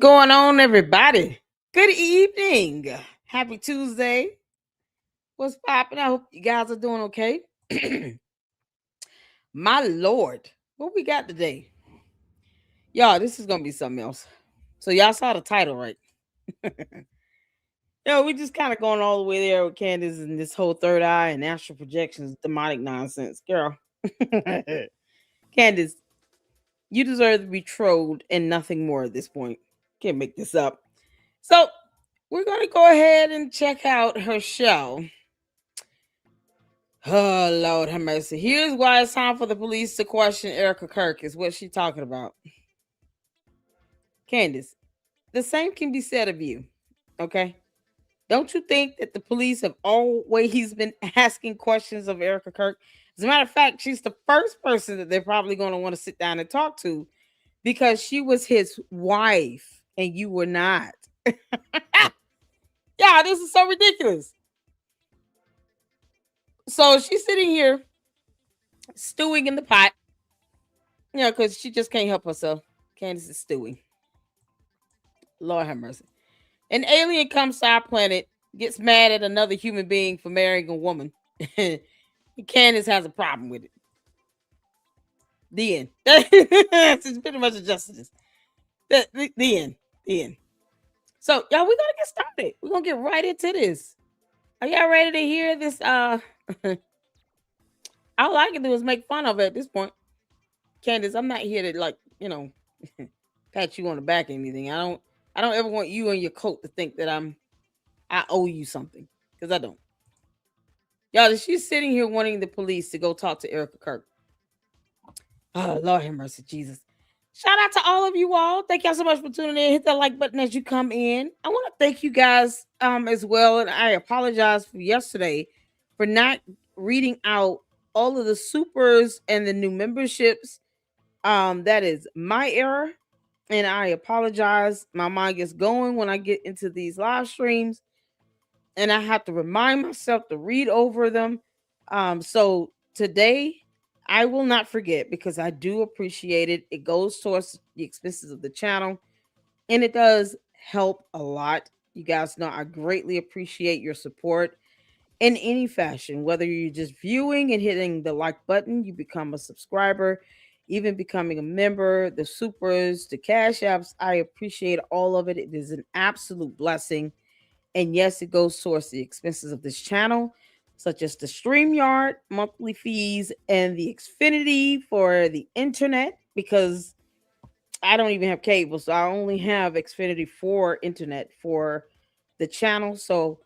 going on, everybody? Good evening. Happy Tuesday. What's popping? I hope you guys are doing okay. My Lord, what we got today? Y'all, this is going to be something else. So, y'all saw the title, right? We just kind of going all the way there with Candace and this whole third eye and astral projections, demonic nonsense. Girl. Candace, you deserve to be trolled and nothing more at this point. Can't make this up. So, we're going to go ahead and check out her show. Oh, Lord have mercy. Here's why it's time for the police to question Erika Kirk, is what she's talking about. Candace, the same can be said of you, okay? Don't you think that the police have always been asking questions of Erika Kirk? As a matter of fact, she's the first person that they're probably going to want to sit down and talk to because she was his wife and you were not. Yeah, this is so ridiculous. So she's sitting here stewing in the pot, because she just can't help herself. Candace is stewing. Lord have mercy. An alien comes to our planet, gets mad at another human being for marrying a woman. Candace has a problem with it. The end. It's pretty much a justice. The end. The end. So, y'all, we're gonna get started. We're gonna get right into this. Are y'all ready to hear this? All I can do is make fun of it at this point. Candace, I'm not here to pat you on the back or anything. I don't ever want you and your coat to think that I owe you something, because I don't. Y'all, she's sitting here wanting the police to go talk to Erika Kirk. Oh, Lord have mercy, Jesus. Shout out to all of you all. Thank y'all so much for tuning in. Hit that like button as you come in. I want to thank you guys as well. And I apologize for yesterday for not reading out all of the supers and the new memberships. That is my error. And I apologize. My mind gets going when I get into these live streams. And I have to remind myself to read over them. So today, I will not forget, because I do appreciate it. It goes towards the expenses of the channel. And it does help a lot. You guys know I greatly appreciate your support in any fashion. Whether you're just viewing and hitting the like button, you become a subscriber, even becoming a member, the supers, the cash apps. I appreciate all of it. It is an absolute blessing. And yes, it goes towards the expenses of this channel, such as the StreamYard monthly fees and the Xfinity for the internet, because I don't even have cable. So I only have Xfinity for internet for the channel. So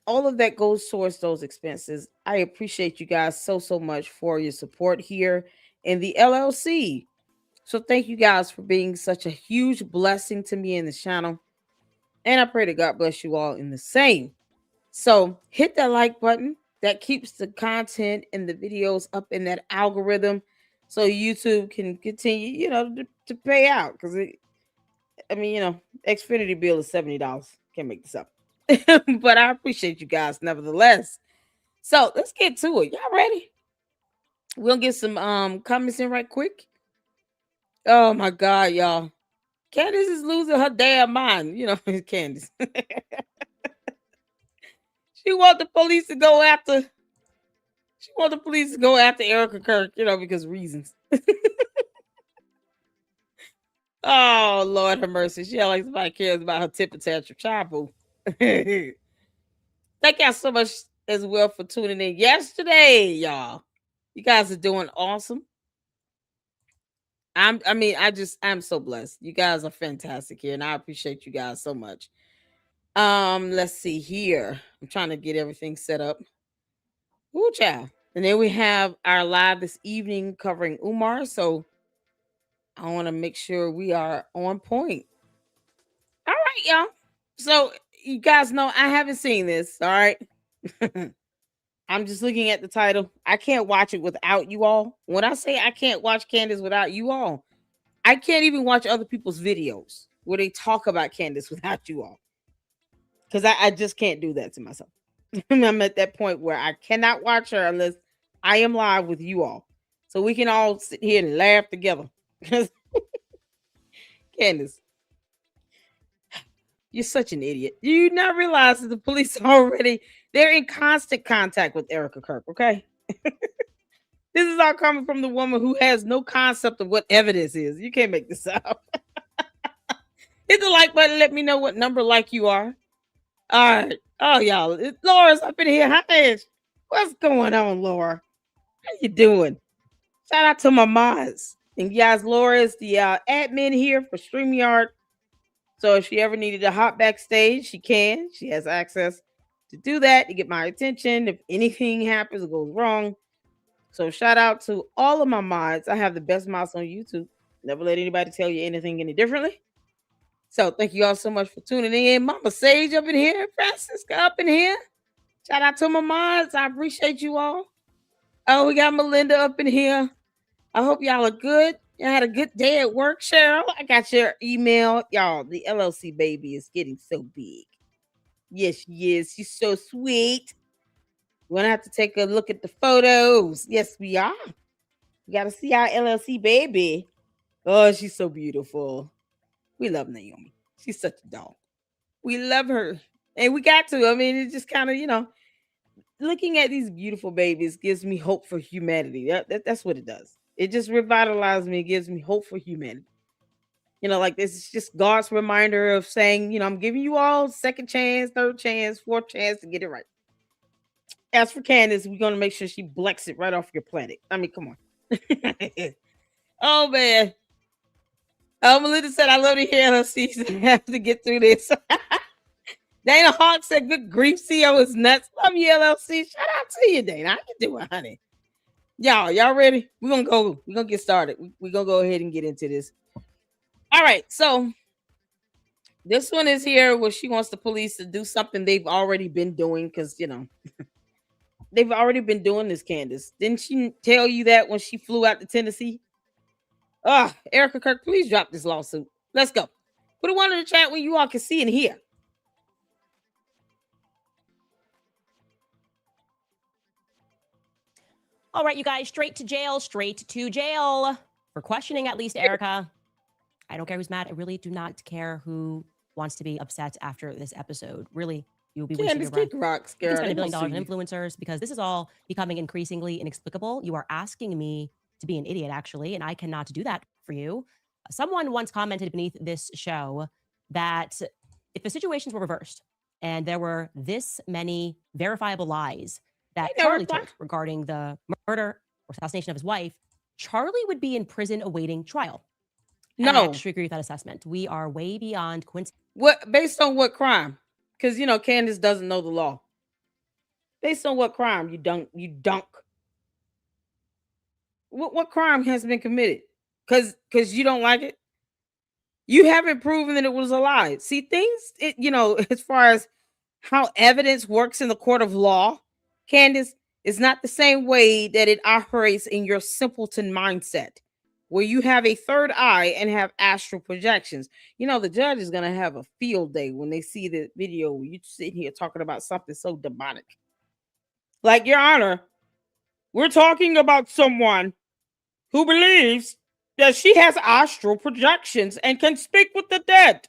all of that goes towards those expenses. I appreciate you guys so much for your support here in the LLC. So thank you guys for being such a huge blessing to me in this channel. And I pray that God bless you all in the same. So hit that like button. That keeps the content and the videos up in that algorithm, so YouTube can continue, to pay out. Because Xfinity bill is $70. Can't make this up. But I appreciate you guys nevertheless. So let's get to it. Y'all ready? We'll get some comments in right quick. Oh my God, y'all. Candace is losing her damn mind. Candace. She want the police to go after. She want the police to go after Erika Kirk, because reasons. Oh, Lord have mercy. She like somebody cares about her tip and tantrum child boo. Thank y'all so much as well for tuning in yesterday, y'all. You guys are doing awesome. I'm so blessed. You guys are fantastic here, and I appreciate you guys so much. Let's see here. I'm trying to get everything set up. Ooh, child. And then we have our live this evening covering Umar. So I want to make sure we are on point. All right, y'all. So you guys know I haven't seen this. All right. I'm just looking at the title. I can't watch it without you all. When I say I can't watch Candace without you all, I can't even watch other people's videos where they talk about Candace without you all. Because I just can't do that to myself. I'm at that point where I cannot watch her unless I am live with you all. So we can all sit here and laugh together. Candace, You're such an idiot. You not realize that the police already they're in constant contact with Erika Kirk, okay? This is all coming from the woman who has no concept of what evidence is. You can't make this up. Hit the like button. Let me know what number like you are. All right. Oh, y'all. Laura's up in here. Hi. What's going on, Laura? How you doing? Shout out to my mods. And guys, Laura is the admin here for StreamYard. So if she ever needed to hop backstage, she can. She has access to do that to get my attention if anything happens or goes wrong. So shout out to all of my mods. I have the best mods on YouTube. Never let anybody tell you anything any differently. So thank you all so much for tuning in. Mama Sage up in here. Francisca up in here. Shout out to my mods. I appreciate you all. Oh, we got Melinda up in here. I hope y'all are good. You had a good day at work, Cheryl. I got your email. Y'all, the LLC baby is getting so big. Yes, she is. She's so sweet. We're going to have to take a look at the photos. Yes, we are. We got to see our LLC baby. Oh, she's so beautiful. We love Naomi. She's such a doll. We love her. And we got to. I mean, it's just kind of, looking at these beautiful babies gives me hope for humanity. That's what it does. It just revitalizes me. It gives me hope for humanity. Like this is just God's reminder of saying, I'm giving you all second chance, third chance, fourth chance to get it right. As for Candace, we're going to make sure she blecks it right off your planet. I mean, come on. Oh, man. Melinda said, I love to hear her season. I have to get through this. Dana Hawk said, good grief, CEO is nuts. Love you, LLC. Shout out to you, Dana. How you doing, honey? Y'all ready? We're going to get started. We're going to go ahead and get into this. All right. So this one is here where she wants the police to do something they've already been doing because, they've already been doing this, Candace. Didn't she tell you that when she flew out to Tennessee? Erika Kirk, please drop this lawsuit. Let's go. Put a one in the chat when you all can see and hear. All right, you guys, straight to jail for questioning at least Erika. I don't care who's mad. I really do not care who wants to be upset after this episode. Really, you'll be wasting your breath. Rocks, you can spend $1 billion on influencers because this is all becoming increasingly inexplicable. You are asking me to be an idiot, actually, and I cannot do that for you. Someone once commented beneath this show that if the situations were reversed and there were this many verifiable lies that Charlie told regarding the murder or assassination of his wife, Charlie would be in prison awaiting trial. No. And I actually agree with that assessment. We are way beyond coincidence. What, based on what crime? Because, Candace doesn't know the law. Based on what crime, you dunk. What crime has been committed? Because you don't like it? You haven't proven that it was a lie. See, things, as far as how evidence works in the court of law, Candace, is not the same way that it operates in your simpleton mindset, where you have a third eye and have astral projections. The judge is going to have a field day when they see the video where you sit here talking about something so demonic. Like, Your Honor, we're talking about someone who believes that she has astral projections and can speak with the dead.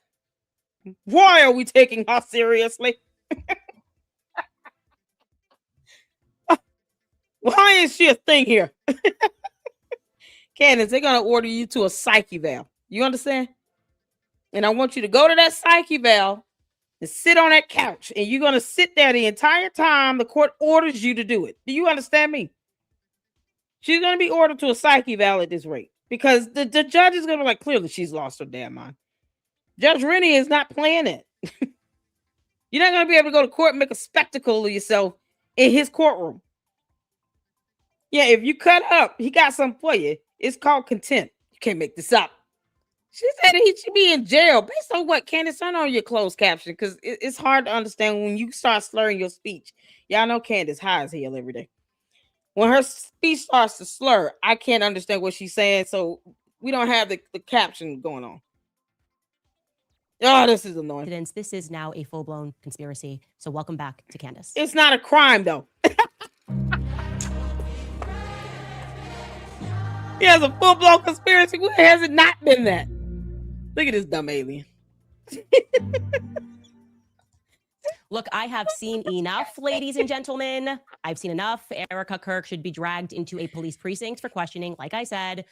Why are we taking her seriously? Why is she a thing here? Candace, they're going to order you to a psych eval. You understand? And I want you to go to that psych eval and sit on that couch. And you're going to sit there the entire time the court orders you to do it. Do you understand me? She's going to be ordered to a psych eval at this rate. Because the judge is going to be like, clearly she's lost her damn mind. Judge Rennie is not playing it. You're not going to be able to go to court and make a spectacle of yourself in his courtroom. Yeah, if you cut up, he got something for you. It's called contempt. You can't make this up. She said he should be in jail. Based on what, Candace? Turn on your closed caption because it's hard to understand when you start slurring your speech. Y'all know Candace high as hell every day. When her speech starts to slur, I can't understand what she's saying, so we don't have the caption going on. Oh, this is annoying. This is now a full-blown conspiracy, so welcome back to Candace. It's not a crime, though. He has a full-blown conspiracy. Where has it not been that? Look at this dumb alien. Look, I have seen enough, ladies and gentlemen. I've seen enough. Erika Kirk should be dragged into a police precinct for questioning. Like I said,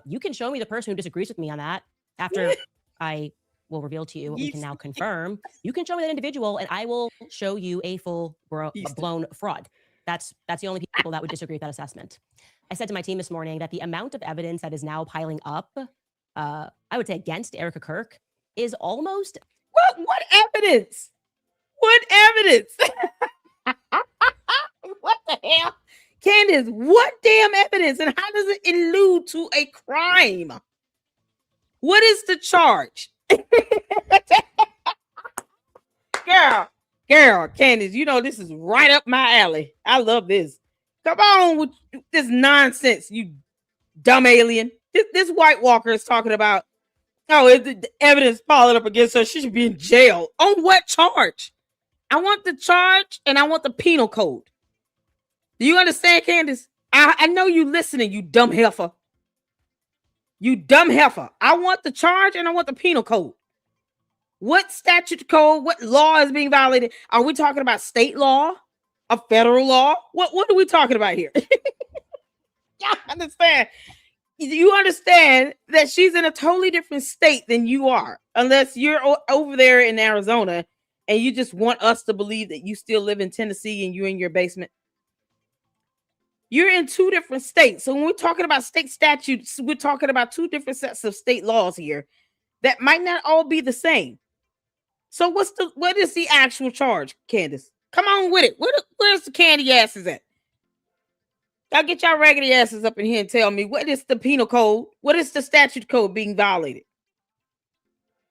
you can show me the person who disagrees with me on that after I will reveal to you what we can now confirm. You can show me that individual, and I will show you a full blown fraud. That's the only people that would disagree with that assessment. I said to my team this morning that the amount of evidence that is now piling up, I would say against Erika Kirk, is almost what evidence? What evidence? What the hell? Candace, what damn evidence? And how does it allude to a crime? What is the charge? Girl, Candace, you know this is right up my alley. I love this. Come on with this nonsense, you dumb alien. This White Walker is talking about, oh, if the evidence piling up against her, she should be in jail. On what charge? I want the charge and I want the penal code. Do you understand, Candace? I know you listening, you dumb heifer. You dumb heifer. I want the charge and I want the penal code. What statute code, what law is being violated? Are we talking about state law? A federal law? What are we talking about here? Y'all understand? You understand that she's in a totally different state than you are, unless you're over there in Arizona and you just want us to believe that you still live in Tennessee and you're in your basement. You're in two different states. So when we're talking about state statutes, we're talking about two different sets of state laws here that might not all be the same. So what is the actual charge, Candace? Come on with it. Where's the candy asses at? Y'all get y'all raggedy asses up in here and tell me what is the penal code? What is the statute code being violated?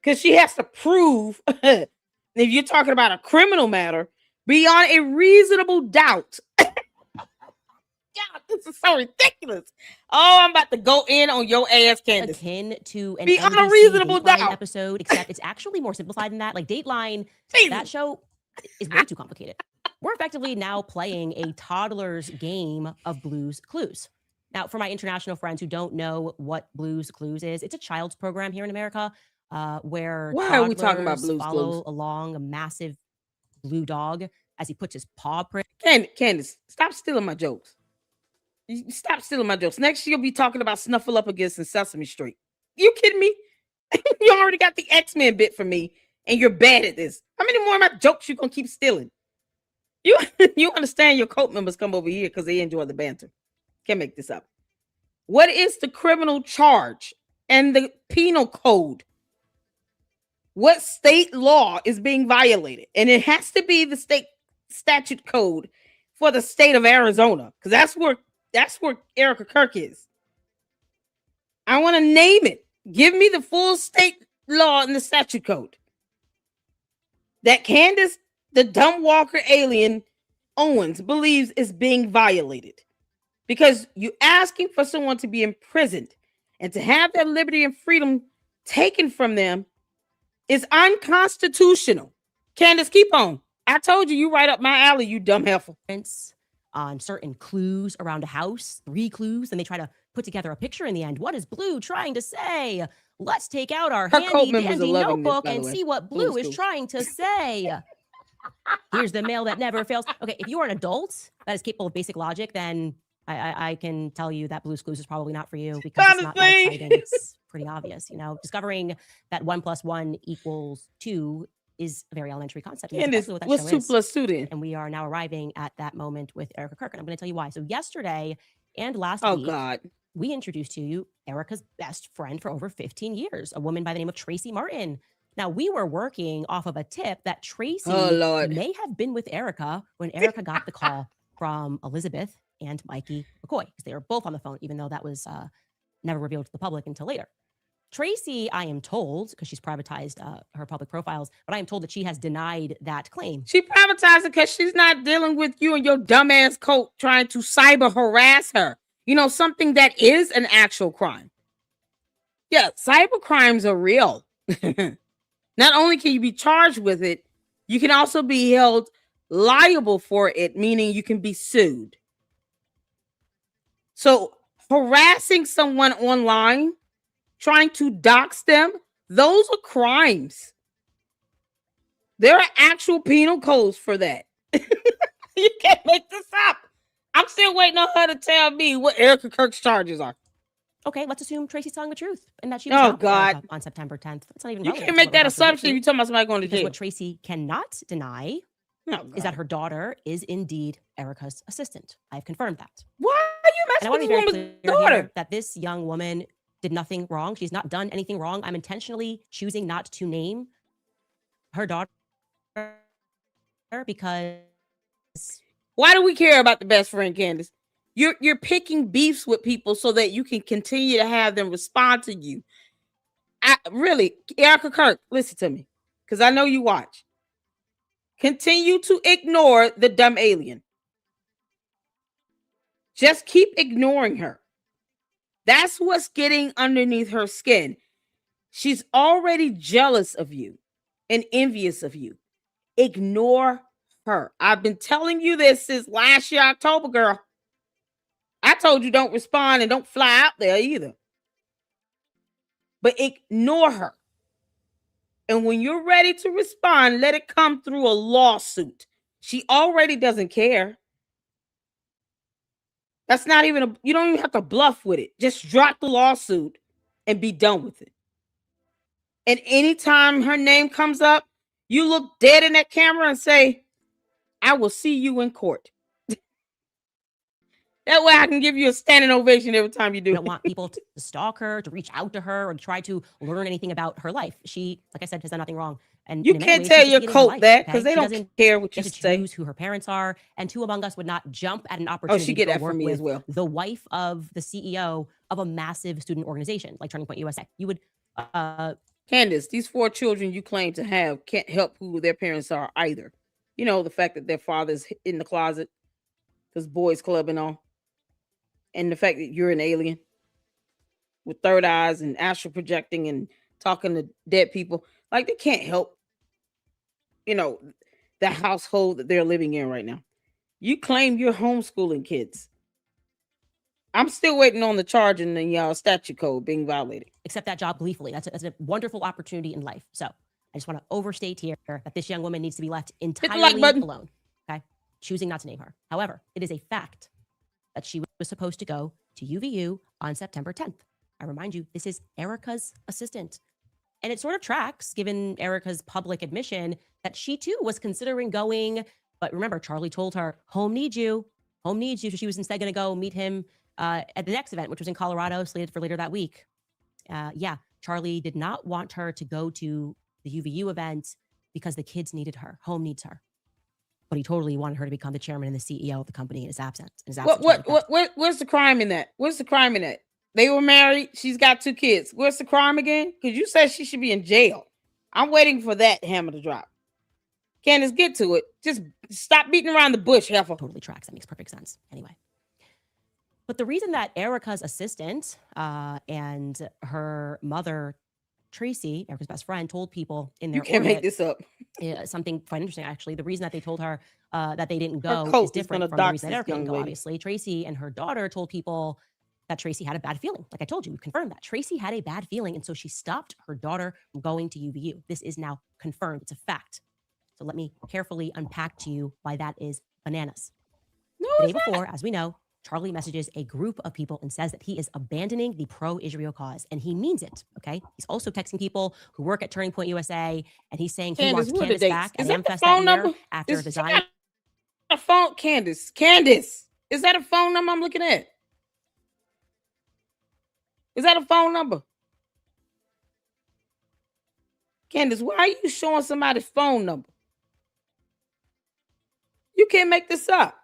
Because she has to prove, if you're talking about a criminal matter, beyond a reasonable doubt. God, this is so ridiculous. Oh, I'm about to go in on your ass, Candace. Akin to an beyond a reasonable doubt episode, except it's actually more simplified than that. Like Dateline, that show is way too complicated. We're effectively now playing a toddler's game of Blue's Clues. Now, for my international friends who don't know what Blue's Clues is, it's a child's program here in America where why are we talking about Blue's Clues? Along a massive blue dog as he puts his paw print. Candace, stop stealing my jokes. Stop stealing my jokes. Next, you'll be talking about Snuffleupagus and Sesame Street. You kidding me? You already got the X-Men bit from me, and you're bad at this. How many more of my jokes you gonna keep stealing? You understand your cult members come over here because they enjoy the banter. Can't make this up. What is the criminal charge and the penal code? What state law is being violated? And it has to be the state statute code for the state of Arizona, because that's where Erika Kirk is. I want to name it. Give me the full state law and the statute code that Candace, the dumb walker alien Owens, believes is being violated. Because you're asking for someone to be imprisoned and to have their liberty and freedom taken from them is unconstitutional. Candace, keep on. I told you right up my alley, you dumb heifer. On certain clues around a house, 3 clues, and they try to put together a picture in the end. What is Blue trying to say? Let's take out our handy-dandy notebook and see what Blue is trying to say. Here's the mail that never fails. Okay, if you are an adult that is capable of basic logic, then I can tell you that Blue's Clues is probably not for you because it's not that exciting. It's pretty obvious. You know, discovering that 1 + 1 = 2 is a very elementary concept. And exactly what's 2 + 2 then? And we are now arriving at that moment with Erika Kirk. And I'm going to tell you why. So yesterday and last week, we introduced to you Erika's best friend for over 15 years, a woman by the name of Tracy Martin. Now, we were working off of a tip that Tracy may have been with Erika when Erika got the call from Elizabeth and Mikey McCoy, because they were both on the phone, even though that was never revealed to the public until later. Tracy, I am told, because she's privatized her public profiles, but I am told that she has denied that claim. She privatized it because she's not dealing with you and your dumbass cult trying to cyber harass her. You know, something that is an actual crime. Yeah, cyber crimes are real. Not only can you be charged with it, you can also be held liable for it, meaning you can be sued. So harassing someone online, trying to dox them, those are crimes. There are actual penal codes for that. You can't make this up. I'm still waiting on her to tell me what Erika Kirk's charges are. Okay, let's assume Tracy's telling the truth and that she was Oh not with God. Erika on September 10th. It's not even You relevant can't to make what we're that about to get assumption if to, you talking about somebody going to because jail. what Tracy cannot deny Oh, is that her daughter is indeed Erika's assistant. I have confirmed that. Why are you And I messing want with to be this very woman's clear daughter? here that this young woman did nothing wrong. She's not done anything wrong. I'm intentionally choosing not to name her daughter because Why do we care about the best friend, Candace? You're picking beefs with people so that you can continue to have them respond to you. I really, Erika Kirk, listen to me, because I know you watch. Continue to ignore the dumb alien. Just keep ignoring her. That's what's getting underneath her skin. She's already jealous of you and envious of you. Ignore her. I've been telling you this since last year, October, girl. I told you don't respond and don't fly out there either. But ignore her. And when you're ready to respond, let it come through a lawsuit. She already doesn't care. That's not even you don't even have to bluff with it. Just drop the lawsuit and be done with it. And anytime her name comes up, you look dead in that camera and say, I will see you in court. That way I can give you a standing ovation every time you do. I don't want people to stalk her, to reach out to her, or to try to learn anything about her life. She, like I said, has done nothing wrong. And you can't tell your cult that because they don't care what you say. Choose who her parents are, and who among us would not jump at an opportunity she get to that work from me with as well. the wife of the CEO of a massive student organization like Turning Point USA? You would, Candace, these 4 children you claim to have can't help who their parents are either. You know, the fact that their father's in the closet because boys club and all, and the fact that you're an alien with third eyes and astral projecting and talking to dead people. Like, they can't help, you know, the household that they're living in right now. You claim you're homeschooling kids. I'm still waiting on the charge in the statute code being violated. Accept that job gleefully. That's a wonderful opportunity in life. So I just want to overstate here that this young woman needs to be left entirely alone. Okay, choosing not to name her. However, it is a fact that she was supposed to go to UVU on September 10th. I remind you, this is Erika's assistant. And it sort of tracks, given Erika's public admission, that she too was considering going. But remember, Charlie told her, home needs you. Home needs you. So she was instead going to go meet him at the next event, which was in Colorado, slated for later that week. Charlie did not want her to go to the UVU event because the kids needed her. Home needs her. But he totally wanted her to become the chairman and the CEO of the company in his absence. Where's the crime in that? Where's the crime in that? They were married. She's got 2 kids. Where's the crime again? Because you said she should be in jail. I'm waiting for that hammer to drop. Candace, get to it. Just stop beating around the bush, heifer. Totally tracks. That makes perfect sense. Anyway. But the reason that Erika's assistant and her mother, Tracy, Erika's best friend, told people in their You can't make this up. Something quite interesting, actually. The reason that they told her that they didn't go is different from the reason that Erika didn't go, obviously. Tracy and her daughter told people that Tracy had a bad feeling. Like I told you, we confirmed that. Tracy had a bad feeling, and so she stopped her daughter from going to UVU. This is now confirmed. It's a fact. So let me carefully unpack to you why that is bananas. No, the day before, as we know, Charlie messages a group of people and says that he is abandoning the pro-Israel cause, and he means it, okay? He's also texting people who work at Turning Point USA, and he's saying he wants Candace back at Amfest that year after the Zion. A phone, Candace, is that a phone number I'm looking at? Is that a phone number? Candace, why are you showing somebody's phone number? You can't make this up.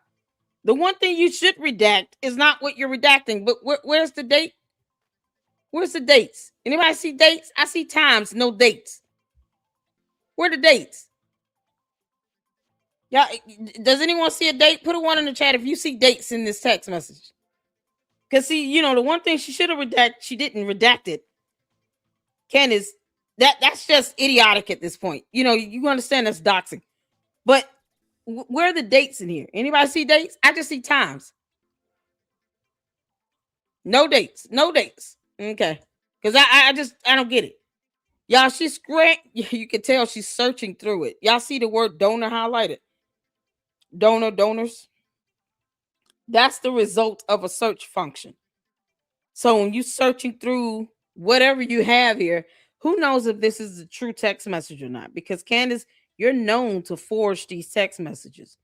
The one thing you should redact is not what you're redacting, but where's the date? Where's the dates? Anybody see dates? I see times, no dates. Where are the dates? Yeah, does anyone see a date? Put a 1 in the chat if you see dates in this text message. Because see, the one thing she should have redacted, she didn't redact it. Candace, that's just idiotic at this point. You understand that's doxing. But where are the dates in here? Anybody see dates? I just see times. No dates. Okay. Because I don't get it. Y'all, she's great. You can tell she's searching through it. Y'all see the word donor highlighted? Donors. That's the result of a search function. So when you're searching through whatever you have here, who knows if this is a true text message or not? Because Candace, you're known to forge these text messages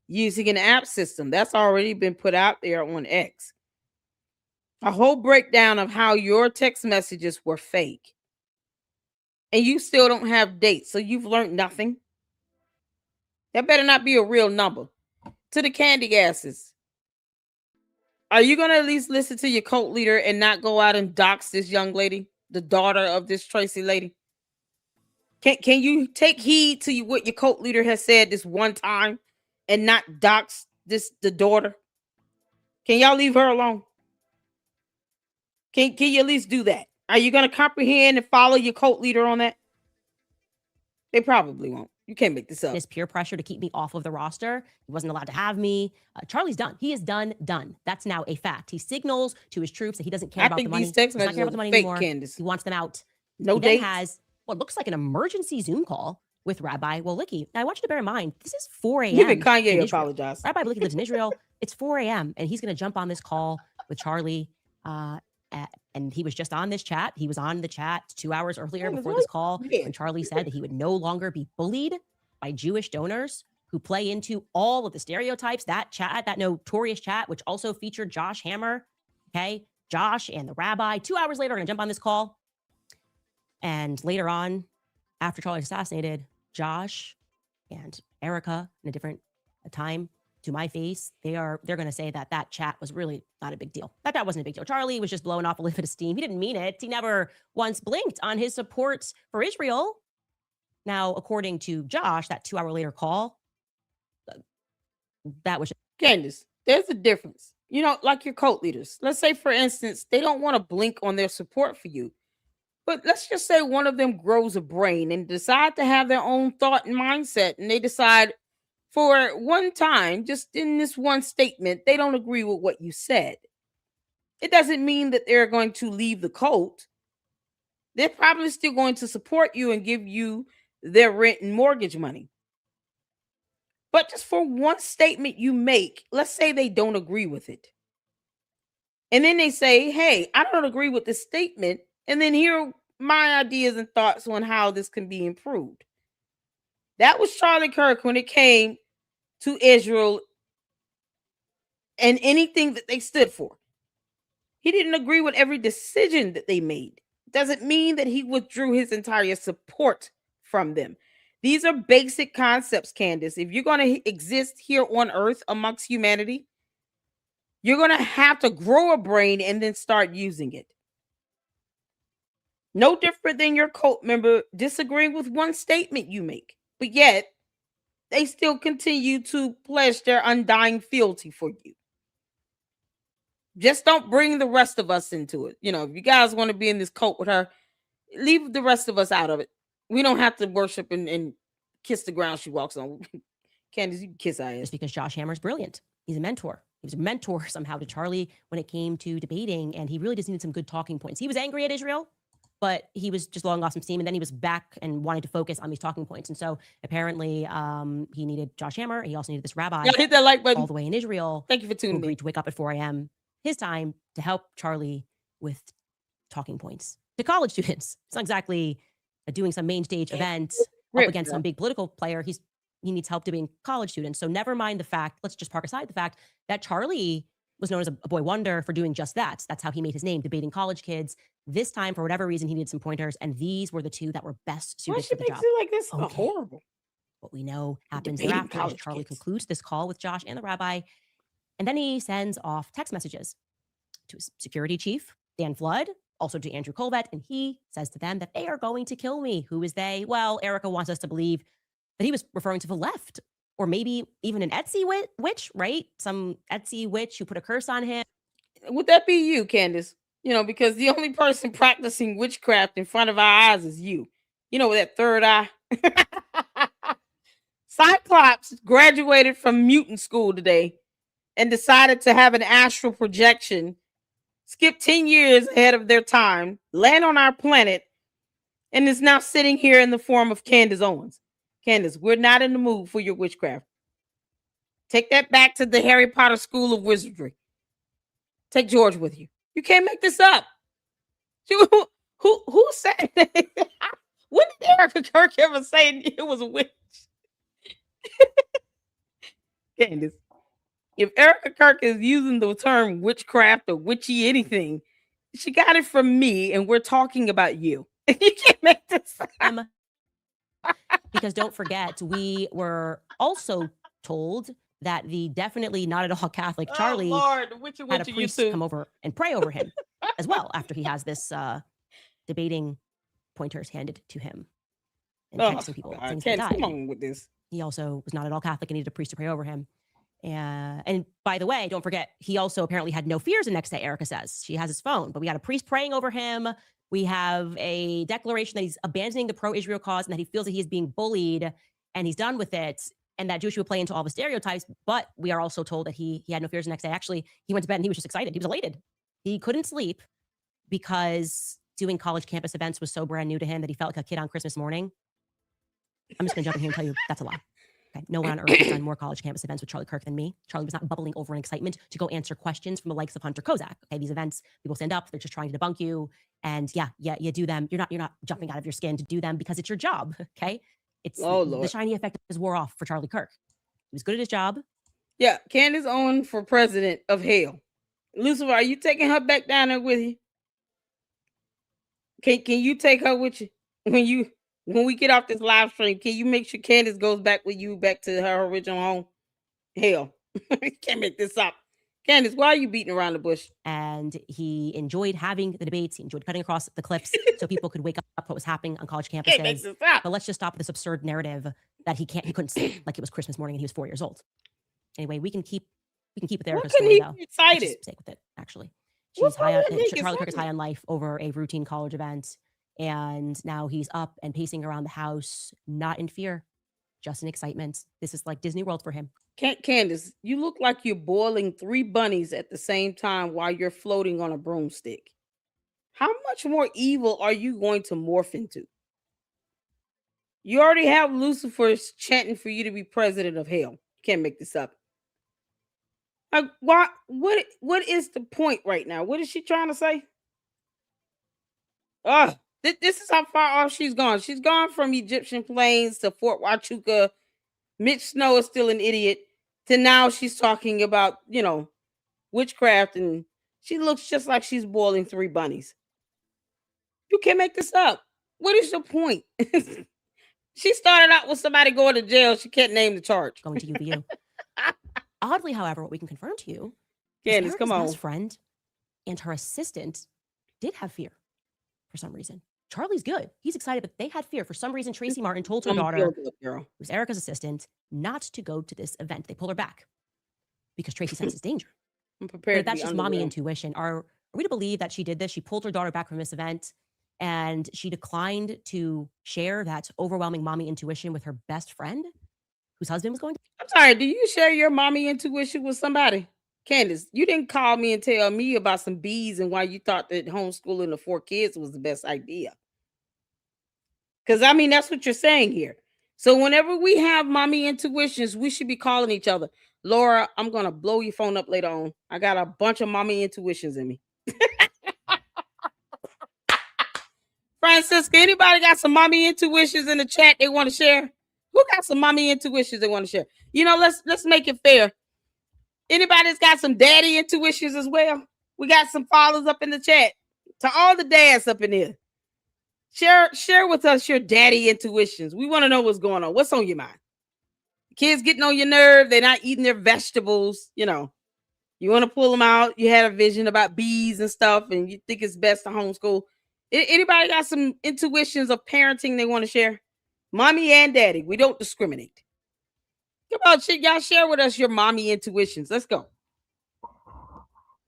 using an app system that's already been put out there on X. A whole breakdown of how your text messages were fake. And you still don't have dates, so you've learned nothing. That better not be a real number. To the candy asses, are you going to at least listen to your cult leader and not go out and dox this young lady, the daughter of this Tracy lady? Can you take heed to what your cult leader has said this one time and not dox the daughter? Can y'all leave her alone? Can you at least do that? Are you going to comprehend and follow your cult leader on that? They probably won't. You can't make this up. His peer pressure to keep me off of the roster. He wasn't allowed to have me. Charlie's done. He is done. That's now a fact. He signals to his troops that he doesn't care about the money. These text He's not care about the money anymore. Candace. He wants them out. No he dates. then has what looks like an emergency Zoom call with Rabbi Wolicki. Now, I want you to bear in mind, this is 4 a.m. Even Kanye apologized. Rabbi Wolicki lives in Israel. It's 4 a.m. and he's going to jump on this call with Charlie. And he was just on this chat. He was on the chat 2 hours earlier before this call when Charlie said that he would no longer be bullied by Jewish donors who play into all of the stereotypes. That chat, that notorious chat, which also featured Josh Hammer. Okay, Josh and the rabbi. 2 hours later, are going to jump on this call. And later on, after Charlie was assassinated, Josh and Erika, in a different time, to my face, they're going to say that chat was really not a big deal. That wasn't a big deal. Charlie was just blowing off a little bit of steam. He didn't mean it. He never once blinked on his support for Israel. Now, according to Josh, that 2 hour later call, that was Candace, there's a difference. You know, like your cult leaders. Let's say, for instance, they don't want to blink on their support for you. But let's just say one of them grows a brain and decide to have their own thought and mindset, and they decide for one time, just in this one statement, they don't agree with what you said. It doesn't mean that they're going to leave the cult. They're probably still going to support you and give you their rent and mortgage money. But just for one statement you make, let's say they don't agree with it. And then they say, hey, I don't agree with this statement. And then here are my ideas and thoughts on how this can be improved. That was Charlie Kirk when it came to Israel and anything that they stood for. He didn't agree with every decision that they made. Doesn't mean that he withdrew his entire support from them. These are basic concepts, Candace. If you're going to exist here on earth amongst humanity, you're going to have to grow a brain and then start using it. No different than your cult member disagreeing with one statement you make, but yet they still continue to pledge their undying fealty for you. Just don't bring the rest of us into it. You know, if you guys want to be in this cult with her, leave the rest of us out of it. We don't have to worship and kiss the ground she walks on. Candace, you can kiss our ass. Just because Josh Hammer's brilliant. He's a mentor. He was a mentor somehow to Charlie when it came to debating, and he really just needed some good talking points. He was angry at Israel, but he was just blowing off some steam, and then he was back and wanted to focus on these talking points. And so apparently he needed Josh Hammer. He also needed this rabbi. Hit that like button all the way in Israel. Thank you for tuning in. Agreed to wake up at 4 a.m. his time to help Charlie with talking points to college students. It's not exactly doing some main stage event up against some big political player. He needs help debating college students. So never mind the fact, let's just park aside the fact that Charlie was known as a boy wonder for doing just that. That's how he made his name, debating college kids. This time, for whatever reason, he needed some pointers, and these were the two that were best suited for the job. It like this? Okay. Horrible. What we know happens thereafter is Charlie concludes this call with Josh and the rabbi, and then he sends off text messages to his security chief, Dan Flood, also to Andrew Colvett, and he says to them that they are going to kill me. Who is they? Well, Erika wants us to believe that he was referring to the left, or maybe even an Etsy witch, right? Some Etsy witch who put a curse on him. Would that be you, Candace? You know, because the only person practicing witchcraft in front of our eyes is you. You know, with that third eye. Cyclops graduated from mutant school today and decided to have an astral projection, skip 10 years ahead of their time, land on our planet, And it's now sitting here in the form of Candace Owens. Candace, we're not in the mood for your witchcraft. Take that back to the Harry Potter School of Wizardry. Take George with you. You can't make this up. Who said that? When did Erika Kirk ever say it was a witch? Candace, if Erika Kirk is using the term witchcraft or witchy anything, she got it from me, and we're talking about you. You can't make this up. Because don't forget, we were also told that the definitely not at all Catholic Charlie Lord, had a priest come over and pray over him as well after he has this debating pointers handed to him and texting people things that died. Come on with this. He also was not at all Catholic and needed a priest to pray over him. And by the way, don't forget, he also apparently had no fears the next day, Erika says. She has his phone, but we got a priest praying over him. We have a declaration that he's abandoning the pro-Israel cause and that he feels that he is being bullied and he's done with it, and that Jewish would play into all the stereotypes. But we are also told that he had no fears the next day. Actually, he went to bed and he was just excited. He was elated. He couldn't sleep because doing college campus events was so brand new to him that he felt like a kid on Christmas morning. I'm just going to jump in here and tell you that's a lie. Okay. No one on earth has done more college campus events with Charlie Kirk than me. Charlie was not bubbling over in excitement to go answer questions from the likes of Hunter Kozak. Okay, these events, people stand up, they're just trying to debunk you, and you do them. You're not jumping out of your skin to do them because it's your job. Okay, it's the shiny effect is wore off for Charlie Kirk. He was good at his job. Yeah, Candace Owens for president of hell. Lucifer, are you taking her back down there with you? Can you take her with you when we get off this live stream? Can you make sure Candace goes back with you back to her original home? Hell, can't make this up. Candace, why are you beating around the bush? And he enjoyed having the debates. He enjoyed cutting across the clips so people could wake up what was happening on college campuses. Can't make this up. But let's just stop this absurd narrative that he couldn't sleep like it was Christmas morning and he was 4 years old. Anyway, we can keep with Erika's story though. Excited. Just stick with it. Actually, she's high on Charlie Kirk is high on life over a routine college event, and now he's up and pacing around the house, not in fear, just in excitement. This is like Disney World for him. Candace, you look like you're boiling 3 bunnies at the same time while you're floating on a broomstick. How much more evil are you going to morph into? You already have Lucifer chanting for you to be president of hell. You can't make this up. What is the point right now? What is she trying to say? This is how far off she's gone. She's gone from Egyptian plains to Fort Huachuca. Mitch Snow is still an idiot. To now she's talking about, witchcraft, and she looks just like she's boiling 3 bunnies. You can't make this up. What is the point? She started out with somebody going to jail. She can't name the charge. Going to UVU. Oddly, however, what we can confirm to you, Candace, come on. Best friend and her assistant did have fear for some reason. Charlie's good. He's excited, but they had fear. For some reason, Tracy Martin told her daughter, who's Erika's assistant, not to go to this event. They pulled her back because Tracy senses danger. I'm prepared. But that's just mommy intuition. Are we to believe that she did this? She pulled her daughter back from this event, and she declined to share that overwhelming mommy intuition with her best friend, whose husband was going to. I'm sorry, do you share your mommy intuition with somebody? Candace, you didn't call me and tell me about some bees and why you thought that homeschooling the 4 kids was the best idea. Because, that's what you're saying here. So whenever we have mommy intuitions, we should be calling each other. Laura, I'm going to blow your phone up later on. I got a bunch of mommy intuitions in me. Francisca, anybody got some mommy intuitions in the chat they want to share? Who got some mommy intuitions they want to share? Let's make it fair. Anybody's got some daddy intuitions as well? We got some fathers up in the chat. To all the dads up in here, share with us your daddy intuitions. We want to know what's going on. What's on your mind? Kids getting on your nerve. They're not eating their vegetables. You want to pull them out. You had a vision about bees and stuff, and you think it's best to homeschool. Anybody got some intuitions of parenting they want to share? Mommy and daddy. We don't discriminate. Come on, y'all share with us your mommy intuitions. Let's go.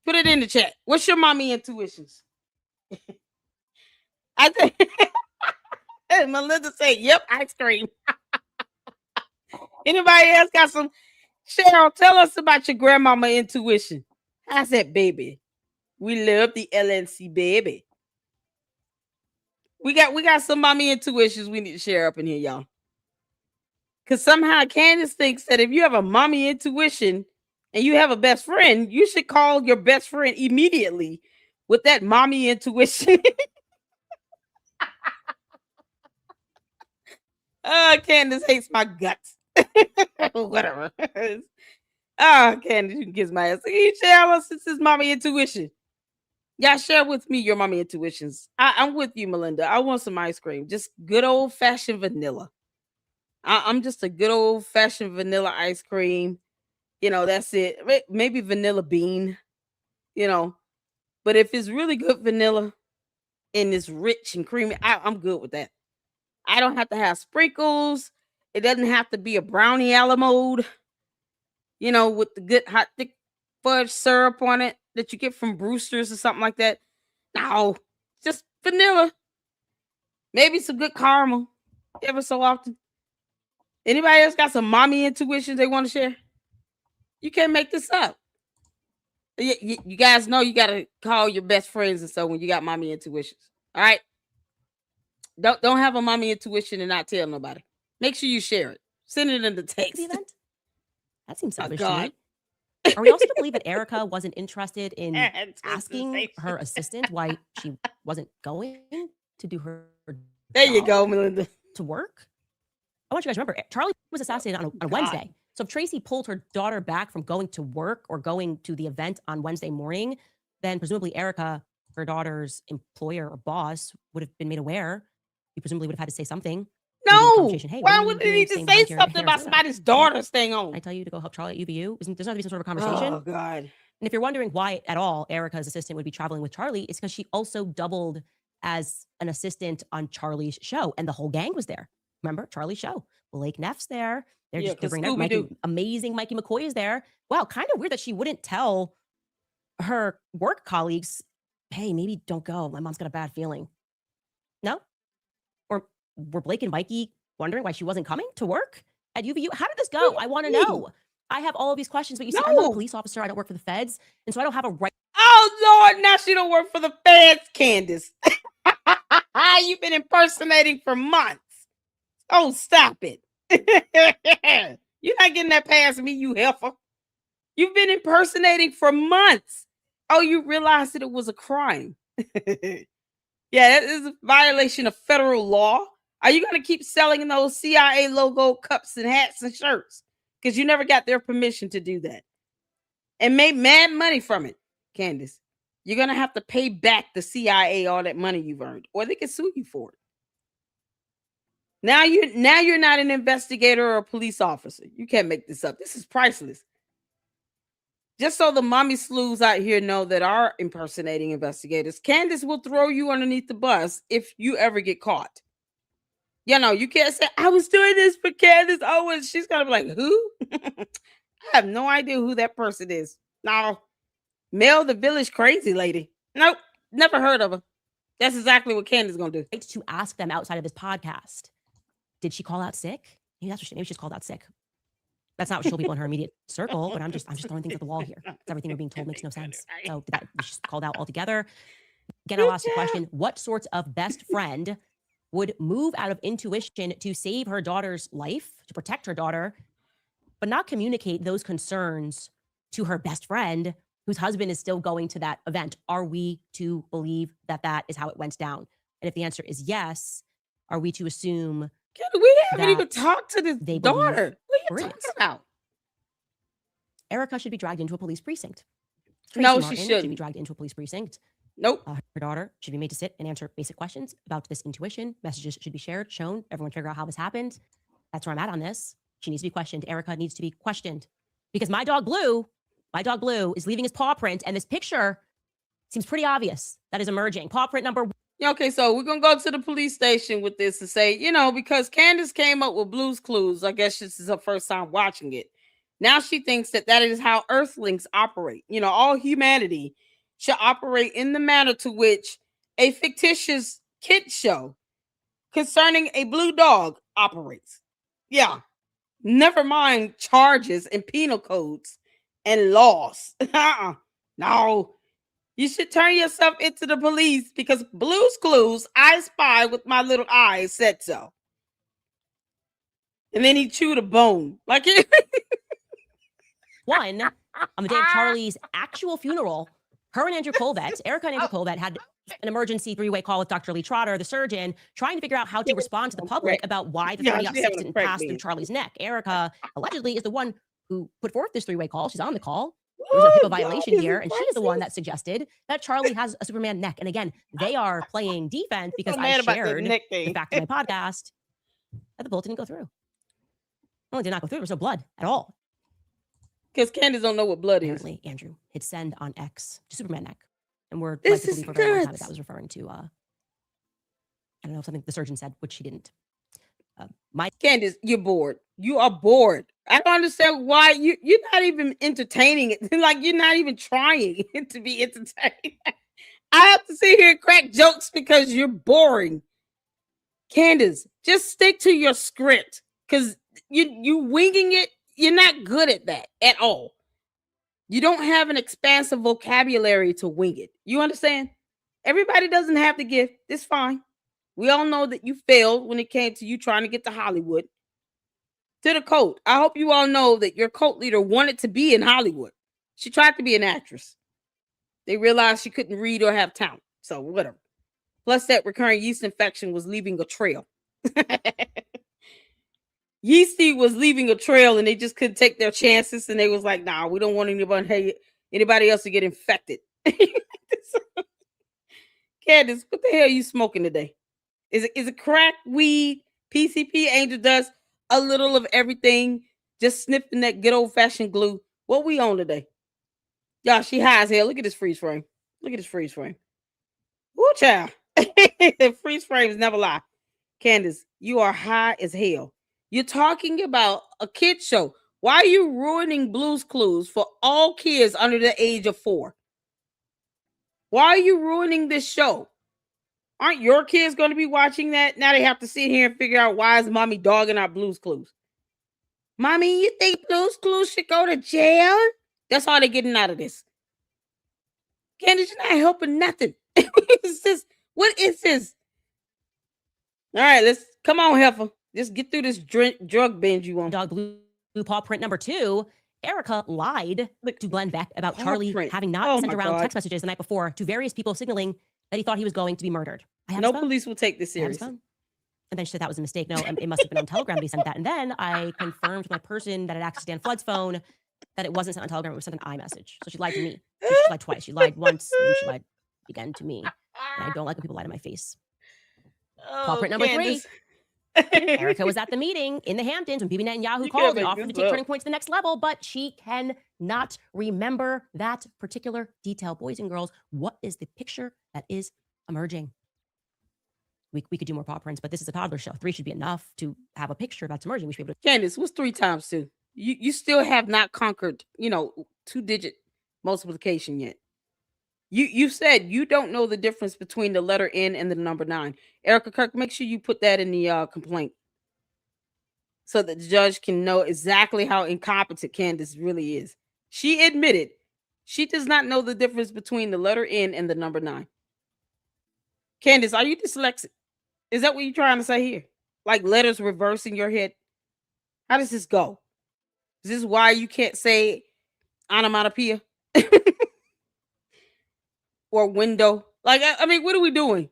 Put it in the chat. What's your mommy intuitions? I think Melinda said, yep, ice cream. Anybody else got some? Cheryl, tell us about your grandmama intuition. I said, baby, we love the LNC, baby. We got some mommy intuitions we need to share up in here, y'all. Because somehow Candace thinks that if you have a mommy intuition and you have a best friend, you should call your best friend immediately with that mommy intuition. Candace hates my guts. Whatever. Candace, you can kiss my ass. Can you share us this mommy intuition? Yeah, share with me your mommy intuitions. I'm with you, Melinda. I want some ice cream. Just good old fashioned vanilla. I'm just a good old fashioned vanilla ice cream. That's it. Maybe vanilla bean, you know. But if it's really good vanilla and it's rich and creamy, I'm good with that. I don't have to have sprinkles. It doesn't have to be a brownie a la mode, with the good hot thick fudge syrup on it that you get from Brewster's or something like that. No, just vanilla. Maybe some good caramel ever so often. Anybody else got some mommy intuitions they want to share? You can't make this up. You guys know you got to call your best friends and so when you got mommy intuitions. All right? Don't have a mommy intuition and not tell nobody. Make sure you share it. Send it in the text. The event? That seems selfish Oh, to me. Are we also to believe that Erika wasn't interested in asking her assistant why she wasn't going to do her There you go, Melinda. To work? I want you guys to remember, Charlie was assassinated on a Wednesday. So if Tracy pulled her daughter back from going to work or going to the event on Wednesday morning, then presumably Erika, her daughter's employer or boss, would have been made aware. You presumably would have had to say something. No. Hey, why would they need to say something about somebody's daughter staying home? I tell you to go help Charlie at UVU. There's not to be some sort of a conversation. Oh, God. And if you're wondering why at all Erika's assistant would be traveling with Charlie, it's because she also doubled as an assistant on Charlie's show. And the whole gang was there. Remember, Charlie's show. Blake Neff's there. They're just bringing that amazing Mikey McCoy is there. Wow, kind of weird that she wouldn't tell her work colleagues, hey, maybe don't go. My mom's got a bad feeling. No? Or were Blake and Mikey wondering why she wasn't coming to work at UVU? How did this go? I want to know. I have all of these questions, but you see, I'm not a police officer. I don't work for the feds, and so I don't have a right. Oh, Lord, now she don't work for the feds, Candace. You've been impersonating for months. Oh, stop it. You're not getting that past me, you heifer. You've been impersonating for months. Oh, you realized that it was a crime. Yeah, that is a violation of federal law. Are you going to keep selling those CIA logo cups and hats and shirts? Because you never got their permission to do that. And made mad money from it, Candace. You're going to have to pay back the CIA all that money you've earned, or they can sue you for it. Now you're not an investigator or a police officer. You can't make this up. This is priceless. Just so the mommy sleuths out here know that are impersonating investigators, Candace will throw you underneath the bus if you ever get caught. You can't say, I was doing this for Candace Owens. She's going to be like, who? I have no idea who that person is. No. Mel, the village crazy lady. Nope. Never heard of her. That's exactly what Candace is going to do. To ask them outside of this podcast, did she call out sick? Maybe she's called out sick. That's not what she'll told people in her immediate circle, but I'm just throwing things at the wall here. Everything we're being told makes no sense. So that she's called out altogether. Again, I'll ask the question, what sorts of best friend would move out of intuition to save her daughter's life, to protect her daughter, but not communicate those concerns to her best friend whose husband is still going to that event? Are we to believe that that is how it went down? And if the answer is yes, are we to assume we haven't even talked to this daughter? What are you talking about? Erika should be dragged into a police precinct. No, she shouldn't. Should be dragged into a police precinct. Nope. Her daughter should be made to sit and answer basic questions about this intuition. Messages should be shared, shown. Everyone figure out how this happened. That's where I'm at on this. She needs to be questioned. Erika needs to be questioned. Because my dog Blue is leaving his paw print, and this picture seems pretty obvious that is emerging. Paw print number 1. Okay, so we're going to go to the police station with this and say, because Candace came up with Blue's Clues, I guess this is her first time watching it. Now she thinks that is how Earthlings operate. All humanity should operate in the manner to which a fictitious kid show concerning a blue dog operates. Yeah. Never mind charges and penal codes and laws. No. You should turn yourself into the police because Blue's Clues, I Spy with My Little Eyes said so. And then he chewed a bone. Like it. One, on the day of Charlie's actual funeral, her and Andrew Colvett, Erika and Andrew Colvett, had an emergency three-way call with Dr. Lee Trotter, the surgeon, trying to figure out how to respond to the public about why the thing got six didn't pass through Charlie's neck. Erika allegedly is the one who put forth this three-way call. She's on the call. There's no HIPAA violation here, and she is the one that suggested that Charlie has a Superman neck. And again, they are playing defense because I shared the fact in my podcast that the bullet didn't go through. Not only did not go through, there was no blood at all. Because Candace don't know what blood Apparently, Andrew hit send on X to Superman neck. And we're this led to believe for a very long time that was referring to, I don't know, something the surgeon said, which he didn't. Candace, you're bored. You are bored. I don't understand why you're not even entertaining it. Like, you're not even trying to be entertained. I have to sit here and crack jokes because you're boring. Candace, just stick to your script because you winging it. You're not good at that at all. You don't have an expansive vocabulary to wing it. You understand? Everybody doesn't have the gift. It's fine. We all know that you failed when it came to you trying to get to Hollywood. To the cult. I hope you all know that your cult leader wanted to be in Hollywood. She tried to be an actress. They realized she couldn't read or have talent. So whatever. Plus that recurring yeast infection was leaving a trail. Yeasty was leaving a trail and they just couldn't take their chances. And they was like, nah, we don't want anybody else to get infected. Candace, what the hell are you smoking today? Is it crack, weed, PCP, angel dust, a little of everything, just sniffing that good old-fashioned glue? What we on today? Y'all, she high as hell. Look at this freeze frame. Look at this freeze frame. Woo, child. Freeze frames never lie. Candace, you are high as hell. You're talking about a kid show. Why are you ruining Blue's Clues for all kids under the age of 4? Why are you ruining this show? Aren't your kids going to be watching that? Now they have to sit here and figure out why is mommy dogging out Blue's Clues. Mommy, you think Blue's Clues should go to jail? That's all they're getting out of this. Candace, you're not helping nothing. What is this? All right, let's come on, Heifer. Just get through this drug binge you want. Dog blue paw print number 2. Erika lied to Glenn Beck about Charlie having not sent around text messages the night before to various people signaling that he thought he was going to be murdered. No police will take this serious. And then she said that was a mistake. No, it must have been on Telegram that he sent that. And then I confirmed with my person that had access to Dan Flood's phone that it wasn't sent on Telegram. It was sent an iMessage. So she lied to me. She lied twice. She lied once and then she lied again to me. And I don't like when people lie to my face. Paw print number 3. Erika was at the meeting in the Hamptons when Bibi Netanyahu called and offered to take Turning Point to the next level, but she cannot remember that particular detail. Boys and girls, what is the picture that is emerging? We could do more paw prints, but this is a toddler show. 3 should be enough to have a picture that's emerging. We should be able to. Candace, what's 3 times 2? You still have not conquered, 2-digit multiplication yet. You said you don't know the difference between the letter N and the number 9. Erika, Kirk, make sure you put that in the complaint so that the judge can know exactly how incompetent Candace really is. She admitted she does not know the difference between the letter N and the number 9. Candace, are you dyslexic? Is that what you're trying to say here? Like letters reverse in your head? How does this go? Is this why you can't say onomatopoeia? Or window? Like, I mean, what are we doing?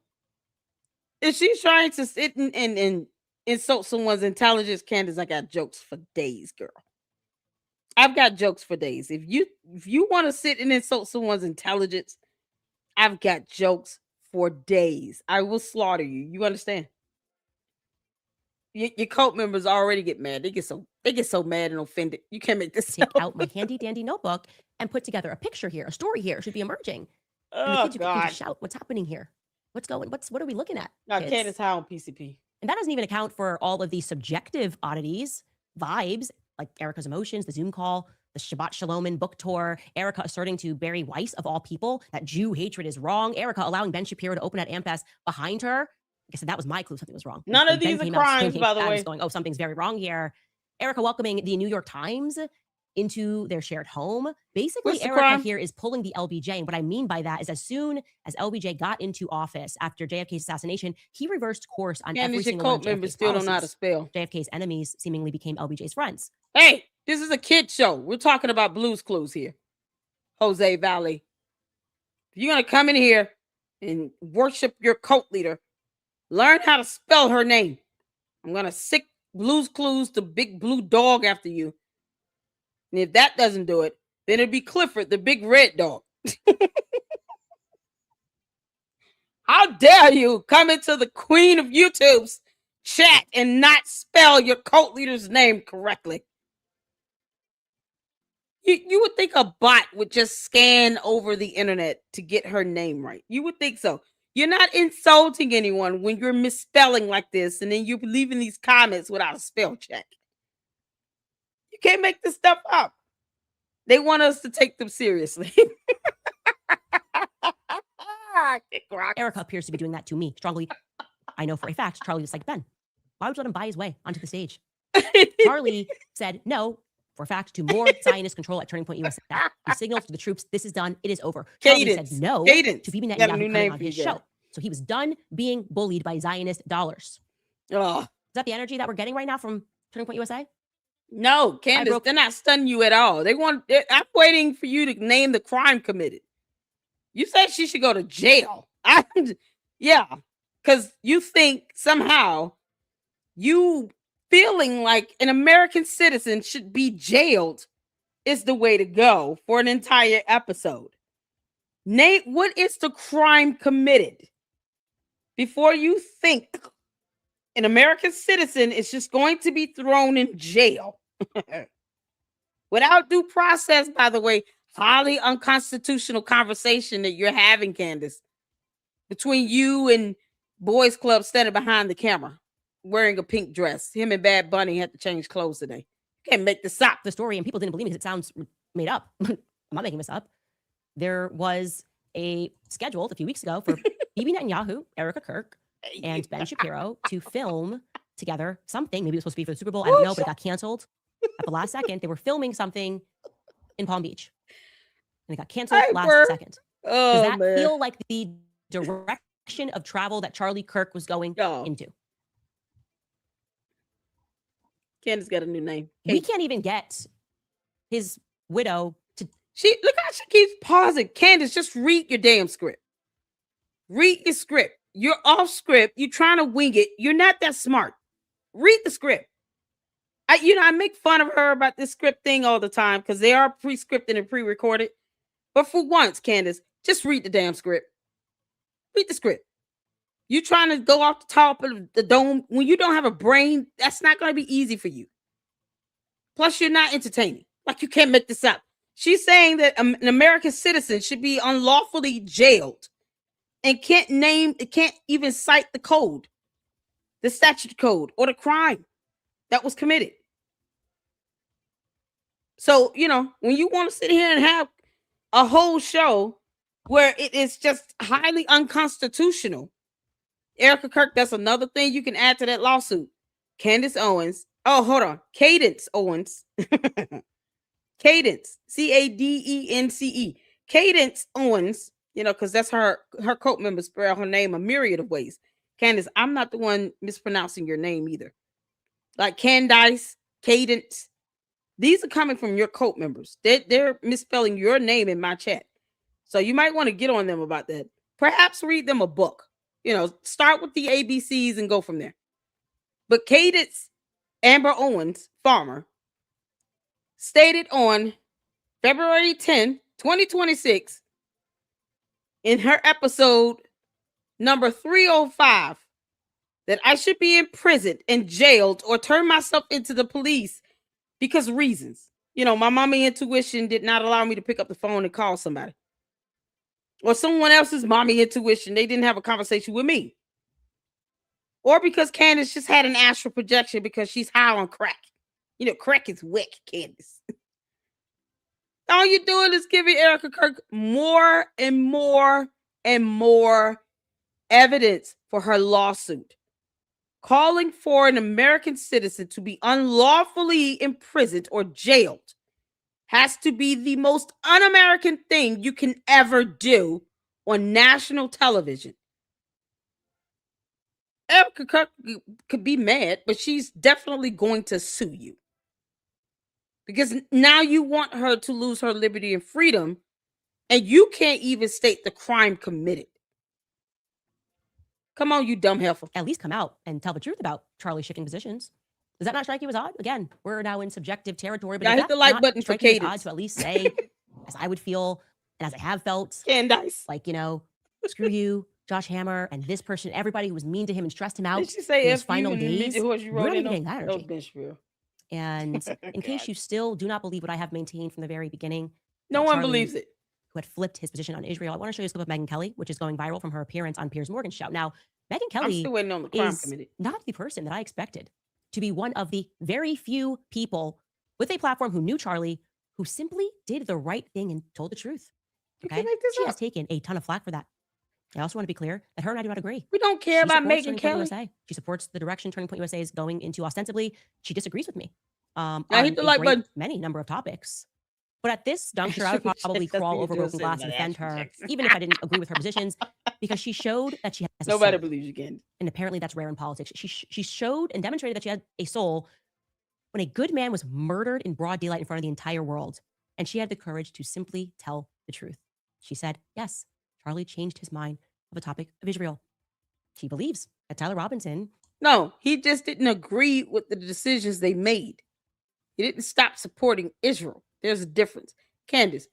If she's trying to sit and insult someone's intelligence, Candace, I got jokes for days, girl. I've got jokes for days. If you want to sit and insult someone's intelligence, I've got jokes for days. I will slaughter you. You understand? Your cult members already get mad. They get so mad and offended. You can't make this take out my handy dandy notebook and put together a picture here. A story here should be emerging. And the kids can shout, what's happening here? What are we looking at? Candace high on PCP. And that doesn't even account for all of the subjective oddities, vibes, like Erika's emotions, the Zoom call, the Shabbat Shalom book tour, Erika asserting to Barry Weiss, of all people, that Jew hatred is wrong, Erika allowing Ben Shapiro to open at AMPS behind her. Like I said, that was my clue, something was wrong. None of these are crimes, by the way. Going, something's very wrong here. Erika welcoming the New York Times into their shared home. Basically, What's the Erika crime? here is pulling the LBJ. And what I mean by that is as soon as LBJ got into office after JFK's assassination, he reversed course on every Candace, your single one of cult members JFK's still don't know how to policies. spell. JFK's enemies seemingly became LBJ's friends. Hey, this is a kid show. We're talking about Blue's Clues here. Jose Valley. If you're going to come in here and worship your cult leader, learn how to spell her name. I'm going to sick Blue's Clues to Big Blue Dog after you. And if that doesn't do it, then it'd be Clifford, the big red dog. How dare you come into the queen of YouTube's chat and not spell your cult leader's name correctly? You would think a bot would just scan over the internet to get her name right. You would think so. You're not insulting anyone when you're misspelling like this and then you're leaving these comments without a spell check. You can't make this stuff up. They want us to take them seriously. Erika appears to be doing that to me strongly. I know for a fact Charlie disliked Ben. Why would you let him buy his way onto the stage? Charlie said no, for a fact, to more Zionist control at Turning Point USA. He signaled to the troops, this is done, it is over. Charlie said no to Bibi Netanyahu coming on his show. So he was done being bullied by Zionist dollars. Is that the energy that we're getting right now from Turning Point USA? No, Candace, they're not stunning you at all. I'm waiting for you to name the crime committed. You said she should go to jail. Yeah, because you think somehow you feeling like an American citizen should be jailed is the way to go for an entire episode. Nate, what is the crime committed? Before you think an American citizen is just going to be thrown in jail without due process, by the way, highly unconstitutional conversation that you're having, Candace, between you and Boys Club standing behind the camera wearing a pink dress. Him and Bad Bunny had to change clothes today. You can't make this up. The story, and people didn't believe me because it sounds made up. I'm not making this up. There was a scheduled a few weeks ago for Bibi Netanyahu, Erika Kirk, and Ben Shapiro to film together something. Maybe it was supposed to be for the Super Bowl. I don't know, but it got canceled at the last second. They were filming something in Palm Beach. And it got canceled last second. Does that feel like the direction of travel that Charlie Kirk was going into? Candace got a new name. We can't even get his widow to... Look how she keeps pausing. Candace, just read your damn script. Read your script. You're off script. You're trying to wing it. You're not that smart. Read the script. I make fun of her about this script thing all the time because they are pre-scripted and pre-recorded. But for once, Candace, just read the damn script. Read the script. You're trying to go off the top of the dome. When you don't have a brain, that's not going to be easy for you. Plus, you're not entertaining. Like, you can't make this up. She's saying that an American citizen should be unlawfully jailed and can't even cite the code, the statute code, or the crime that was committed. So, when you want to sit here and have a whole show where it is just highly unconstitutional, Erika Kirk, that's another thing you can add to that lawsuit. Candace Owens. Oh, hold on. Cadence Owens. Cadence. Cadence. Cadence Owens, because that's her cult members spell her name a myriad of ways. Candace, I'm not the one mispronouncing your name either. Like Candace, Cadence. These are coming from your cult members. They're misspelling your name in my chat. So you might want to get on them about that. Perhaps read them a book. Start with the ABCs and go from there. But Cadence Amber Owens, farmer, stated on February 10, 2026, in her episode number 305, that I should be imprisoned and jailed or turn myself into the police because reasons. My mommy intuition did not allow me to pick up the phone and call somebody. Or someone else's mommy intuition, they didn't have a conversation with me. Or because Candace just had an astral projection because she's high on crack. Crack is whack, Candace. All you're doing is giving Erika Kirk more and more and more evidence for her lawsuit, calling for an American citizen to be unlawfully imprisoned or jailed has to be the most un-American thing you can ever do on national television. Erika Kirk could be mad, but she's definitely going to sue you. Because now you want her to lose her liberty and freedom, and you can't even state the crime committed. Come on, you dumb heifer. At least come out and tell the truth about Charlie shifting positions. Does that not strike you as odd? Again, we're now in subjective territory, but I hit the like button for Candace. Odd to at least say, as I would feel, and as I have felt, Candace, like, screw you, Josh Hammer, and this person, everybody who was mean to him and stressed him out. Did she say in his final days? You You're not even getting that energy. Benchville. And in case you still do not believe what I have maintained from the very beginning, no one believes it. Who had flipped his position on Israel, I want to show you a clip of Megyn Kelly, which is going viral from her appearance on Piers Morgan's show. Now, Megyn Kelly still waiting on the crime committee. Not the person that I expected to be one of the very few people with a platform who knew Charlie, who simply did the right thing and told the truth. Okay, she has taken a ton of flack for that. I also want to be clear that her and I do not agree. We don't care about Megyn Kelly. USA. She supports the direction Turning Point USA is going into ostensibly. She disagrees with me on hit the like button. Many number of topics. But at this juncture, I would probably crawl over broken glass and defend her, even if I didn't agree with her positions, because she showed that she has Nobody believes you again. And apparently that's rare in politics. She showed and demonstrated that she had a soul when a good man was murdered in broad daylight in front of the entire world. And she had the courage to simply tell the truth. She said, yes, Charlie changed his mind of the topic of Israel. She believes that Tyler Robinson... No, he just didn't agree with the decisions they made. He didn't stop supporting Israel. There's a difference. Candace,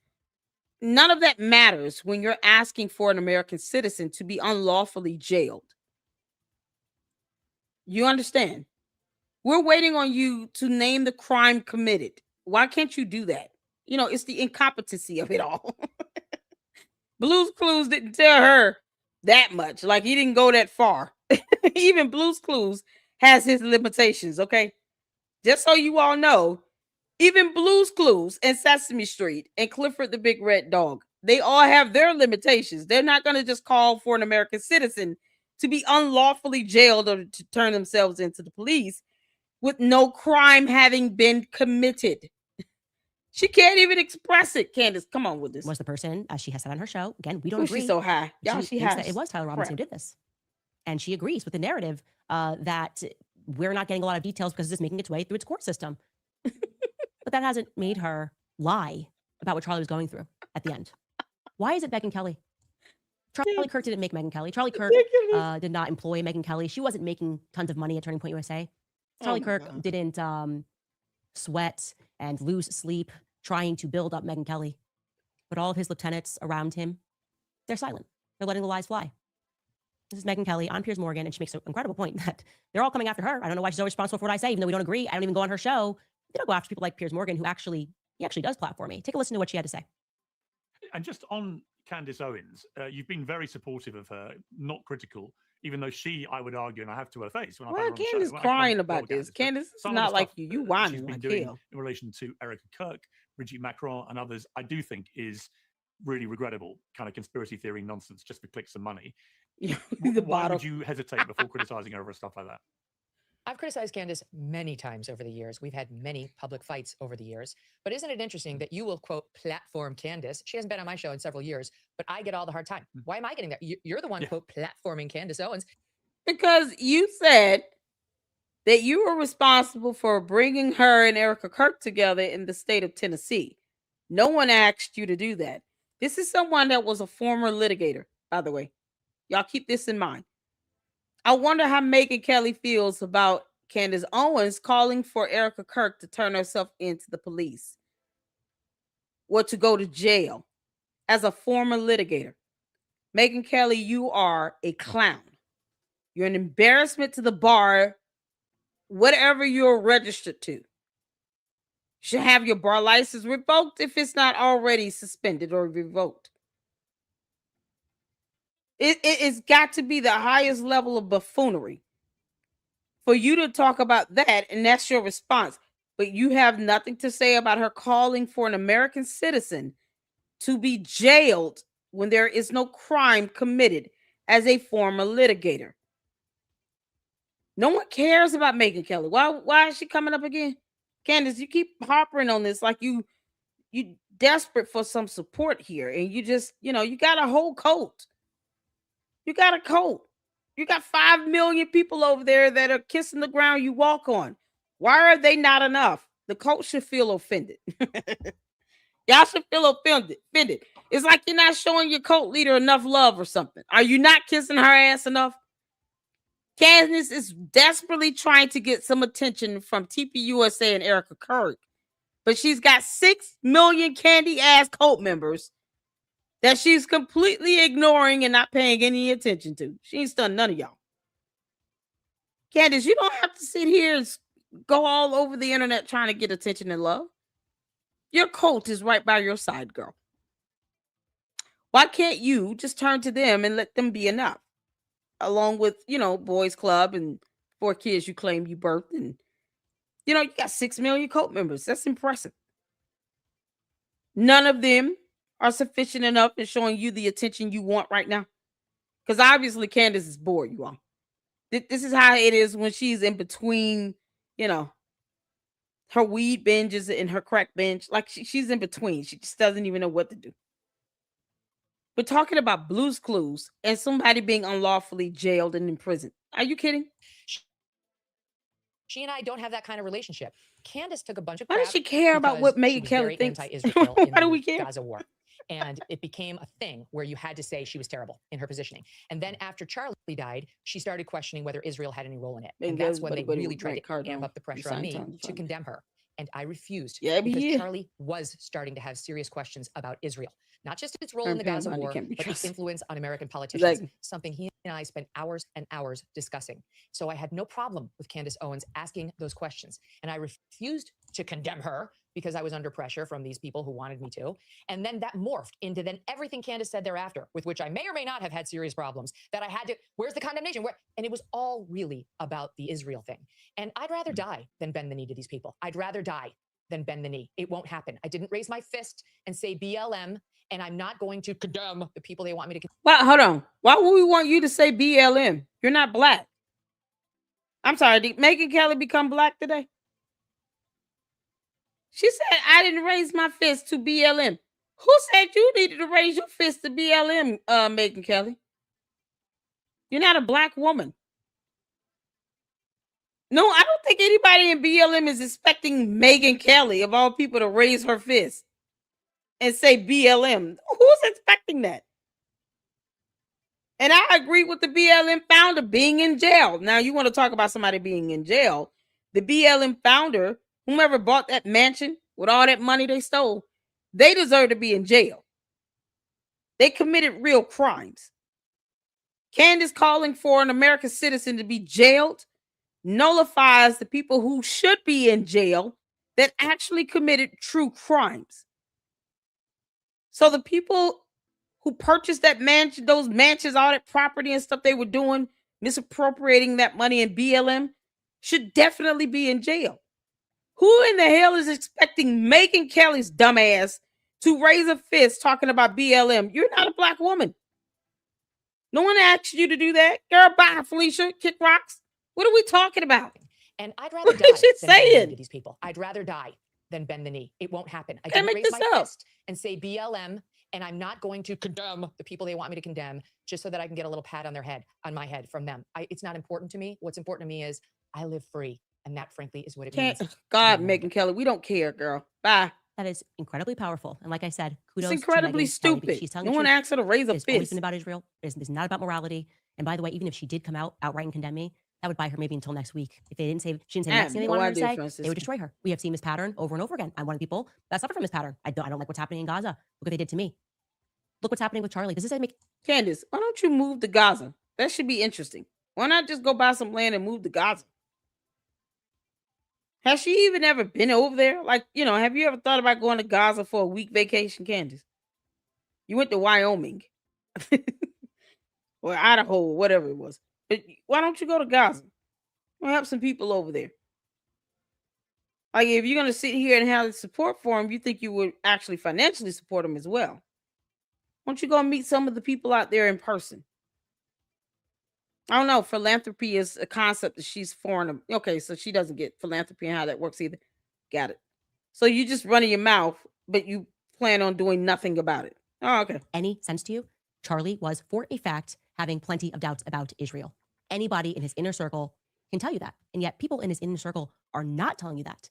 none of that matters when you're asking for an American citizen to be unlawfully jailed. You understand? We're waiting on you to name the crime committed. Why can't you do that? It's the incompetency of it all. Blue's Clues didn't tell her that much. Like, he didn't go that far. Even Blue's Clues has his limitations, okay? Just so you all know, even Blue's Clues and Sesame Street and Clifford the Big Red Dog, they all have their limitations. They're not going to just call for an American citizen to be unlawfully jailed or to turn themselves into the police with no crime having been committed. She can't even express it. Candace, come on with this. Was the person, as she has said on her show, again, we don't agree. She's so high. Y'all, she has. It was Tyler Robinson who did this. And she agrees with the narrative that we're not getting a lot of details because it's making its way through its court system. But that hasn't made her lie about what Charlie was going through at the end. Why is it Megyn Kelly? Charlie Kirk didn't make Megyn Kelly. Charlie Kirk did not employ Megyn Kelly. She wasn't making tons of money at Turning Point USA. Charlie Kirk didn't sweat and lose sleep trying to build up Megyn Kelly. But all of his lieutenants around him, they're silent. They're letting the lies fly. This is Megyn Kelly on Piers Morgan, and she makes an incredible point that they're all coming after her. I don't know why she's always responsible for what I say, even though we don't agree. I don't even go on her show. They don't go after people like Piers Morgan, who actually does platform me. Take a listen to what she had to say. And just on Candace Owens, you've been very supportive of her, not critical, even though she, I would argue, and I have to her face. When Why Candace crying about this? Candace is not like you. You whining like hell. In relation to Erika Kirk, Brigitte Macron, and others, I do think is really regrettable kind of conspiracy theory nonsense just for clicks and money. Why would you hesitate before criticizing her over stuff like that? I've criticized Candace many times over the years. We've had many public fights over the years. But isn't it interesting that you will, quote, platform Candace? She hasn't been on my show in several years, but I get all the hard time. Why am I getting that? You're the one, quote, platforming Candace Owens. Because you said that you were responsible for bringing her and Erika Kirk together in the state of Tennessee. No one asked you to do that. This is someone that was a former litigator, by the way. Y'all keep this in mind. I wonder how Megyn Kelly feels about Candace Owens calling for Erika Kirk to turn herself into the police or to go to jail as a former litigator. Megyn Kelly, you are a clown. You're an embarrassment to the bar, whatever you're registered to. You should have your bar license revoked if it's not already suspended or revoked. It's got to be the highest level of buffoonery for you to talk about that, and that's your response. But you have nothing to say about her calling for an American citizen to be jailed when there is no crime committed as a former litigator. No one cares about Megyn Kelly. Why is she coming up again? Candace, you keep harping on this like you you desperate for some support here, and you just, you got a whole cult. You got a cult. You got 5 million people over there that are kissing the ground you walk on. Why are they not enough? The cult should feel offended. Y'all should feel offended. It's like you're not showing your cult leader enough love or something. Are you not kissing her ass enough? Candace is desperately trying to get some attention from TPUSA and Erika Kirk, but she's got 6 million candy ass cult members that she's completely ignoring and not paying any attention to. She ain't stunned none of y'all. Candace, you don't have to sit here and go all over the internet trying to get attention and love. Your cult is right by your side, girl. Why can't you just turn to them and let them be enough? Along with, Boys Club and 4 kids you claim you birthed. And, you got 6 million cult members. That's impressive. None of them are sufficient enough in showing you the attention you want right now. Because obviously Candace is bored, you all. This is how it is when she's in between, her weed binges and her crack binge. Like she's in between. She just doesn't even know what to do. We're talking about Blue's Clues and somebody being unlawfully jailed and imprisoned. Are you kidding? She and I don't have that kind of relationship. Candace took a bunch of crap. Why does she care about because what she Megyn was Kelly very thinks? anti-Israel Why in do we the care? Gaza war. And it became a thing where you had to say she was terrible in her positioning. And then after Charlie died, she started questioning whether Israel had any role in it. And that's when they really tried to amp up the pressure on me to condemn her. And I refused because Charlie was starting to have serious questions about Israel. Not just its role in the Gaza war, but its influence on American politicians, something he and I spent hours and hours discussing. So I had no problem with Candace Owens asking those questions. And I refused to condemn her because I was under pressure from these people who wanted me to. And then that morphed into then everything Candace said thereafter, with which I may or may not have had serious problems, that I had to, where's the condemnation? And it was all really about the Israel thing. And I'd rather die than bend the knee to these people. I'd rather die than bend the knee. It won't happen. I didn't raise my fist and say BLM, and I'm not going to condemn the people they want me to condemn. Well, hold on. Why would we want you to say BLM? You're not black. I'm sorry, did Megyn Kelly become black today? She said, I didn't raise my fist to BLM. Who said you needed to raise your fist to BLM, Megyn Kelly? You're not a black woman. No, I don't think anybody in BLM is expecting Megyn Kelly, of all people, to raise her fist and say BLM. Who's expecting that? And I agree with the BLM founder being in jail. Now, you want to talk about somebody being in jail. The BLM founder, whomever bought that mansion with all that money they stole, they deserve to be in jail. They committed real crimes. Candace calling for an American citizen to be jailed nullifies the people who should be in jail that actually committed true crimes. So the people who purchased that mansion, those mansions, all that property and stuff they were doing, misappropriating that money in BLM, should definitely be in jail. Who in the hell is expecting Megyn Kelly's dumbass to raise a fist talking about BLM? You're not a black woman. No one asked you to do that. Girl, bye, Felicia. Kick rocks. What are we talking about? And I'd rather die than bend the knee to these people. I'd rather die than bend the knee. It won't happen. I didn't raise my fist and say BLM, and I'm not going to condemn the people they want me to condemn just so that I can get a little pat on my head from them. It's not important to me. What's important to me is I live free. And that, frankly, is what it means. God, Megyn Kelly, we don't care, girl. Bye. That is incredibly powerful. And like I said, kudos it's incredibly to Megyn stupid. Kelly, she's telling no the one truth. asked her to raise a fist. It's always been about Israel. It's not about morality. And by the way, even if she did come out outright and condemn me, that would buy her maybe until next week. If she didn't say the next thing they wanted her to say, Francisco. they would destroy her. We have seen this pattern over and over again. I'm one of the people that suffer from this pattern. I don't like what's happening in Gaza. Look what they did to me. Look what's happening with Charlie. Does this make Candace, why don't you move to Gaza? That should be interesting. Why not just go buy some land and move to Gaza? Has she even ever been over there? Like, have you ever thought about going to Gaza for a week vacation, Candace? You went to Wyoming or Idaho or whatever it was. But why don't you go to Gaza? We'll have some people over there. Like, if you're going to sit here and have support for them, you think you would actually financially support them as well. Why don't you go meet some of the people out there in person? I don't know. Philanthropy is a concept that she's foreign. Okay, so she doesn't get philanthropy and how that works either. Got it. So you just running your mouth but you plan on doing nothing about it. Oh, okay. Any sense to you? Charlie was, for a fact, having plenty of doubts about Israel. Anybody in his inner circle can tell you that. And yet people in his inner circle are not telling you that.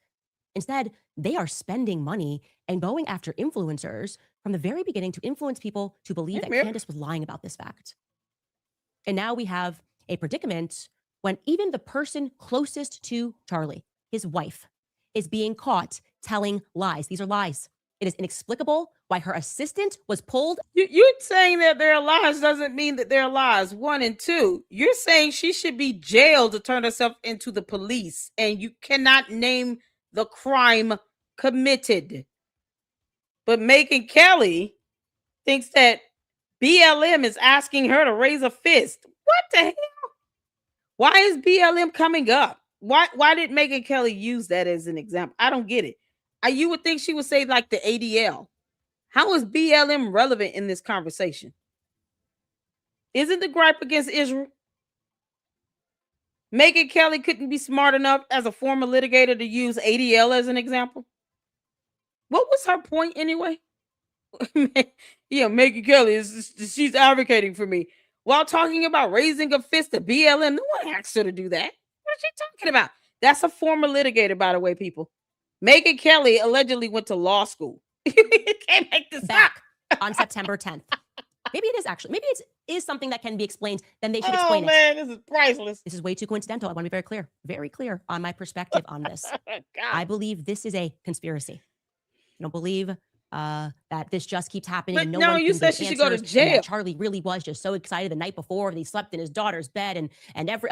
Instead, they are spending money and going after influencers from the very beginning to influence people to believe that Candace was lying about this fact. And now we have a predicament when even the person closest to Charlie, his wife, is being caught telling lies. These are lies. It is inexplicable why her assistant was pulled. You saying that they're lies doesn't mean that they're lies. 1 and 2. You're saying she should be jailed to turn herself into the police, and you cannot name the crime committed. But Megyn Kelly thinks that BLM is asking her to raise a fist. What the hell? Why is BLM coming up? Why did Megyn Kelly use that as an example? I don't get it. You would think she would say like the ADL. How is BLM relevant in this conversation? Isn't the gripe against Israel? Megyn Kelly couldn't be smart enough as a former litigator to use ADL as an example. What was her point anyway? Megyn Kelly she's advocating for me while talking about raising a fist at BLM. No one asked her to do that. What is she talking about? That's a former litigator, by the way, people. Megyn Kelly allegedly went to law school. You can't make this back on September 10th. Maybe it is actually. Maybe it is something that can be explained. Then they should explain it. Oh man, this is priceless. This is way too coincidental. I want to be very clear on my perspective on this. I believe this is a conspiracy. I don't believe that this just keepes happening. But and no, you said she should go to jail. Charlie really was just so excited the night before that he slept in his daughter's bed and every.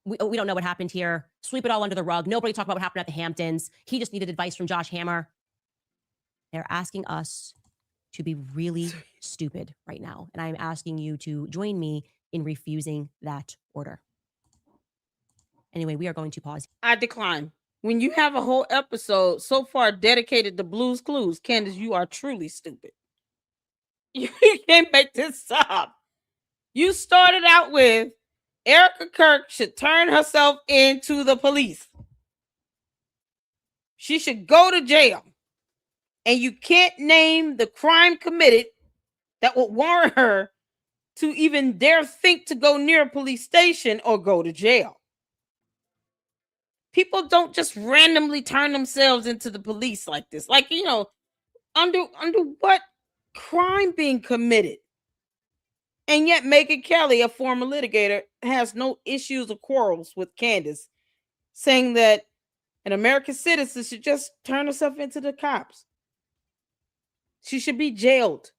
We don't know what happened here. Sweep it all under the rug. Nobody talked about what happened at the Hamptons. He just needed advice from Josh Hammer. They're asking us to be really stupid right now. And I'm asking you to join me in refusing that order. Anyway, we are going to pause. I decline. When you have a whole episode so far dedicated to Blue's Clues, Candace, you are truly stupid. You can't make this up. You started out with Erika Kirk should turn herself into the police. She should go to jail. And you can't name the crime committed that would warrant her to even dare think to go near a police station or go to jail. People don't just randomly turn themselves into the police like this. Like, under what crime being committed? And yet Megyn Kelly, a former litigator, has no issues or quarrels with Candace, saying that an American citizen should just turn herself into the cops. She should be jailed.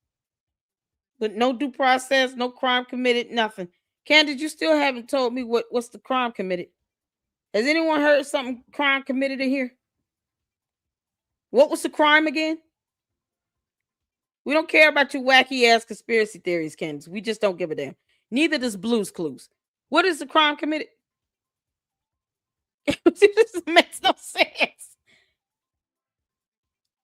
With no due process, no crime committed, nothing. Candace, you still haven't told me what's the crime committed. Has anyone heard something crime committed in here? What was the crime again? We don't care about your wacky ass conspiracy theories, Candace. We just don't give a damn. Neither does Blue's Clues. What is the crime committed? This makes no sense.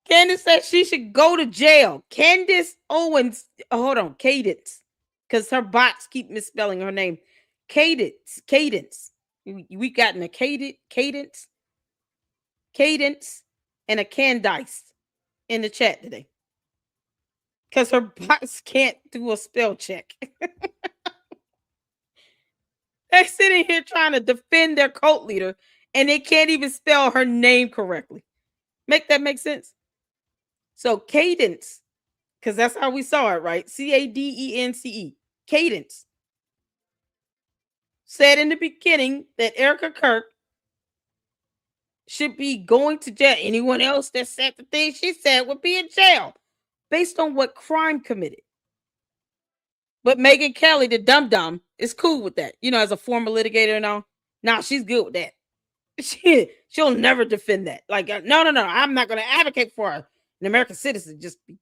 Candace said she should go to jail. Candace Owens, hold on, Cadence, because her bots keep misspelling her name. Cadence. We gotten a Cadence, and a Candace in the chat today. Because her bots can't do a spell check. They're sitting here trying to defend their cult leader, and they can't even spell her name correctly. Make that make sense? So Cadence, because that's how we saw it, right? Cadence. Cadence said in the beginning that Erika Kirk should be going to jail. Anyone else that said the thing she said would be in jail based on what crime committed. But Megyn Kelly, the dum-dum, is cool with that. As a former litigator and all. Nah, she's good with that. She'll never defend that. Like, no. I'm not going to advocate for her. An American citizen just be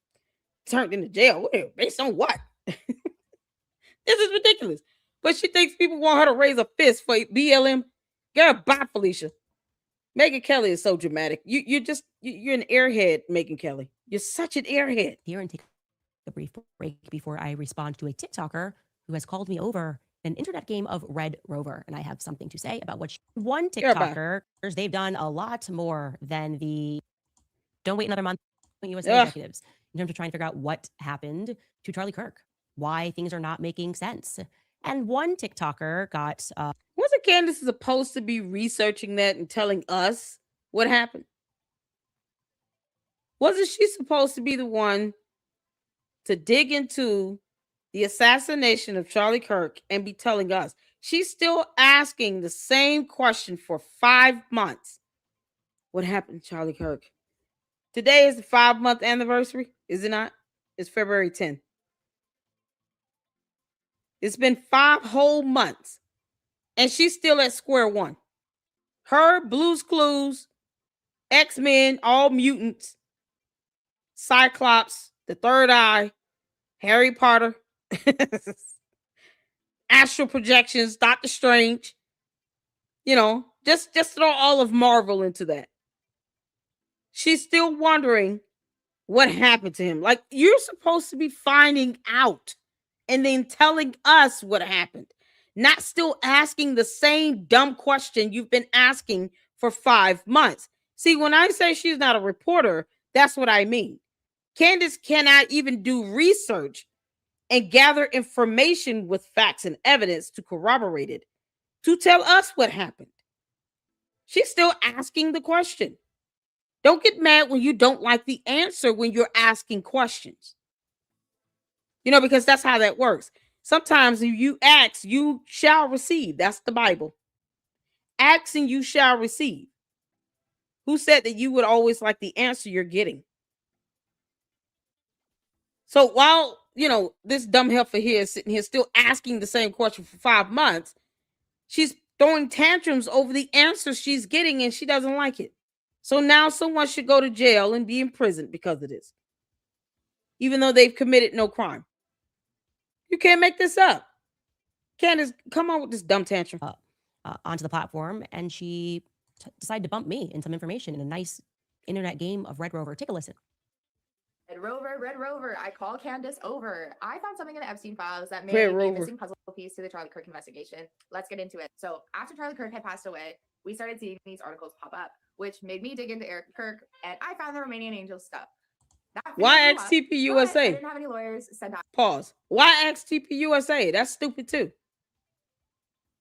turned into jail. Based on what? This is ridiculous. But she thinks people want her to raise a fist for BLM. Girl, bye, Felicia. Megyn Kelly is so dramatic. You're an airhead, Megyn Kelly. You're such an airhead. Here and take a brief break before I respond to a TikToker who has called me over an internet game of Red Rover. And I have something to say about one TikToker. They've done a lot more than the don't wait another month. USA executives in terms of trying to figure out what happened to Charlie Kirk, why things are not making sense. And one TikToker got wasn't Candace supposed to be researching that and telling us what happened? Wasn't she supposed to be the one to dig into the assassination of Charlie Kirk and be telling us? She's still asking the same question for 5 months. What happened to Charlie Kirk? Today is the 5-month anniversary, is it not? It's February 10th. It's been 5 whole months, and she's still at square one. Her, Blue's Clues, X-Men, all mutants, Cyclops, the Third Eye, Harry Potter, astral projections, Doctor Strange. You know, just throw all of Marvel into that. She's still wondering what happened to him. Like, you're supposed to be finding out and then telling us what happened, not still asking the same dumb question you've been asking for 5 months. See, when I say she's not a reporter, that's what I mean. Candace cannot even do research and gather information with facts and evidence to corroborate it, to tell us what happened. She's still asking the question. Don't get mad when you don't like the answer when you're asking questions. You know, because that's how that works. Sometimes if you ask, you shall receive. That's the Bible. Ask and you shall receive. Who said that you would always like the answer you're getting? So while, you know, this dumb heifer here is sitting here still asking the same question for 5 months, she's throwing tantrums over the answer she's getting and she doesn't like it. So now someone should go to jail and be imprisoned because of this, even though they've committed no crime. You can't make this up. Candace, come on with this dumb tantrum. Onto the platform, and she decided to bump me in some information in a nice internet game of Red Rover. Take a listen. Red Rover, I call Candace over. I found something in the Epstein files that may Red be a Rover. missing puzzle piece to the Charlie Kirk investigation. Let's get into it. So after Charlie Kirk had passed away, we started seeing these articles pop up, which made me dig into Erika Kirk, and I found the Romanian Angels stuff. Why ask TPUSA? I didn't have any lawyers sent out. Pause. Why ask TPUSA? That's stupid too.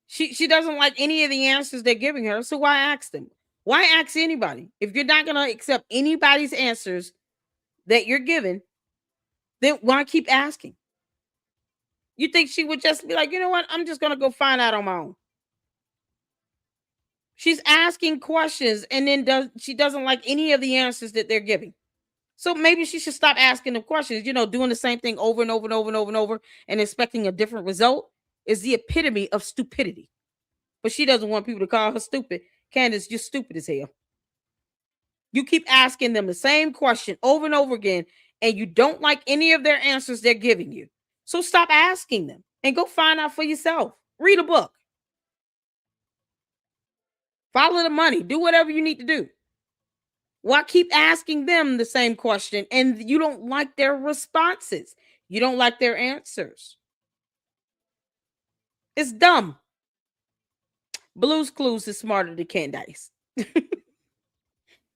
She doesn't like any of the answers they're giving her, so why ask them? Why ask anybody? If you're not going to accept anybody's answers that you're given, then why keep asking? You think she would just be like, you know what? I'm just going to go find out on my own. She's asking questions and then she doesn't like any of the answers that they're giving. So maybe she should stop asking them questions. You know, doing the same thing over and over and over and over and over and expecting a different result is the epitome of stupidity. But she doesn't want people to call her stupid. Candace, you're stupid as hell. You keep asking them the same question over and over again, and you don't like any of their answers they're giving you. So stop asking them and go find out for yourself. Read a book. Follow the money. Do whatever you need to do. Why keep asking them the same question and you don't like their responses? You don't like their answers. It's dumb. Blue's Clues is smarter than Candace.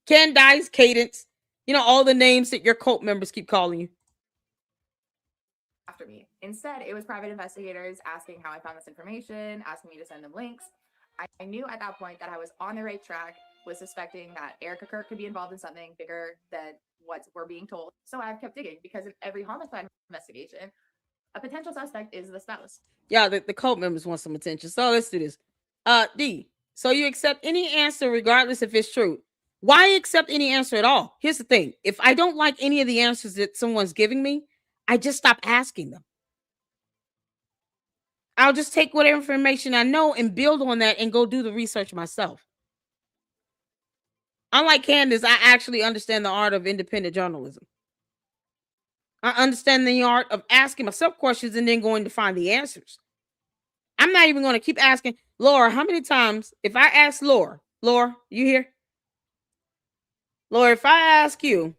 Candace, Cadence, you know, all the names that your cult members keep calling you. After me. Instead, it was private investigators asking how I found this information, asking me to send them links. I knew at that point that I was on the right track, was suspecting that Erika Kirk could be involved in something bigger than what we're being told. So I've kept digging because in every homicide investigation, a potential suspect is the spouse. Yeah, the cult members want some attention. So let's do this. D, so you accept any answer regardless if it's true. Why accept any answer at all? Here's the thing. If I don't like any of the answers that someone's giving me, I just stop asking them. I'll just take whatever information I know and build on that and go do the research myself. Unlike Candace, I actually understand the art of independent journalism. I understand the art of asking myself questions and then going to find the answers. I'm not even going to keep asking, Laura, how many times, if I ask Laura, you here? Laura, if I ask you,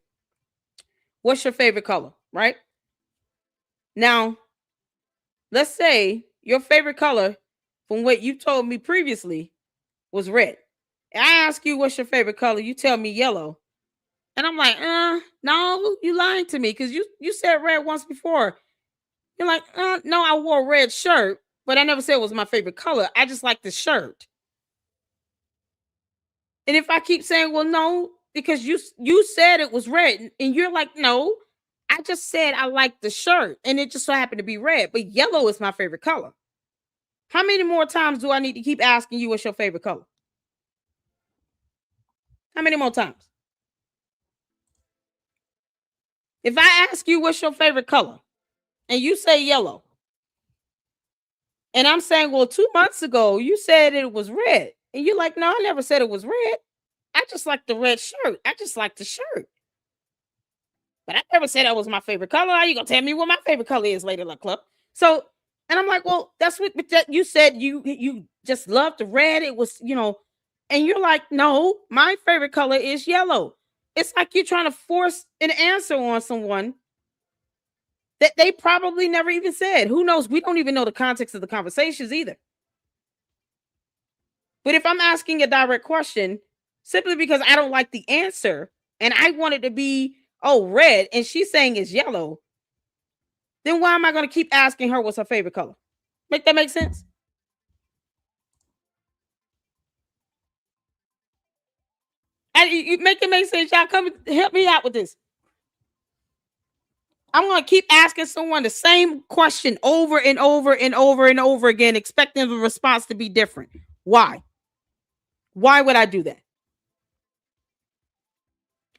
what's your favorite color, right? Now, let's say your favorite color from what you told me previously was red. And I ask you, what's your favorite color? You tell me yellow. And I'm like, no, you lying to me because you said red once before. You're like, no, I wore a red shirt, but I never said it was my favorite color. I just like the shirt. And if I keep saying, well, no, because you said it was red, and you're like, no, I just said I like the shirt, and it just so happened to be red, but yellow is my favorite color. How many more times do I need to keep asking you what's your favorite color? How many more times? If I ask you what's your favorite color, and you say yellow, and I'm saying, well, 2 months ago, you said it was red, and you're like, no, I never said it was red. I just like the red shirt. I just like the shirt. But I never said that was my favorite color. How you gonna tell me what my favorite color is later, Luck Club? So, and I'm like, well, that's what you said. You just love the red. It was, and you're like, no, my favorite color is yellow. It's like you're trying to force an answer on someone that they probably never even said. Who knows? We don't even know the context of the conversations either. But if I'm asking a direct question simply because I don't like the answer and I want it to be, oh, red, and she's saying it's yellow, then why am I going to keep asking her what's her favorite color? Make that make sense? And you make it make sense. Y'all come help me out with this. I'm going to keep asking someone the same question over and over and over and over again, expecting the response to be different. Why? Why would I do that?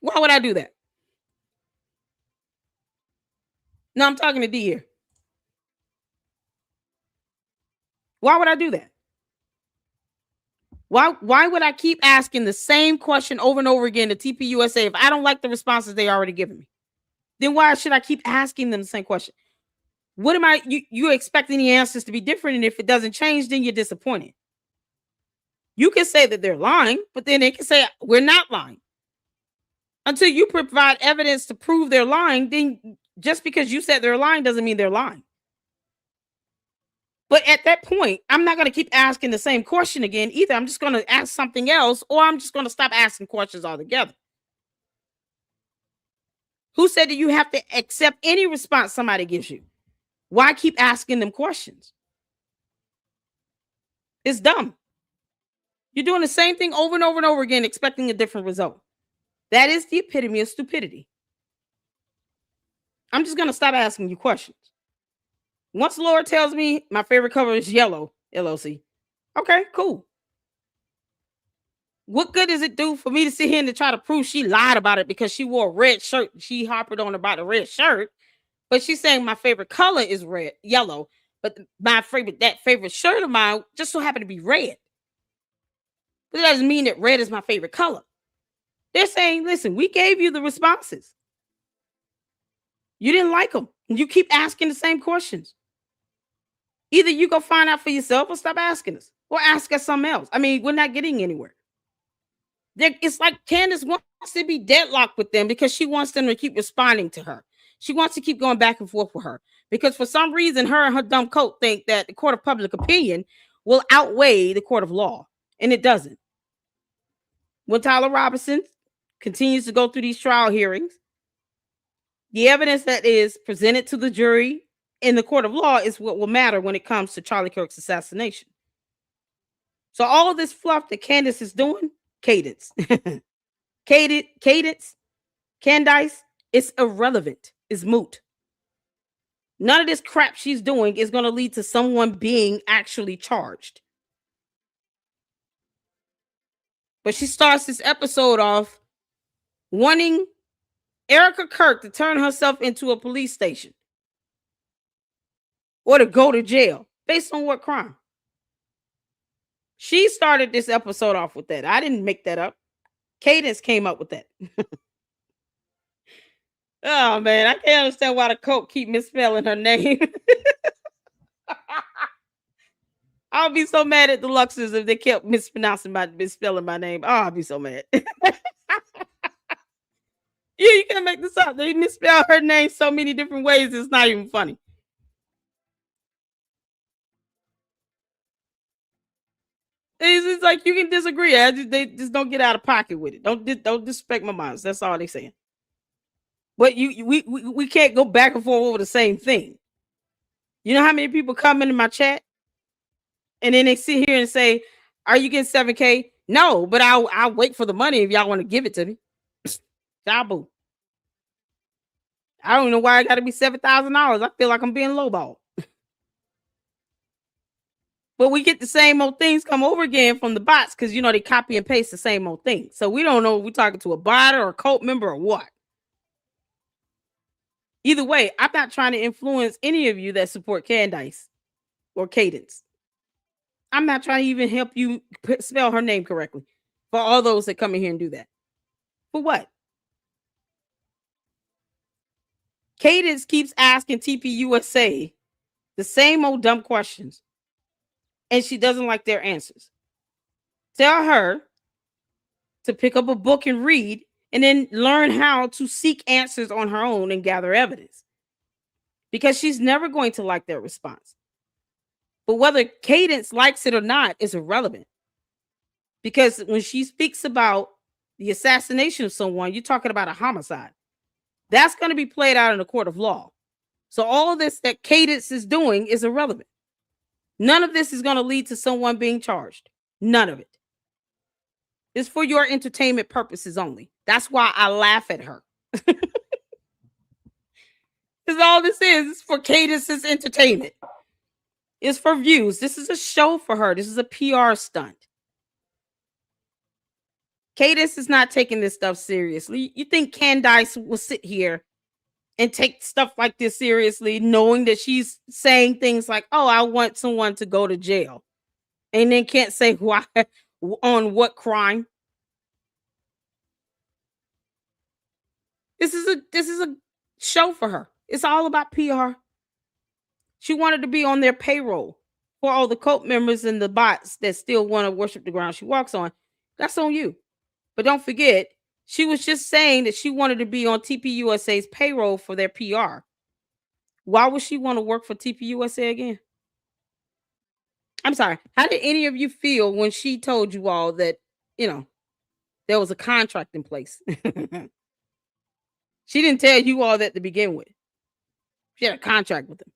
Why would I do that? No, I'm talking to D here. Why would I do that? Why would I keep asking the same question over and over again to TPUSA if I don't like the responses they already given me? Then why should I keep asking them the same question? What am you expecting the answers to be different, and if it doesn't change, then you're disappointed. You can say that they're lying, but then they can say we're not lying. Until you provide evidence to prove they're lying, then just because you said they're lying doesn't mean they're lying. But at that point, I'm not going to keep asking the same question again either. I'm just going to ask something else, or I'm just going to stop asking questions altogether. Who said that you have to accept any response somebody gives you? Why keep asking them questions? It's dumb. You're doing the same thing over and over and over again, expecting a different result. That is the epitome of stupidity. I'm just going to stop asking you questions. Once the Lord tells me my favorite color is yellow, LLC. Okay, cool. What good does it do for me to sit here and to try to prove she lied about it because she wore a red shirt? She harped on about the red shirt, but she's saying my favorite color is yellow, but that favorite shirt of mine just so happened to be red. But that doesn't mean that red is my favorite color. They're saying, listen, we gave you the responses. You didn't like them. You keep asking the same questions. Either you go find out for yourself or stop asking us, or ask us something else. I mean, we're not getting anywhere. It's like Candace wants to be deadlocked with them because she wants them to keep responding to her. She wants to keep going back and forth with her because for some reason, her and her dumb coat think that the court of public opinion will outweigh the court of law, and it doesn't. When Tyler Robinson continues to go through these trial hearings, the evidence that is presented to the jury in the court of law is what will matter when it comes to Charlie Kirk's assassination. So all of this fluff that Candace is doing, Candace, it's irrelevant. It's moot. None of this crap she's doing is going to lead to someone being actually charged. But she starts this episode off wanting Erika Kirk to turn herself into a police station or to go to jail. Based on what crime? She started this episode off with that. I didn't make that up. Candace came up with that. Oh, man. I can't understand why the Coke keep misspelling her name. I'll be so mad at the Luxers if they kept misspelling my name. Oh, I'll be so mad. Yeah, you can't make this up. They misspell her name so many different ways. It's not even funny. It's like you can disagree. They just don't get out of pocket with it. Don't disrespect my moms. That's all they saying. But we can't go back and forth over the same thing. You know how many people come into my chat and then they sit here and say, "Are you getting 7K?" No, but I'll wait for the money if y'all want to give it to me. Jabu. I don't know why I got to be $7,000. I feel like I'm being lowballed. But we get the same old things come over again from the bots because, they copy and paste the same old thing. So we don't know if we're talking to a bot or a cult member or what. Either way, I'm not trying to influence any of you that support Candace or Cadence. I'm not trying to even help you spell her name correctly for all those that come in here and do that. For what? Cadence keeps asking TPUSA the same old dumb questions, and she doesn't like their answers. Tell her to pick up a book and read, and then learn how to seek answers on her own and gather evidence. Because she's never going to like their response. But whether Cadence likes it or not is irrelevant. Because when she speaks about the assassination of someone, you're talking about a homicide. That's going to be played out in a court of law. So all of this that Cadence is doing is irrelevant. None of this is going to lead to someone being charged. None of it. It's for your entertainment purposes only. That's why I laugh at her. Because all this is for Cadence's entertainment. It's for views. This is a show for her. This is a PR stunt. Cadence is not taking this stuff seriously. You think Candace will sit here and take stuff like this seriously, knowing that she's saying things like, "Oh, I want someone to go to jail," and then can't say why on what crime? This is a show for her. It's all about PR. She wanted to be on their payroll for all the cult members and the bots that still want to worship the ground she walks on. That's on you. But don't forget, she was just saying that she wanted to be on TPUSA's payroll for their PR. Why would she want to work for TPUSA again? I'm sorry. How did any of you feel when she told you all that, there was a contract in place? She didn't tell you all that to begin with. She had a contract with them.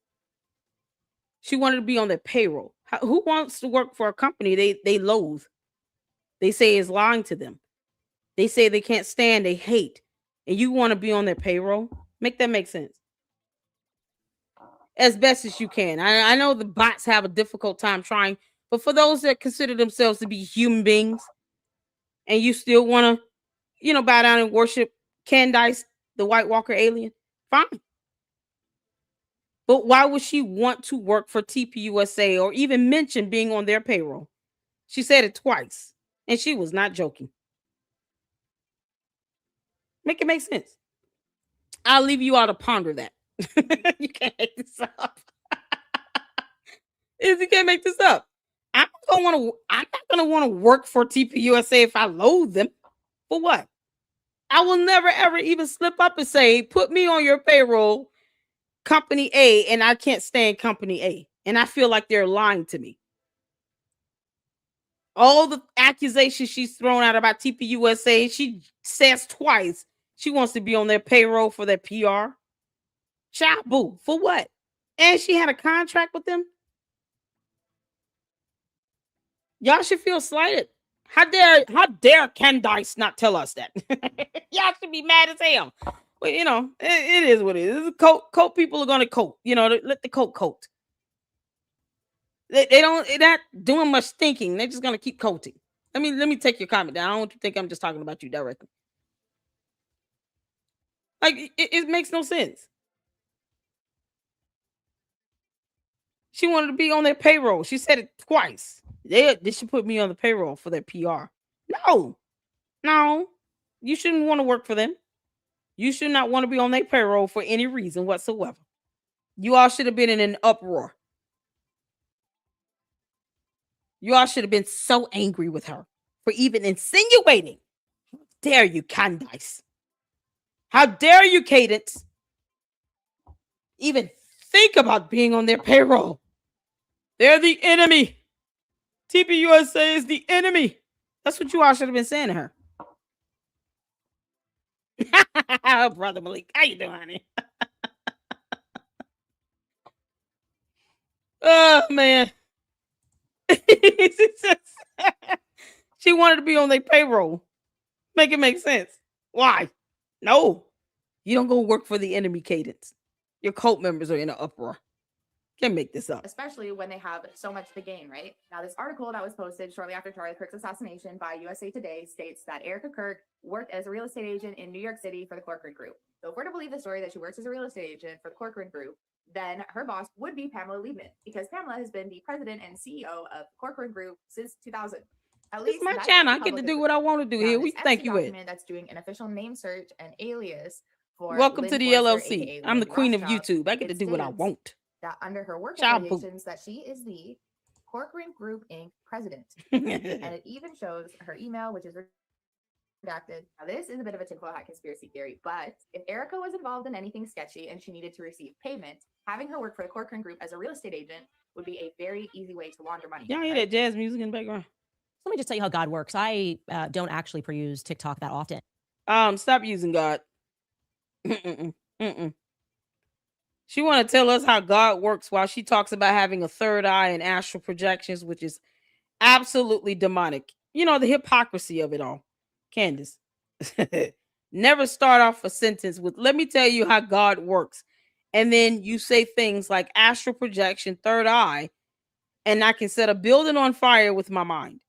She wanted to be on their payroll. Who wants to work for a company they loathe? They say is lying to them. They say they can't stand, they hate, and you want to be on their payroll? Make that make sense. As best as you can. I know the bots have a difficult time trying, but for those that consider themselves to be human beings, and you still want to, bow down and worship Candace, the White Walker alien, fine. But why would she want to work for TPUSA or even mention being on their payroll? She said it twice, and she was not joking. Make it make sense. I'll leave you all to ponder that. You can't make this up. You can't make this up. I'm not gonna want to work for TPUSA if I loathe them. For what? I will never ever even slip up and say, "Put me on your payroll, Company A," and I can't stand Company A, and I feel like they're lying to me. All the accusations she's thrown out about TPUSA, she says twice she wants to be on their payroll for their PR. Chabu, for what? And she had a contract with them. Y'all should feel slighted. How dare Candace not tell us that? Y'all should be mad as hell. But it is what it is. Cult people are gonna coat. Let the coat. They're not doing much thinking. They're just gonna keep coating. Let me take your comment down. I don't want you to think I'm just talking about you directly. Like it makes no sense. She wanted to be on their payroll. She said it twice. They should put me on the payroll for their PR. No, you shouldn't want to work for them. You should not want to be on their payroll for any reason whatsoever. You all should have been in an uproar. You all should have been so angry with her for even insinuating. How dare you, Candace? How dare you, Cadence? Even think about being on their payroll. They're the enemy. TPUSA is the enemy. That's what you all should have been saying to her. Brother Malik, how you doing, honey? Oh, man. She wanted to be on their payroll. Make it make sense. Why? No. You don't go work for the enemy, Cadence. Your cult members are in an uproar. Can't make this up. Especially when they have so much to gain, right? Now, this article that was posted shortly after Charlie Kirk's assassination by USA Today states that Erika Kirk worked as a real estate agent in New York City for the Corcoran Group. So if we're to believe the story that she works as a real estate agent for the Corcoran Group, then her boss would be Pamela Liebman, because Pamela has been the president and CEO of Corcoran Group since 2000. At least my channel. I get to do what I want to do here. We thank you. That's doing an official name search and alias for. Welcome to the LLC. I'm the queen of YouTube. I get to do what I want. That under her work affiliations, that she is the Corcoran Group Inc. president, and it even shows her email, which is redacted. Now, this is a bit of a tinfoil hat conspiracy theory, but if Erika was involved in anything sketchy and she needed to receive payment, having her work for the Corcoran Group as a real estate agent would be a very easy way to launder money. Y'all hear that jazz music in the background? Let me just tell you how God works. I don't actually use TikTok that often. Stop using God. She want to tell us how God works while she talks about having a third eye and astral projections, which is absolutely demonic. You know, the hypocrisy of it all. Candace, never start off a sentence with, let me tell you how God works. And then you say things like astral projection, third eye, and I can set a building on fire with my mind.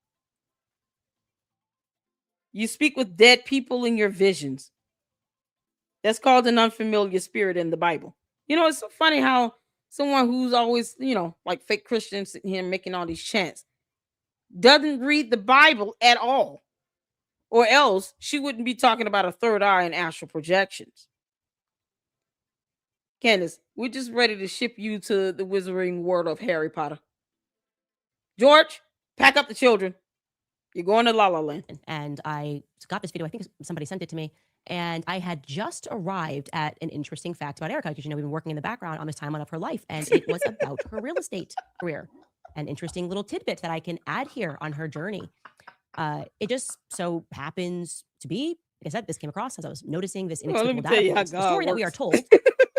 You speak with dead people in your visions. That's called an unfamiliar spirit in the Bible. You know, it's so funny how someone who's always, you know, like fake Christians sitting here making all these chants doesn't read the Bible at all. Or else she wouldn't be talking about a third eye and astral projections. Candace, we're just ready to ship you to the wizarding world of Harry Potter. George, pack up the children. You're going to La La Land. And I got this video. I think somebody sent it to me. And I had just arrived at an interesting fact about Erika, because, you know, we've been working in the background on this timeline of her life, and it was about her real estate career. An interesting little tidbit that I can add here on her journey. It just so happens to be, like I said, this came across as I was noticing this inexplicable data. The story that we are told,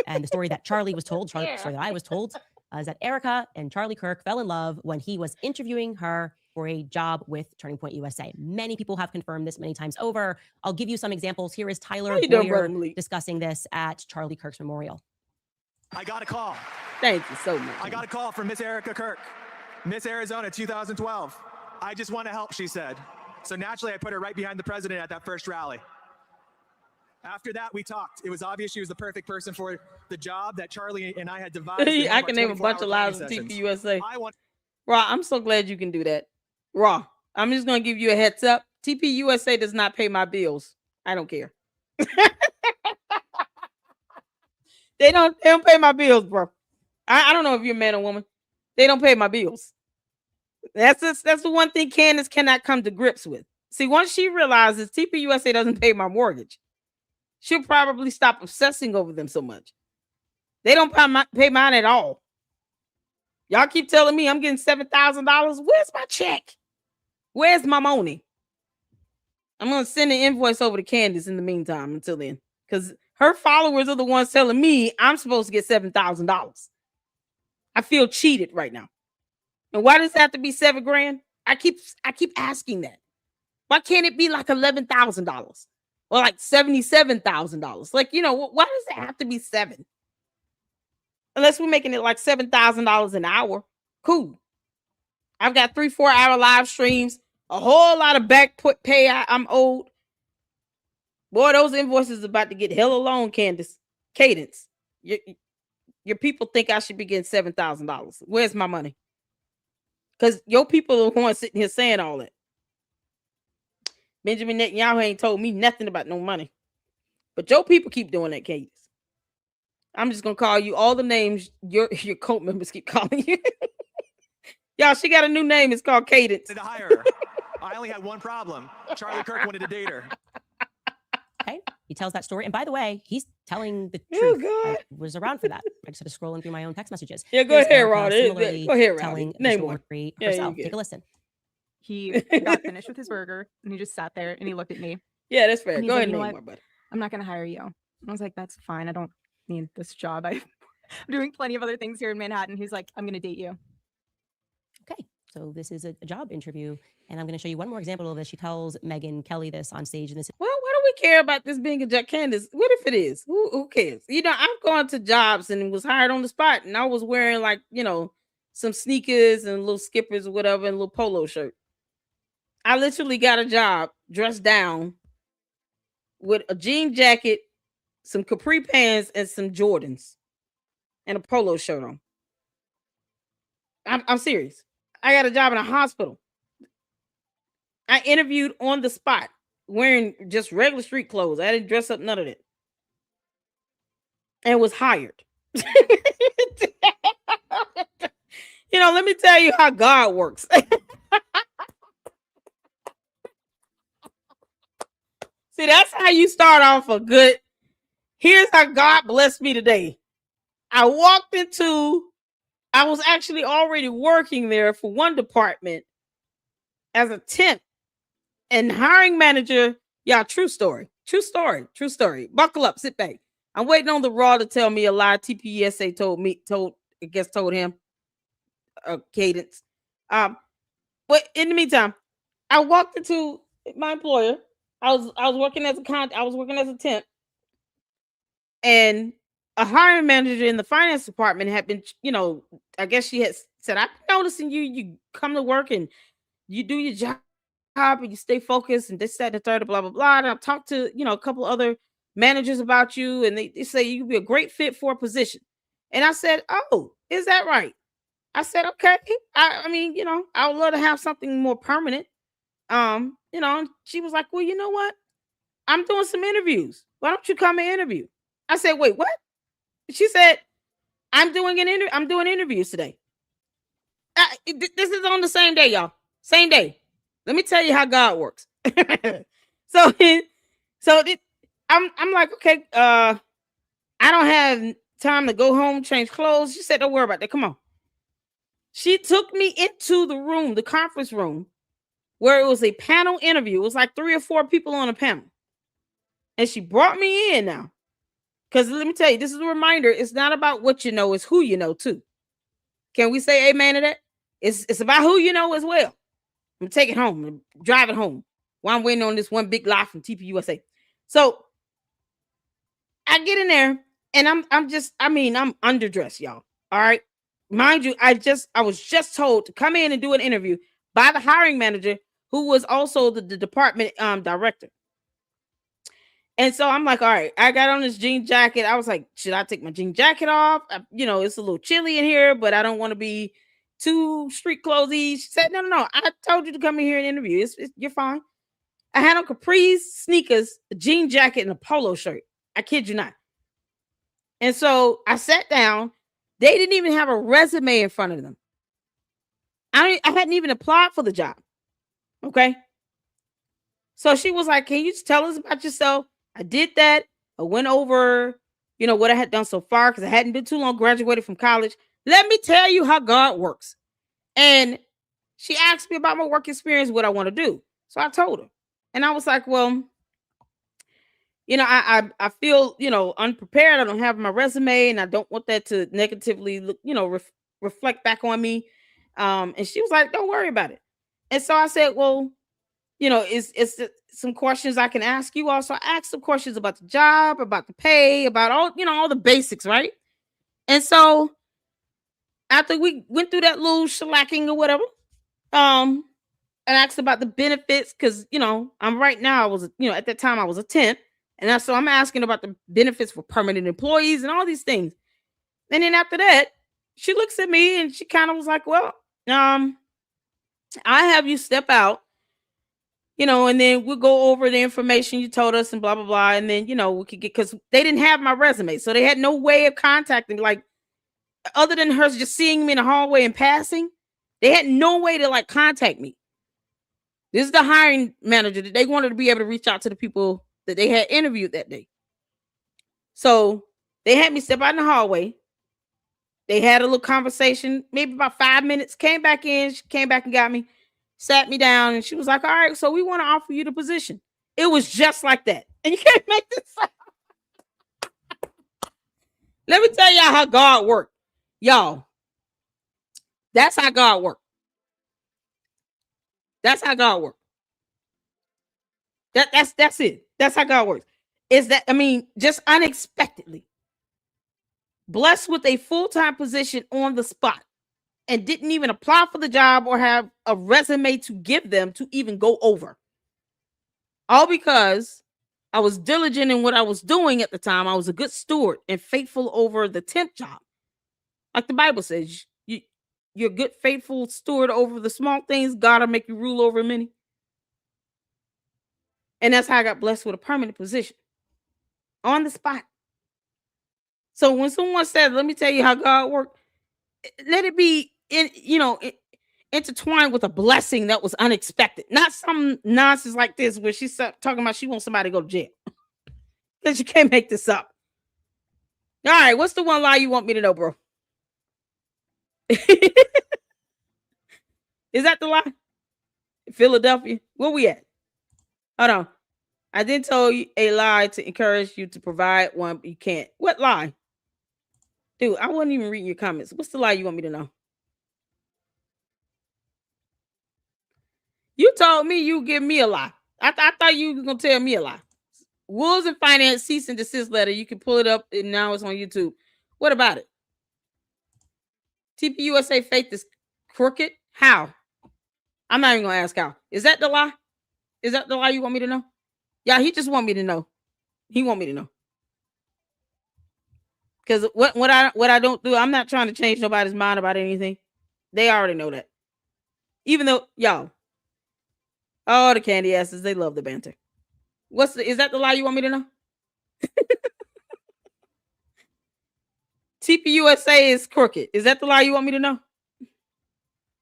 and the story that Charlie was told, the story that I was told, is that Erika and Charlie Kirk fell in love when he was interviewing her for a job with Turning Point USA. Many people have confirmed this many times over. I'll give you some examples. Here is Tyler Boyer discussing this at Charlie Kirk's memorial. I got a call. Thank you so much. I got a call from Miss Erika Kirk, Miss Arizona 2012. I just want to help, she said. So naturally, I put her right behind the president at that first rally. After that, we talked. It was obvious she was the perfect person for the job that Charlie and I had devised. I can name a bunch of lives on TPUSA. Raw, I'm so glad you can do that. Raw, I'm just going to give you a heads up. TPUSA does not pay my bills. I don't care. They don't pay my bills, bro. I don't know if you're a man or woman. They don't pay my bills. That's the one thing Candace cannot come to grips with. See, once she realizes TPUSA doesn't pay my mortgage, she'll probably stop obsessing over them so much. They don't pay mine at all. Y'all keep telling me I'm getting $7,000. Where's my check? Where's my money? I'm going to send an invoice over to Candace in the meantime until then, because her followers are the ones telling me I'm supposed to get $7,000. I feel cheated right now. And why does it have to be $7,000? I keep asking that. Why can't it be like $11,000 or like $77,000? Like, you know, why does it have to be $7,000? Unless we're making it like $7,000 an hour. Cool. I've got 3-4 hour live streams, a whole lot of back pay I'm owed. Boy, those invoices are about to get hella long, Candace. Cadence. Your people think I should be getting $7,000. Where's my money? Because your people are the ones sitting here saying all that. Benjamin Netanyahu ain't told me nothing about no money. But your people keep doing that, Cadence. I'm just going to call you all the names your cult members keep calling you. Y'all, she got a new name. It's called Cadence. To hire her. I only had one problem. Charlie Kirk wanted to date her. Okay. He tells that story. And by the way, he's telling the truth. Oh, God. I was around for that. I just had to scrolling through my own text messages. Yeah, go ahead, Rod. Go ahead, Telling name the story herself. Yeah, Take a listen. He got finished with his burger and he just sat there and he looked at me. Yeah, that's fair. And he's Go like, ahead "You and know name what? my buddy. I'm not going to hire you." And I was like, "That's fine. I don't need this job. I'm doing plenty of other things here in Manhattan." He's like, "I'm going to date you." Okay, so this is a job interview, and I'm going to show you one more example of this. She tells Megyn Kelly this on stage, and this. Well, why do we care about this being a job, Candace? What if it is? Who cares? You know, I've gone to jobs and was hired on the spot, and I was wearing like, you know, some sneakers and little skippers or whatever, and a little polo shirt. I literally got a job dressed down with a jean jacket, some capri pants, and some Jordans, and a polo shirt on. I'm serious. I got a job in a hospital. I interviewed on the spot, wearing just regular street clothes. I didn't dress up, none of that, and was hired. You know, let me tell you how God works. See, that's how you start off a good. Here's how God blessed me today. I was actually already working there for one department as a temp, and hiring manager. Yeah, true story. Buckle up, sit back. I'm waiting on the Raw to tell me a lie. TPSA told him. Cadence. But in the meantime, I walked into my employer. I was working as a temp, and a hiring manager in the finance department had been, you know, I guess she had said, "I've been noticing you come to work and you do your job and you stay focused and this, that, and the third, blah, blah, blah." And I've talked to, you know, a couple other managers about you, and they say you'd be a great fit for a position. And I said, "Oh, is that right?" I said, "Okay." I mean, you know, I would love to have something more permanent. You know, and she was like, "Well, you know what? I'm doing some interviews. Why don't you come and interview?" I said, "Wait, what?" She said, I'm doing interviews today. This is on the same day, y'all. Same day. Let me tell you how God works. so I'm like, okay, I don't have time to go home, change clothes. She said, "Don't worry about that. Come on." She took me into the room, the conference room, where it was a panel interview. It was like 3 or 4 people on a panel. And she brought me in now. Because let me tell you, this is a reminder. It's not about what you know, it's who you know too. Can we say amen to that? It's about who you know as well. I'm gonna take it home and drive it home while I'm waiting on this one big lie from TPUSA. So I get in there and I'm underdressed, y'all. All right. Mind you, I was just told to come in and do an interview by the hiring manager, who was also the department director. And so I'm like, all right, I got on this jean jacket. I was like, should I take my jean jacket off? You know, it's a little chilly in here, but I don't want to be too street clothy. She said, no. I told you to come in here and interview. You're fine. I had on capris, sneakers, a jean jacket, and a polo shirt. I kid you not. And so I sat down. They didn't even have a resume in front of them. I hadn't even applied for the job. Okay. So she was like, "Can you just tell us about yourself?" I did that. I went over, you know, what I had done so far, because I hadn't been too long, graduated from college. Let me tell you how God works. And she asked me about my work experience, what I want to do. So I told her. And I was like, well, you know, I feel, you know, unprepared. I don't have my resume, and I don't want that to negatively look, you know, reflect back on me. And she was like, "Don't worry about it." And so I said, well, you know, it's some questions I can ask you. Also, I asked some questions about the job, about the pay, about all, you know, all the basics, right? And so after we went through that little shellacking or whatever, and asked about the benefits, because, you know, at that time I was a temp, and so I'm asking about the benefits for permanent employees and all these things. And then after that, she looks at me and she kind of was like, well, I have you step out, you know, and then we'll go over the information you told us and blah, blah, blah. And then, you know, we could get, because they didn't have my resume. So they had no way of contacting, like, other than her just seeing me in the hallway and passing. They had no way to, like, contact me. This is the hiring manager that they wanted to be able to reach out to the people that they had interviewed that day. So they had me step out in the hallway. They had a little conversation, maybe about 5 minutes, came back in, she came back and got me. sat me down, and she was like, all right, so we want to offer you the position. It was just like that. And you can't make this up. Let me tell y'all how God worked. Y'all, that's how God worked. That's how God works. That's it. That's how God works. Is that, I mean, just unexpectedly blessed with a full-time position on the spot, and didn't even apply for the job or have a resume to give them to even go over. All because I was diligent in what I was doing at the time. I was a good steward and faithful over the temp job. Like the Bible says, you're a good, faithful steward over the small things. God will make you rule over many. And that's how I got blessed with a permanent position on the spot. So when someone says, let me tell you how God worked, let it be intertwined with a blessing that was unexpected. Not some nonsense like this where she's talking about she wants somebody to go to jail. Because you can't make this up. All right, what's the one lie you want me to know, bro? Is that the lie? Philadelphia? Where we at? Hold on. I didn't tell you a lie to encourage you to provide one, but you can't. What lie? Dude, I wasn't even reading your comments. What's the lie you want me to know? You told me you give me a lie. I thought you were going to tell me a lie. Wolves and Finance cease and desist letter. You can pull it up, and now it's on YouTube. What about it? TPUSA faith is crooked? How? I'm not even going to ask how. Is that the lie? Is that the lie you want me to know? Yeah, he just want me to know. He want me to know. Because what I don't do, I'm not trying to change nobody's mind about anything. They already know that. Even though, y'all, all the candy asses, they love the banter. Is that the lie you want me to know? TPUSA is crooked. Is that the lie you want me to know?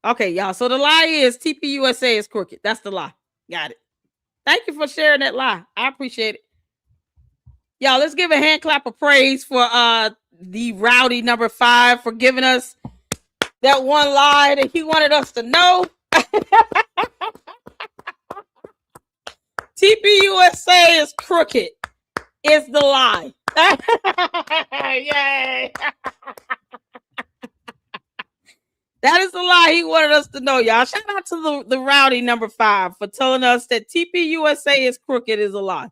Okay, y'all. So the lie is TPUSA is crooked. That's the lie. Got it. Thank you for sharing that lie. I appreciate it. Y'all, let's give a hand clap of praise for the rowdy number 5 for giving us that one lie that he wanted us to know. TPUSA is crooked. Is the lie. Yay. That is the lie he wanted us to know, y'all. Shout out to the rowdy number 5 for telling us that TPUSA is crooked is a lie.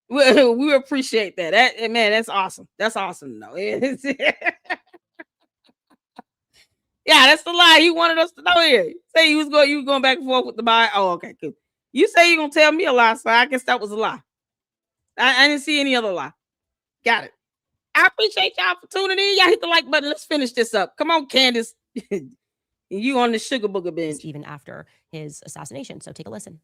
We appreciate that. Man, that's awesome. That's awesome to know. Yeah, that's the lie he wanted us to know here. Say you was going back and forth with the lie. Oh, okay, cool. You say you're gonna tell me a lie, so I guess that was a lie. I didn't see any other lie. Got it. I appreciate y'all for tuning in. Y'all hit the like button. Let's finish this up. Come on, Candace. You on the sugar booger binge. Even after his assassination. So take a listen.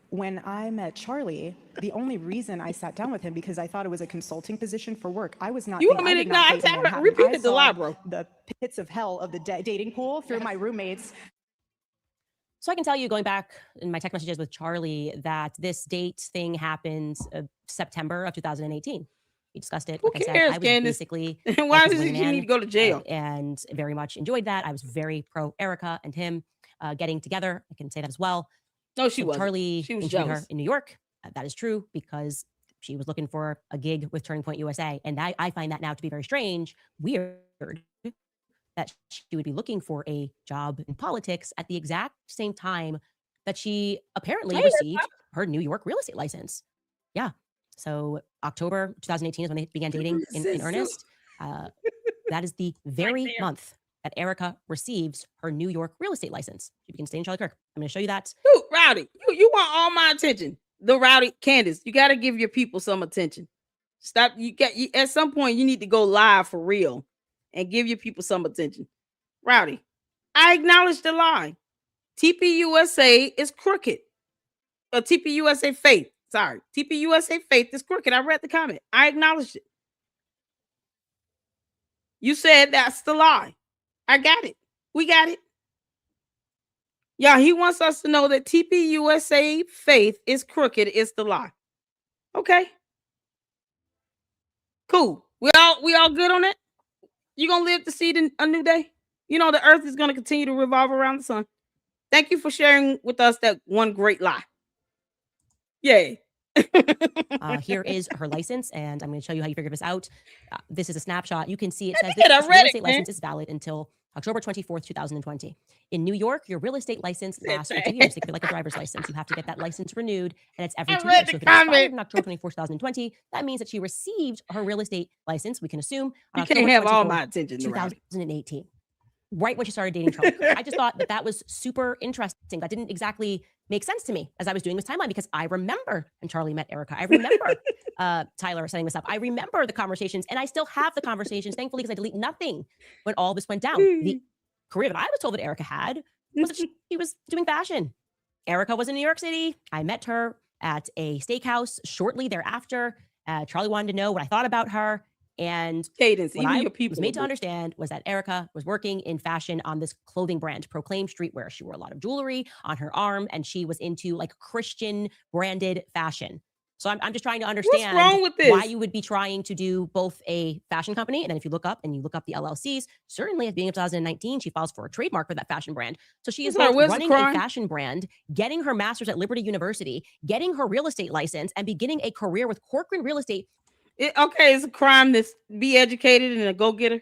When I met Charlie, the only reason I sat down with him because I thought it was a consulting position for work. I was not. You want me to ignite? Repeat the lie, bro. The pits of hell of the dating pool through my roommates. So I can tell you, going back in my text messages with Charlie, that this date thing happened September of 2018. We discussed it. Who like cares, I said, I was Candace? basically Why does he need to go to jail? And very much enjoyed that. I was very pro Erika and him getting together. I can say that as well. No, she wasn't. Charlie She was interviewed jealous. her in New York. That is true because she was looking for a gig with Turning Point USA. And I find that now to be very strange, weird, that she would be looking for a job in politics at the exact same time that she apparently received her New York real estate license. Yeah. So October 2018 is when they began dating in earnest. That is the very month that Erika receives her New York real estate license. She begins dating Charlie Kirk. I'm going to show you that. Dude, Rowdy, you want all my attention. The Rowdy, Candace, you got to give your people some attention. Stop. At some point, you need to go live for real and give your people some attention. Rowdy, I acknowledge the lie. TPUSA is crooked. TPUSA faith. Sorry. TPUSA faith is crooked. I read the comment. I acknowledged it. You said that's the lie. I got it. We got it. Yeah, he wants us to know that TPUSA faith is crooked. It's the lie. Okay. Cool. We all good on that? You gonna live to see a new day? You know the earth is gonna continue to revolve around the sun. Thank you for sharing with us that one great lie. Yay. Here is her license, and I'm going to show you how you figure this out. This is a snapshot. You can see it says I this read real it, estate man. license is valid until October 24th, 2020. In New York, your real estate license Said lasts for that. 2 years. Think of it like a driver's license. You have to get that license renewed, and it's every I 2 read years. the So if it expired comment. in October 24th, 2020, that means that she received her real estate license, we can assume, on You can't October have all 24th, my attention around it. 2018. Right when she started dating Charlie Kirk. I just thought that that was super interesting. That didn't exactly make sense to me as I was doing this timeline, because I remember when Charlie met Erika. I remember Tyler setting this up. I remember the conversations, and I still have the conversations, thankfully, because I delete nothing when all this went down. The career that I was told that Erika had was that she was doing fashion. Erika was in New York City. I met her at a steakhouse shortly thereafter. Charlie wanted to know what I thought about her. And Cadence, what even I your people was made to are- understand was that Erika was working in fashion on this clothing brand, Proclaim Streetwear. She wore a lot of jewelry on her arm, and she was into like Christian branded fashion. So I'm just trying to understand wrong with why this? you would be trying to do both a fashion company, and then if you look up the LLCs, certainly at the beginning of 2019, she files for a trademark for that fashion brand. So she is Sorry, both where's the running a crime? fashion brand, getting her master's at Liberty University, getting her real estate license, and beginning a career with Corcoran Real Estate. Okay, it's a crime to be educated and a go-getter.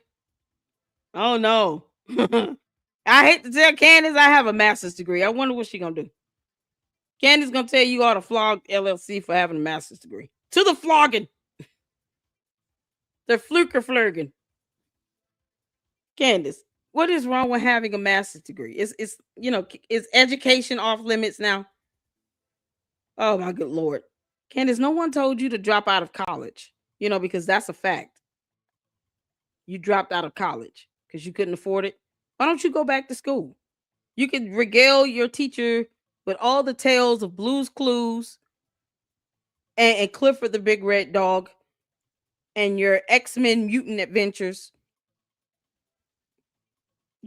Oh no. I hate to tell Candace I have a master's degree. I wonder what she's gonna do. Candace gonna tell you ought to flog LLC for having a master's degree. To the flogging. The flurgen. Candace, what is wrong with having a master's degree? Is education off limits now? Oh my good Lord. Candace, no one told you to drop out of college, because that's a fact. You dropped out of college because you couldn't afford it. Why don't you go back to school? You could regale your teacher with all the tales of Blue's Clues and Clifford the Big Red Dog and your X-Men mutant adventures.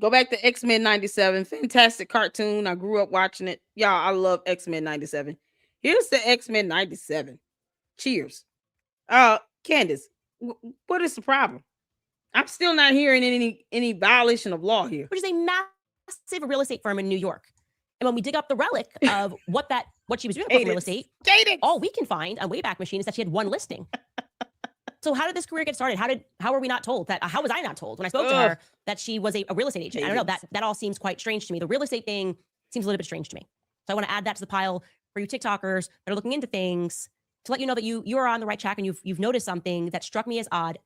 Go back to X-Men 97. Fantastic cartoon. I grew up watching it. Y'all, I love X-Men 97. Here's the X-Men 97. Cheers. Candace, what is the problem? I'm still not hearing any violation of law here. Which is a massive real estate firm in New York. And when we dig up the relic of what she was doing with real estate, all we can find on Wayback Machine is that she had one listing. So how did this career get started? How were we not told that? How was I not told when I spoke to her that she was a real estate agent? I don't know. That all seems quite strange to me. The real estate thing seems a little bit strange to me. So I want to add that to the pile for you TikTokers that are looking into things, to let you know that you are on the right track, and you've noticed something that struck me as odd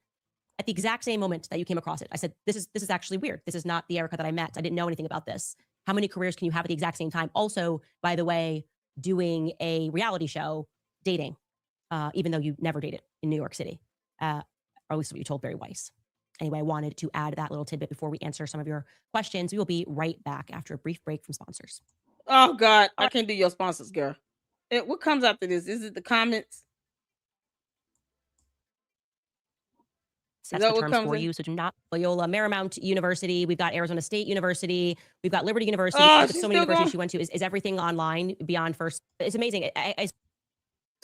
at the exact same moment that you came across it. I said, this is actually weird. This is not the Erika that I met. I didn't know anything about this. How many careers can you have at the exact same time? Also, by the way, doing a reality show, dating, even though you never dated in New York City, or at least what you told Barry Weiss. Anyway, I wanted to add that little tidbit before we answer some of your questions. We will be right back after a brief break from sponsors. Oh God, I can't do your sponsors, girl. What comes after this? Is it the comments? That's the terms for you. So do not Loyola Marymount University. We've got Arizona State University. We've got Liberty University. There's so many universities she went to. Is everything online beyond first? It's amazing. It's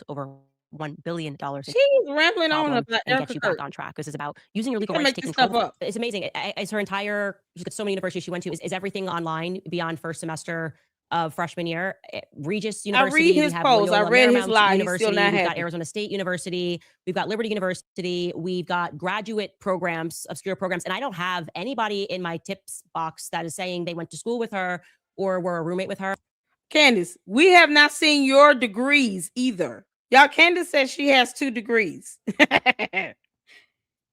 over $1 billion. She's rambling on about and get you back on track. This is about using your legal rights to take control. It's amazing. She's got so many universities she went to. Is everything online beyond first semester of freshman year? Regis University. I read his post. I read his live. University. We've got Arizona State University. We've got Liberty University. We've got graduate programs, obscure programs. And I don't have anybody in my tips box that is saying they went to school with her or were a roommate with her. Candace, we have not seen your degrees either. Y'all, Candace says she has 2 degrees. And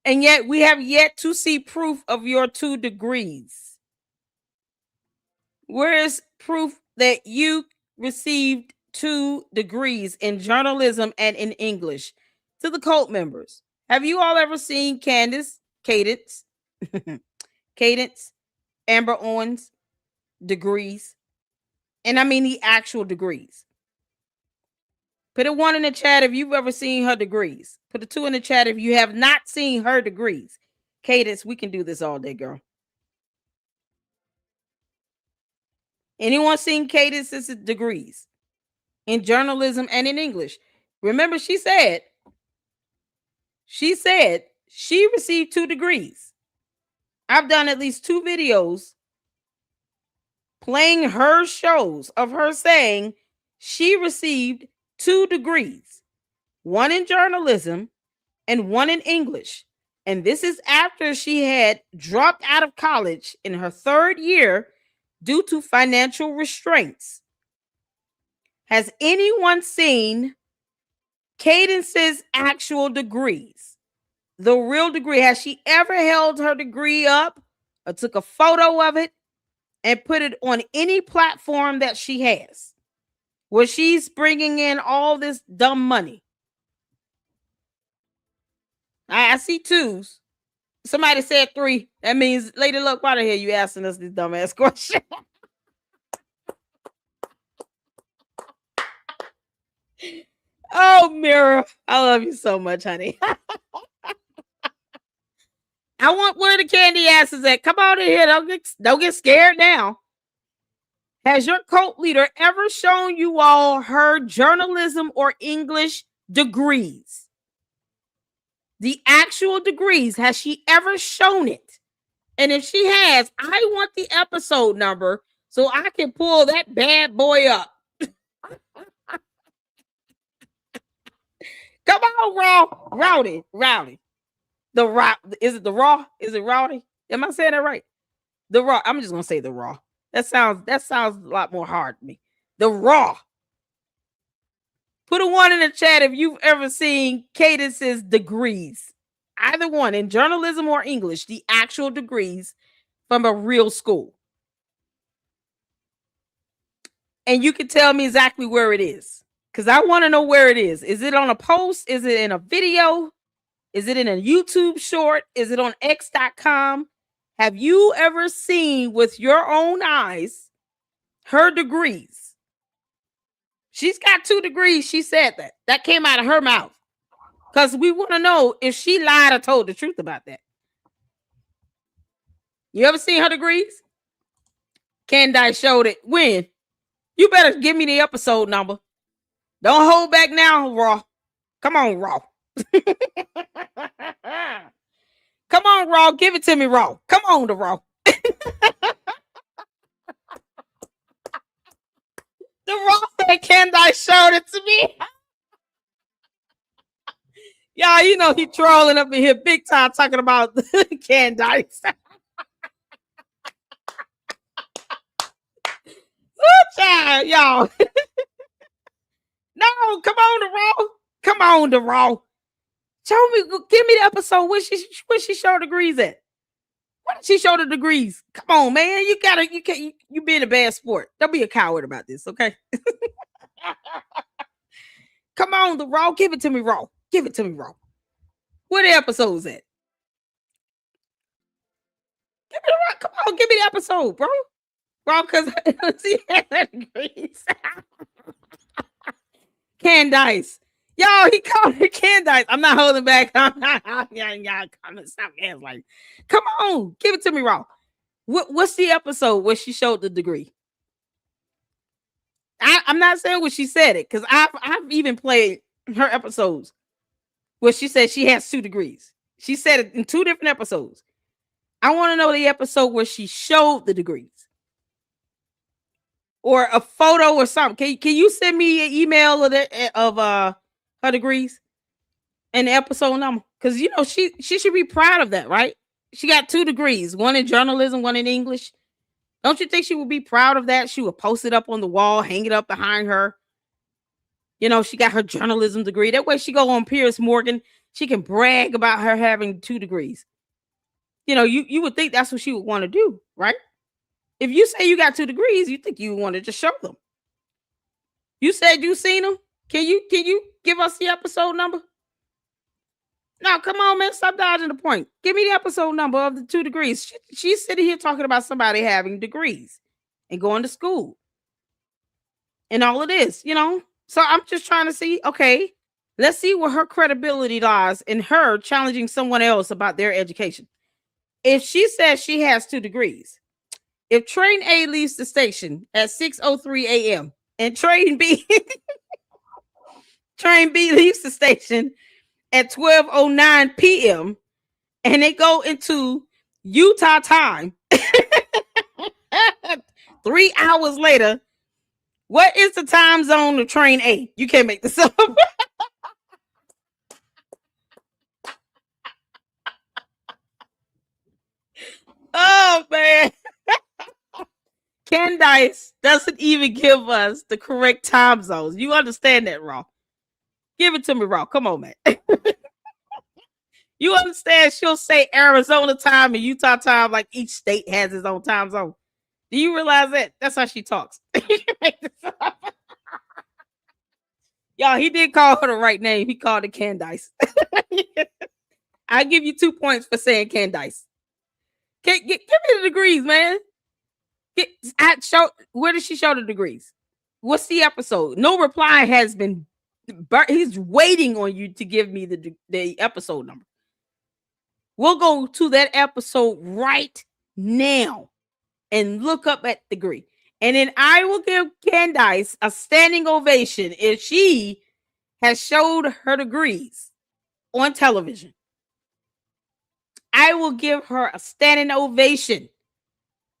yet we have yet to see proof of your 2 degrees. Where is proof that you received 2 degrees in journalism and in English? To the cult members, have you all ever seen Cadence, Amber Owens degrees? And I mean the actual degrees. Put a 1 in the chat if you've ever seen her degrees. Put a 2 in the chat if you have not seen her degrees. Cadence, we can do this all day, girl. Anyone seen Cadence's degrees in journalism and in English? Remember, she said she received 2 degrees. I've done at least 2 videos playing her shows of her saying she received 2 degrees, one in journalism and one in English. And this is after she had dropped out of college in her 3rd year due to financial restraints. Has anyone seen Candace's actual degrees? The real degree. Has she ever held her degree up or took a photo of it and put it on any platform that she has where she's bringing in all this dumb money? I see 2s. Somebody said 3. That means, Lady Luck, why the hell you asking us this dumbass question? Oh, Mira, I love you so much, honey. I want where the candy asses at. Come on in here. Don't get scared now. Has your cult leader ever shown you all her journalism or English degrees? The actual degrees. Has she ever shown it? And if she has, I want the episode number so I can pull that bad boy up. Come on, Rowdy. The Raw. Is it the Raw? Is it Rowdy? Am I saying that right? The Raw. I'm just gonna say the Raw. That sounds a lot more hard to me. The Raw. Put a 1 in the chat if you've ever seen Candace's degrees. Either one, in journalism or English, the actual degrees from a real school. And you can tell me exactly where it is, because I want to know where it is. Is it on a post? Is it in a video? Is it in a YouTube short? Is it on X.com? Have you ever seen with your own eyes her degrees? She's got 2 degrees. She said that. That came out of her mouth. Because we want to know if she lied or told the truth about that. You ever seen her degrees? Candace showed it. When? You better give me the episode number. Don't hold back now, Raw. Come on, Raw. Come on, Raw. Give it to me, Raw. Come on, the Raw. The Raw said Candace showed it to me. Y'all, you know he trolling up in here big time talking about Candace. Oh, child, y'all. No, come on, the Raw. Come on, the Raw. Show me, give me the episode where she showed degrees at. Where did she show the degrees? Come on, man. You being a bad sport. Don't be a coward about this, okay? Come on, the Raw. Give it to me, Raw. Give it to me, Raw. Where the episodes at? Give me the Raw. Come on, give me the episode, bro. Raw, because she had degrees. Candace. Y'all, he called her Candace. I'm not holding back. Y'all stop like, come on, give it to me, Raw. What's the episode where she showed the degree? I'm not saying what she said it, because I've even played her episodes where she said she has 2 degrees. She said it in 2 different episodes. I want to know the episode where she showed the degrees. Or a photo or something. Can you send me an email of her degrees and the episode number? Because you know she should be proud of that, right? She got 2 degrees, one in journalism, one in English. Don't you think she would be proud of that? She would post it up on the wall, hang it up behind her. You know, she got her journalism degree. That way she go on Piers Morgan. She can brag about her having 2 degrees. You know, you would think that's what she would want to do, right? If you say you got 2 degrees, you think you want to just show them. You said you seen them. Can you give us the episode number? No, come on, man. Stop dodging the point. Give me the episode number of the 2 degrees. She's sitting here talking about somebody having degrees and going to school and all of this, you know? So I'm just trying to see, okay, let's see where her credibility lies in her challenging someone else about their education. If she says she has 2 degrees, if train A leaves the station at 6:03 a.m. and train B leaves the station at 12:09 p.m. and they go into Utah time 3 hours later, what is the time zone of train A? You can't make this up. Oh, man. Candace doesn't even give us the correct time zones. You understand that, Raw? Give it to me, Raw. Come on, man. You understand? She'll say Arizona time and Utah time, like each state has its own time zone. Do you realize that? That's how she talks. Y'all, he did call her the right name. He called it Candace. I give you 2 points for saying Candace. Give me the degrees, man. Where did she show the degrees? What's the episode? No reply has been. He's waiting on you to give me the episode number. We'll go to that episode right now and look up at degree. And then I will give Candace a standing ovation if she has showed her degrees on television. I will give her a standing ovation.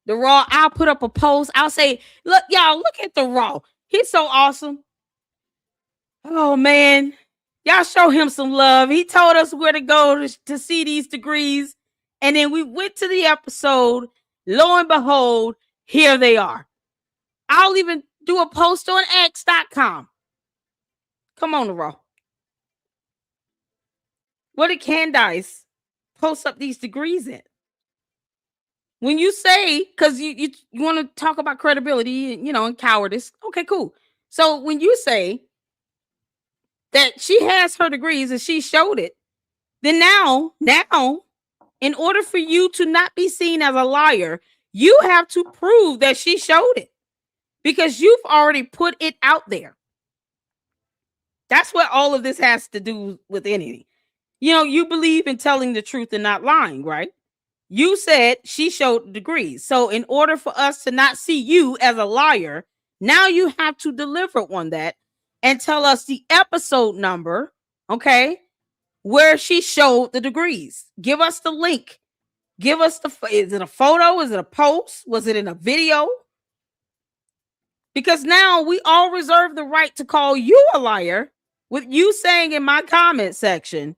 The Raw, I'll put up a post. I'll say, look, y'all, look at the Raw. He's so awesome. Oh, man. Y'all show him some love. He told us where to go to see these degrees. And then we went to the episode. Lo and behold, here they are. I'll even do a post on X.com. Come on, the Raw. What did Candace post up these degrees in? When you say, because you want to talk about credibility, and cowardice. Okay, cool. So when you say that she has her degrees and she showed it, then now, in order for you to not be seen as a liar, you have to prove that she showed it because you've already put it out there. That's what all of this has to do with anything. You believe in telling the truth and not lying, right? You said she showed degrees. So in order for us to not see you as a liar, now you have to deliver on that and tell us the episode number, okay, where she showed the degrees. Give us the link. Give us is it a photo? Is it a post? Was it in a video? Because now we all reserve the right to call you a liar with you saying in my comment section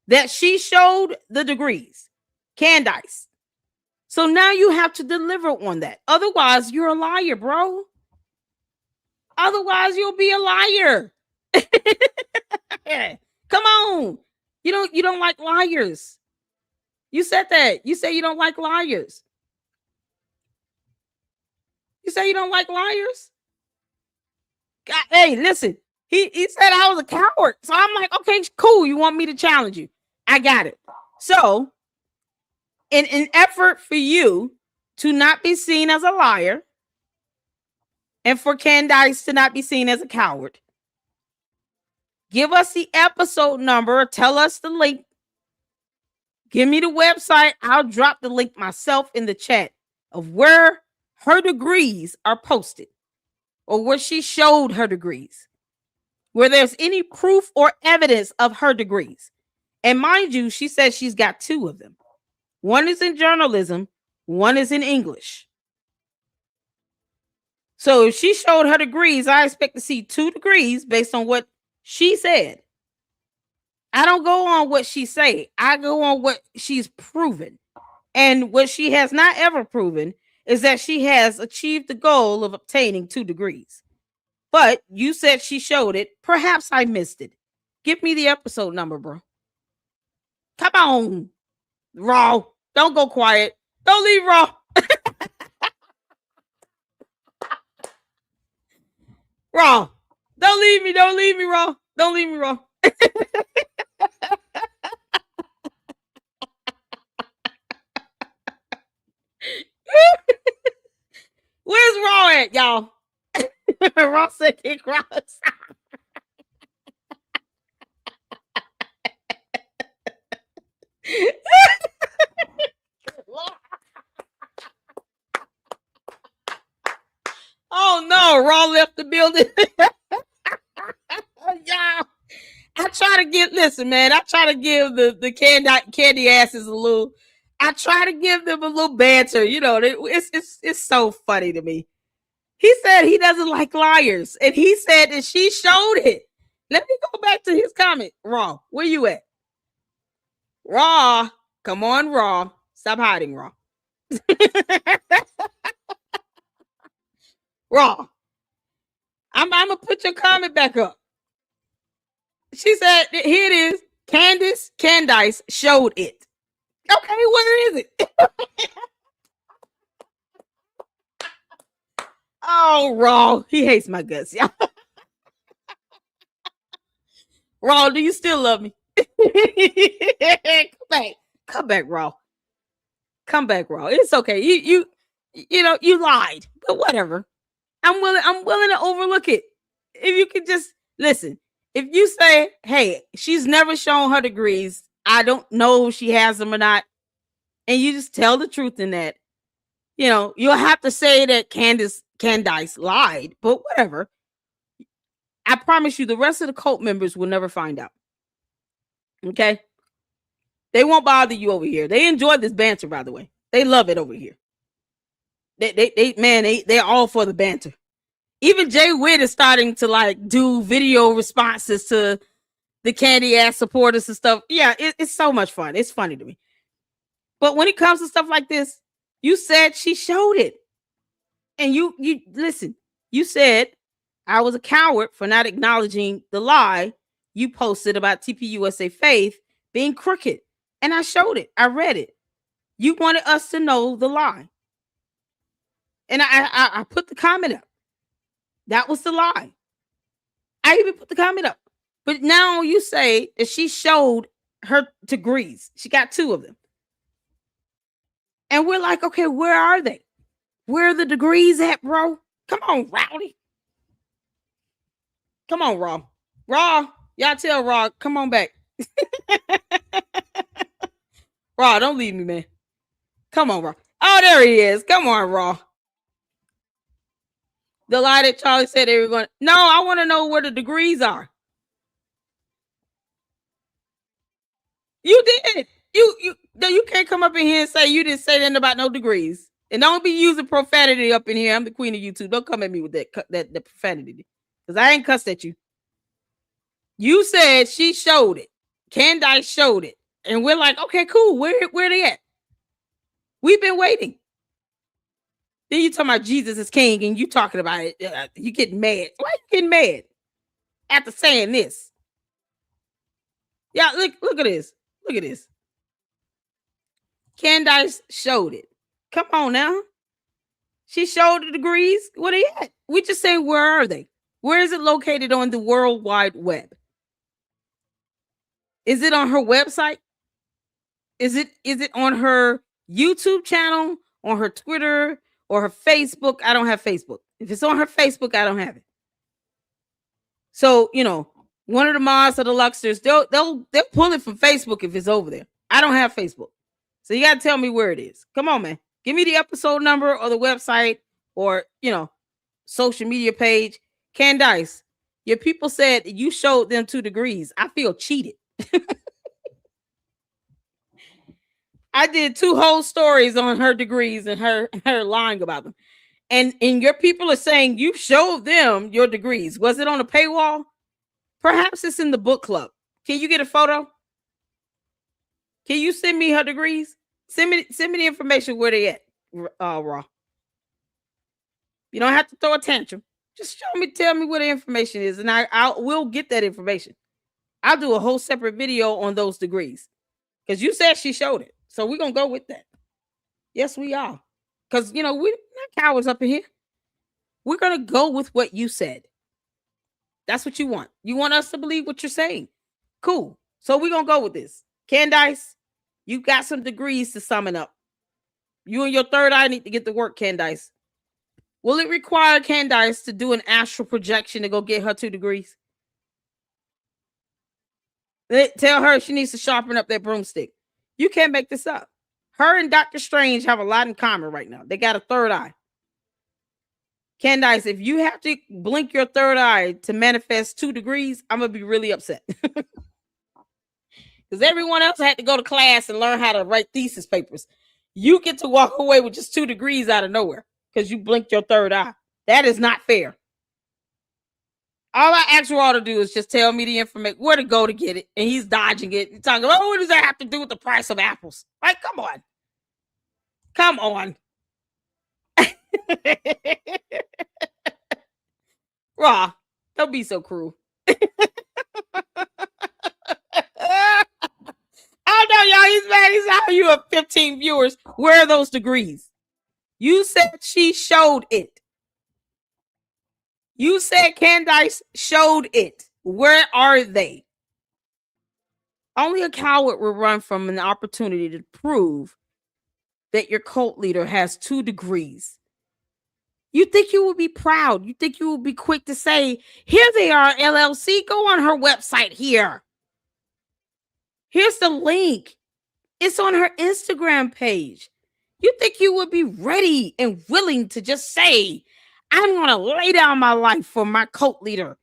that she showed the degrees. Candace. So now you have to deliver on that. Otherwise, you're a liar, bro. Otherwise, you'll be a liar. Come on. You don't like liars. You said that. You say you don't like liars. You say you don't like liars? God, hey, listen. He said I was a coward. So I'm like, okay, cool. You want me to challenge you? I got it. So in an effort for you to not be seen as a liar and for Candace to not be seen as a coward, give us the episode number. Tell us the link. Give me the website. I'll drop the link myself in the chat of where her degrees are posted or where she showed her degrees, where there's any proof or evidence of her degrees. And mind you, she says she's got 2 of them. One is in journalism, one is in English. So if she showed her degrees, I expect to see 2 degrees based on what she said. I don't go on what she said. I go on what she's proven. And what she has not ever proven is that she has achieved the goal of obtaining 2 degrees. But you said she showed it. Perhaps I missed it. Give me the episode number, bro. Come on. Raw. Don't go quiet. Don't leave Raw. Raw. Don't leave me. Don't leave me, Raw. Don't leave me, Raw. Where's Raw at, y'all? Raw said kick rocks. Oh no, Raw left the building. Yeah. I try to give the candy asses a little I try to give them a little banter. You know, it's so funny to me. He said he doesn't like liars, and he said that she showed it. Let me go back to his comment. Raw, where you at? Raw, come on, Raw. Stop hiding, Raw. Raw. I'm gonna put your comment back up. She said, here it is. Candace showed it. Okay, where is it? Oh, Raw. He hates my guts, y'all. Raw, do you still love me? Come back, Raw. Come back, Raw. It's okay. You know, you lied, but whatever. I'm willing to overlook it. If you could just listen. If you say, hey, she's never shown her degrees, I don't know if she has them or not, and you just tell the truth in that, you know, you'll have to say that Candace lied, but whatever. I promise you, the rest of the cult members will never find out. Okay? They won't bother you over here. They enjoy this banter, by the way. They love it over here. They're all for the banter. Even Jay Witt is starting to like do video responses to the candy ass supporters and stuff. Yeah, it's so much fun. It's funny to me. But when it comes to stuff like this, you said she showed it. And you listen, you said I was a coward for not acknowledging the lie you posted about TPUSA Faith being crooked. And I showed it. I read it. You wanted us to know the lie. And I put the comment up. That was the lie. I even put the comment up. But now you say that she showed her degrees. She got 2 of them. And we're like, okay, where are they? Where are the degrees at, bro? Come on, Rowdy. Come on, Raw. Raw, y'all tell Raw, come on back. Raw, don't leave me, man. Come on, Raw. Oh, there he is. Come on, Raw. The lie that Charlie said they were going to. No, I want to know where the degrees are. You did. You can't come up in here and say you didn't say nothing about no degrees. And don't be using profanity up in here. I'm the queen of YouTube. Don't come at me with that profanity. Because I ain't cussed at you. You said she showed it. Candace showed it. And we're like, okay, cool. Where they at? We've been waiting. Then you talking about Jesus is king and you talking about it. You getting mad. Why you getting mad after saying this? Yeah, look at this. Look at this. Candace showed it. Come on now. She showed the degrees. What are they at? We just saying, where are they? Where is it located on the World Wide Web? Is it on her website? Is it on her YouTube channel, on her Twitter, or her Facebook? I don't have Facebook. If it's on her Facebook, I don't have it. So, you know, one of the mods or the Luxters, they'll pull it from Facebook if it's over there. I don't have Facebook. So you got to tell me where it is. Come on, man. Give me the episode number or the website or, you know, social media page. Candace, your people said you showed them 2 degrees. I feel cheated. I did 2 whole stories on her degrees and her lying about them. And your people are saying you showed them your degrees. Was it on a paywall? Perhaps it's in the book club. Can you get a photo? Can you send me her degrees? Send me the information where they at, Raw. You don't have to throw a tantrum. Just tell me where the information is, and I will get that information. I'll do a whole separate video on those degrees. Because you said she showed it. So we're going to go with that. Yes, we are. Because, you know, we're not cowards up in here. We're going to go with what you said. That's what you want. You want us to believe what you're saying. Cool. So we're going to go with this. Candace, you got some degrees to summon up. You and your third eye need to get to work, Candace. Will it require Candace to do an astral projection to go get her 2 degrees? Tell her she needs to sharpen up that broomstick. You can't make this up. Her and Dr. Strange have a lot in common right now. They got a third eye. Candace, if you have to blink your third eye to manifest 2 degrees, I'm going to be really upset. because everyone else had to go to class and learn how to write thesis papers. You get to walk away with just 2 degrees out of nowhere because you blinked your third eye. That is not fair. All I asked you all to do is just tell me the information, where to go to get it, and he's dodging it. He's talking about, what does that have to do with the price of apples? Like, come on. Come on. Raw, don't be so cruel. Oh no, y'all, he's mad. He's out. You have 15 viewers. Where are those degrees? You said she showed it. You said Candace showed it. Where are they? Only a coward will run from an opportunity to prove that your cult leader has 2 degrees. You think you would be proud. You think you would be quick to say, here they are, LLC. Go on her website here. Here's the link. It's on her Instagram page. You think you would be ready and willing to just say, I'm going to lay down my life for my cult leader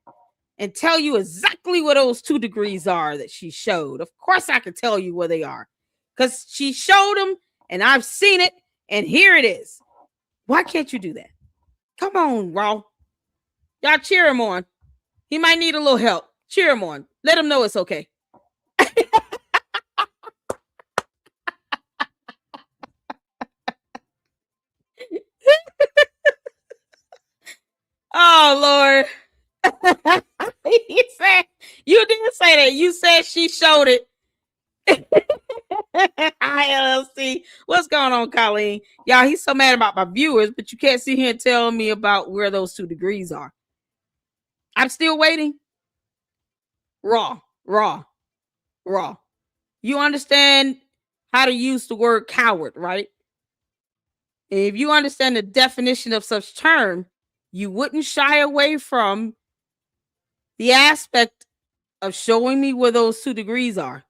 and tell you exactly what those 2 degrees are that she showed. Of course I can tell you where they are because she showed them and I've seen it and here it is. Why can't you do that? Come on, Raw. Y'all cheer him on. He might need a little help. Cheer him on. Let him know it's okay. Oh, Lord. He said, you didn't say that. You said she showed it. ILLC. What's going on, Colleen? Y'all, he's so mad about my viewers, but you can't sit here and tell me about where those 2 degrees are. I'm still waiting. Raw. You understand how to use the word coward, right? And if you understand the definition of such term, you wouldn't shy away from the aspect of showing me where those 2 degrees are.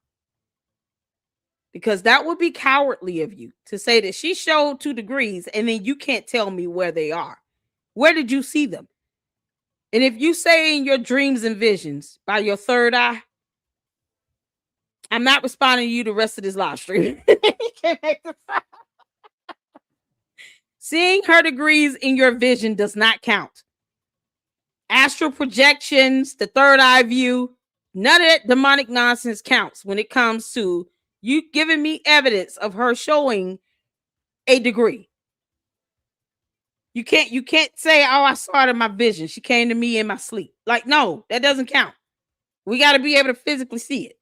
Because that would be cowardly of you to say that she showed 2 degrees and then you can't tell me where they are. Where did you see them? And if you say in your dreams and visions by your third eye, I'm not responding to you the rest of this live stream. Seeing her degrees in your vision does not count. Astral projections, the third eye view, none of that demonic nonsense counts when it comes to you giving me evidence of her showing a degree. You can't say, oh, I saw it in my vision. She came to me in my sleep. Like, no, that doesn't count. We got to be able to physically see it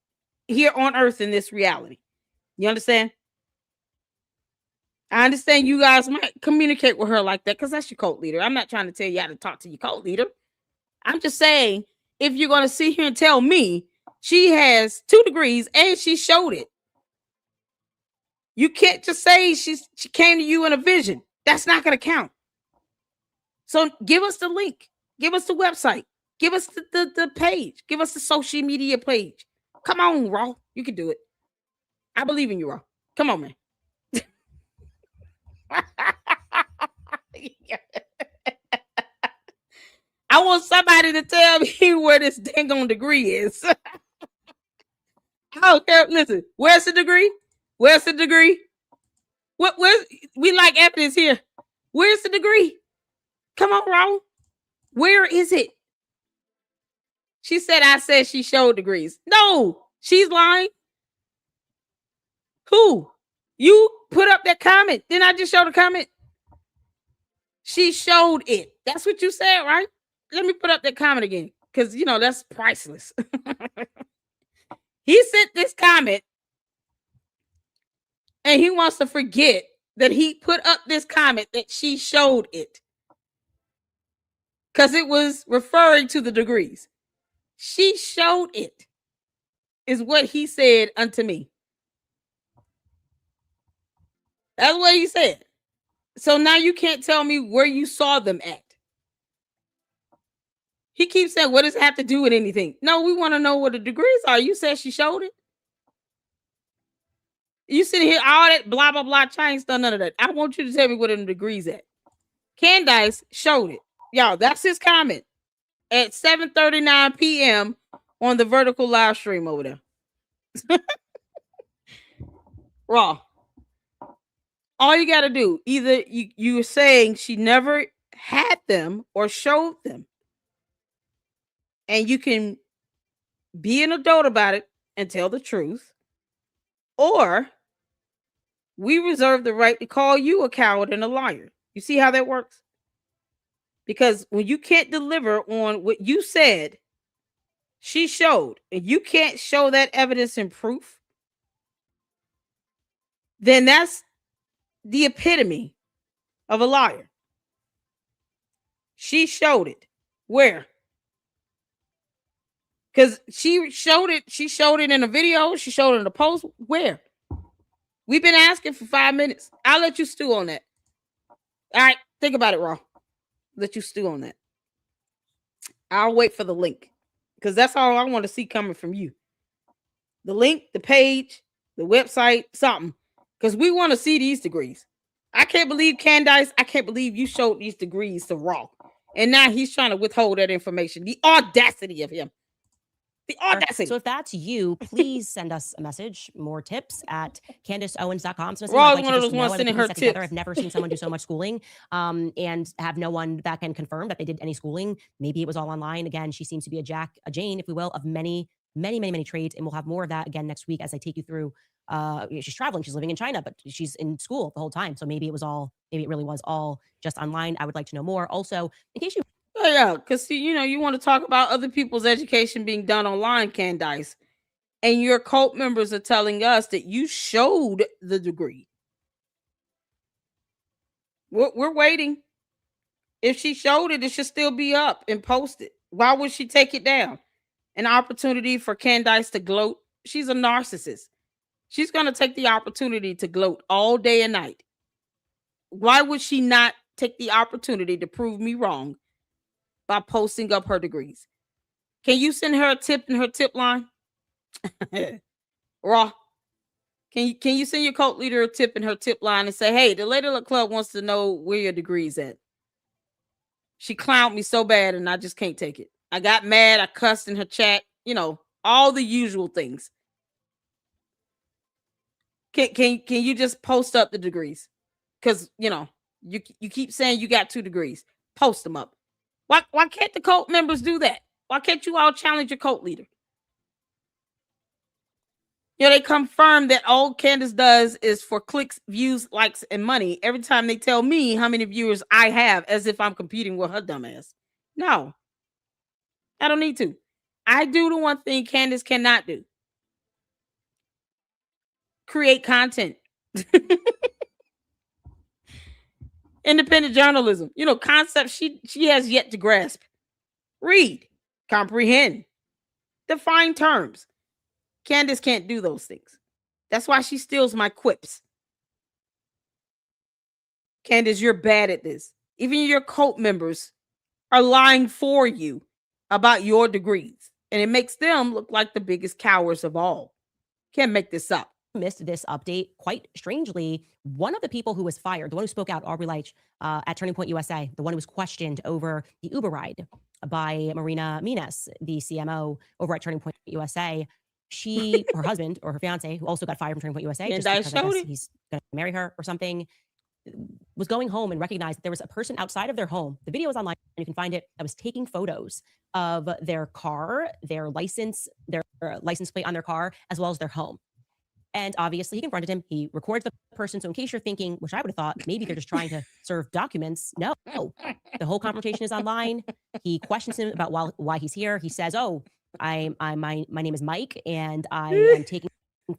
here on earth in this reality. You understand? I understand you guys might communicate with her like that because that's your cult leader. I'm not trying to tell you how to talk to your cult leader. I'm just saying, if you're going to sit here and tell me she has 2 degrees and she showed it, you can't just say she came to you in a vision. That's not going to count. So give us the link. Give us the website. Give us the page. Give us the social media page. Come on, Raw. You can do it. I believe in you, Raw. Come on, man. I want somebody to tell me where this dang on degree is. I don't care. Listen, where's the degree? Where's the degree? Where's we like evidence here? Where's the degree? Come on, Raw. Where is it? She said I said she showed degrees. No, she's lying. Who? You put up that comment. Didn't I just show the comment? She showed it. That's what you said, right? Let me put up that comment again. Because, you know, that's priceless. He sent this comment. And he wants to forget that he put up this comment that she showed it. Because it was referring to the degrees. She showed it. Is what he said unto me. That's what he said. So now you can't tell me where you saw them at. He keeps saying, what does it have to do with anything? No, we want to know what the degrees are. You said she showed it. You sitting here, all that blah, blah, blah, change stuff, none of that. I want you to tell me what the degrees at. Candace showed it. Y'all, that's his comment at 7:39 p.m. on the vertical live stream over there. Raw. All you got to do, either you're saying she never had them or showed them. And you can be an adult about it and tell the truth. Or we reserve the right to call you a coward and a liar. You see how that works? Because when you can't deliver on what you said, she showed, and you can't show that evidence and proof, then that's the epitome of a liar. She showed it. Where? Because she showed it in a video, she showed it in a post. Where? We've been asking for 5 minutes. I'll let you stew on that. All right, think about it, Raw. Let you stew on that. I'll wait for the link, because that's all I want to see coming from you. The link, the page, the website, something. Because we want to see these degrees. I can't believe, Candace, I can't believe you showed these degrees to Raw. And now he's trying to withhold that information. The audacity of him. The audacity. So if that's you, please send us a message, more tips at CandaceOwens.com. So Raw is one of those ones sending her tips. I've never seen someone do so much schooling and have no one that can confirm that they did any schooling. Maybe it was all online. Again, she seems to be a Jane, if we will, of many trades. And we'll have more of that again next week as I take you through. She's traveling, she's living in China, but she's in school the whole time. So maybe it really was all just online. I would like to know more. Also, in case you yeah, because you want to talk about other people's education being done online, Candace, and your cult members are telling us that you showed the degree. We're waiting. If she showed it, it should still be up and posted. Why would she take it down? An opportunity for Candace to gloat. She's a narcissist. She's going to take the opportunity to gloat all day and night. Why would she not take the opportunity to prove me wrong by posting up her degrees? Can you send her a tip in her tip line? Raw. Can you send your cult leader a tip in her tip line and say, hey, the Lady Luck Club wants to know where your degree's at. She clowned me so bad and I just can't take it. I got mad. I cussed in her chat. All the usual things. Can you just post up the degrees? Because, you keep saying you got 2 degrees. Post them up. Why can't the cult members do that? Why can't you all challenge your cult leader? They confirm that all Candace does is for clicks, views, likes, and money every time they tell me how many viewers I have, as if I'm competing with her dumbass. No. I don't need to. I do the one thing Candace cannot do. Create content. Independent journalism. Concepts she has yet to grasp. Read. Comprehend. Define terms. Candace can't do those things. That's why she steals my quips. Candace, you're bad at this. Even your cult members are lying for you about your degrees. And it makes them look like the biggest cowards of all. Can't make this up. Missed this update. Quite strangely, one of the people who was fired, the one who spoke out, Aubrey Leitch, at Turning Point USA, the one who was questioned over the Uber ride by Marina Mines, the CMO over at Turning Point USA, her husband or her fiance, who also got fired from Turning Point USA, just because I guess he's going to marry her or something, was going home and recognized that there was a person outside of their home. The video is online, and you can find it, that was taking photos of their car, their license plate on their car, as well as their home. And obviously, he confronted him. He records the person. So in case you're thinking, which I would have thought, maybe they're just trying to serve documents. No, the whole confrontation is online. He questions him about why he's here. He says, "Oh, my name is Mike, and I am taking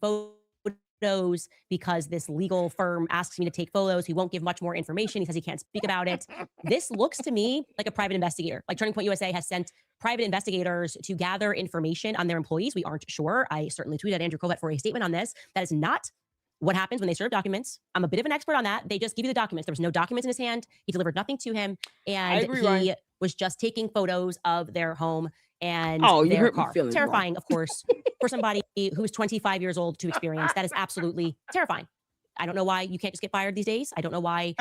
photos because this legal firm asks me to take photos. He won't give much more information. He says he can't speak about it." This looks to me like a private investigator. Like Turning Point USA has sent private investigators to gather information on their employees. We aren't sure. I certainly tweeted Andrew Kovett for a statement on this. That is not what happens when they serve documents. I'm a bit of an expert on that. They just give you the documents. There was no documents in his hand. He delivered nothing to him. And he was just taking photos of their home and their car. Terrifying, of course, for somebody who's 25 years old to experience. That is absolutely terrifying. I don't know why you can't just get fired these days. I don't know why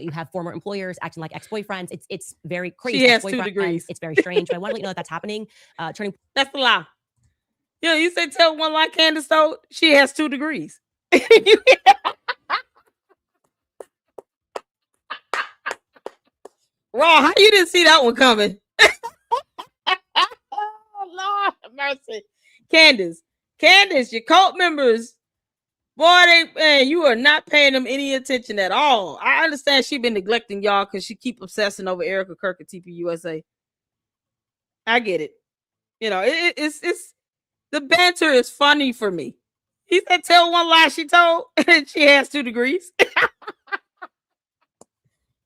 you have former employers acting like ex-boyfriends. It's very crazy. She has 2 degrees. It's very strange. But I want to let you know that that's happening. That's a lie. You say tell one lie, Candace, though. She has 2 degrees. Raw, how you didn't see that one coming? Oh, Lord have mercy. Candace, your cult members, boy, you are not paying them any attention at all. I understand she been neglecting y'all because she keep obsessing over Erika, Kirk, and TPUSA. I get it. You know, it's the banter is funny for me. He said, tell one lie she told, and she has 2 degrees.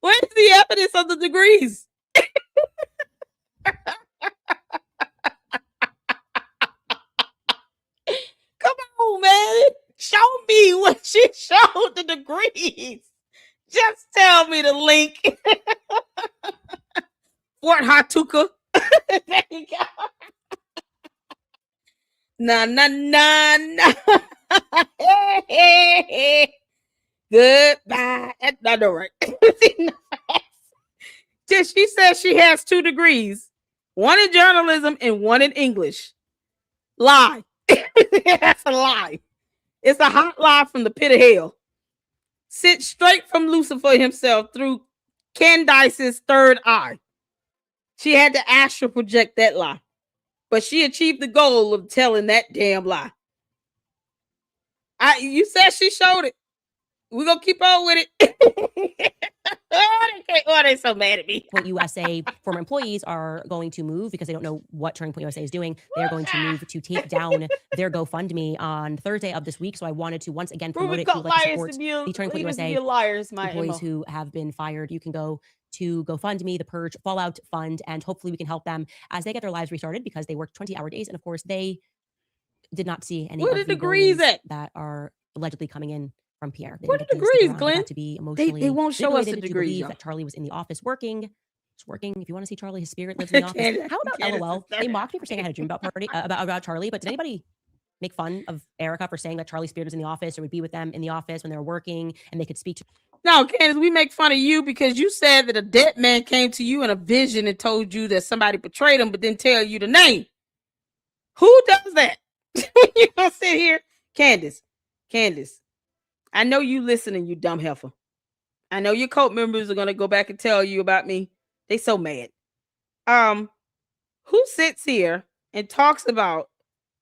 Where's the evidence of the degrees? Come on, man. Show me what she showed the degrees. Just tell me the link. Fort Hatuka. There you go. Nah. Goodbye. That's not right. She says she has 2 degrees, one in journalism and one in English. Lie. That's a lie. It's a hot lie from the pit of hell. Sent straight from Lucifer himself through Candace's third eye. She had to astral project that lie, but she achieved the goal of telling that damn lie. You said she showed it. We're going to keep on with it. They so mad at me. What USA former employees are going to move because they don't know what Turning Point USA is doing. They are going to move to take down their GoFundMe on Thursday of this week. So I wanted to once again promote it to let you support the Turning Point USA employees who have been fired. You can go to GoFundMe, the Purge Fallout Fund, and hopefully we can help them as they get their lives restarted because they worked 20-hour days. And of course, they did not see any Where of the the degrees billions at? that are allegedly coming in from Pierre. They What didn't are get to stick degrees, around. They Glenn? got to be emotionally They won't show us the manipulated to degrees, believe y'all. that Charlie was in the office working. Just working. If you want to see Charlie, his spirit lives in the office. How about Candace LOL? is They there. mocked me for saying I had a dream about Charlie, but did anybody make fun of Erika for saying that Charlie's spirit was in the office or would be with them in the office when they were working and they could speak to? No, Candace, we make fun of you because you said that a dead man came to you in a vision and told you that somebody betrayed him, but didn't tell you the name. Who does that? You gonna sit here, Candace, I know you listening, you dumb heifer. I know your cult members are gonna go back and tell you about me. They so mad. Who sits here and talks about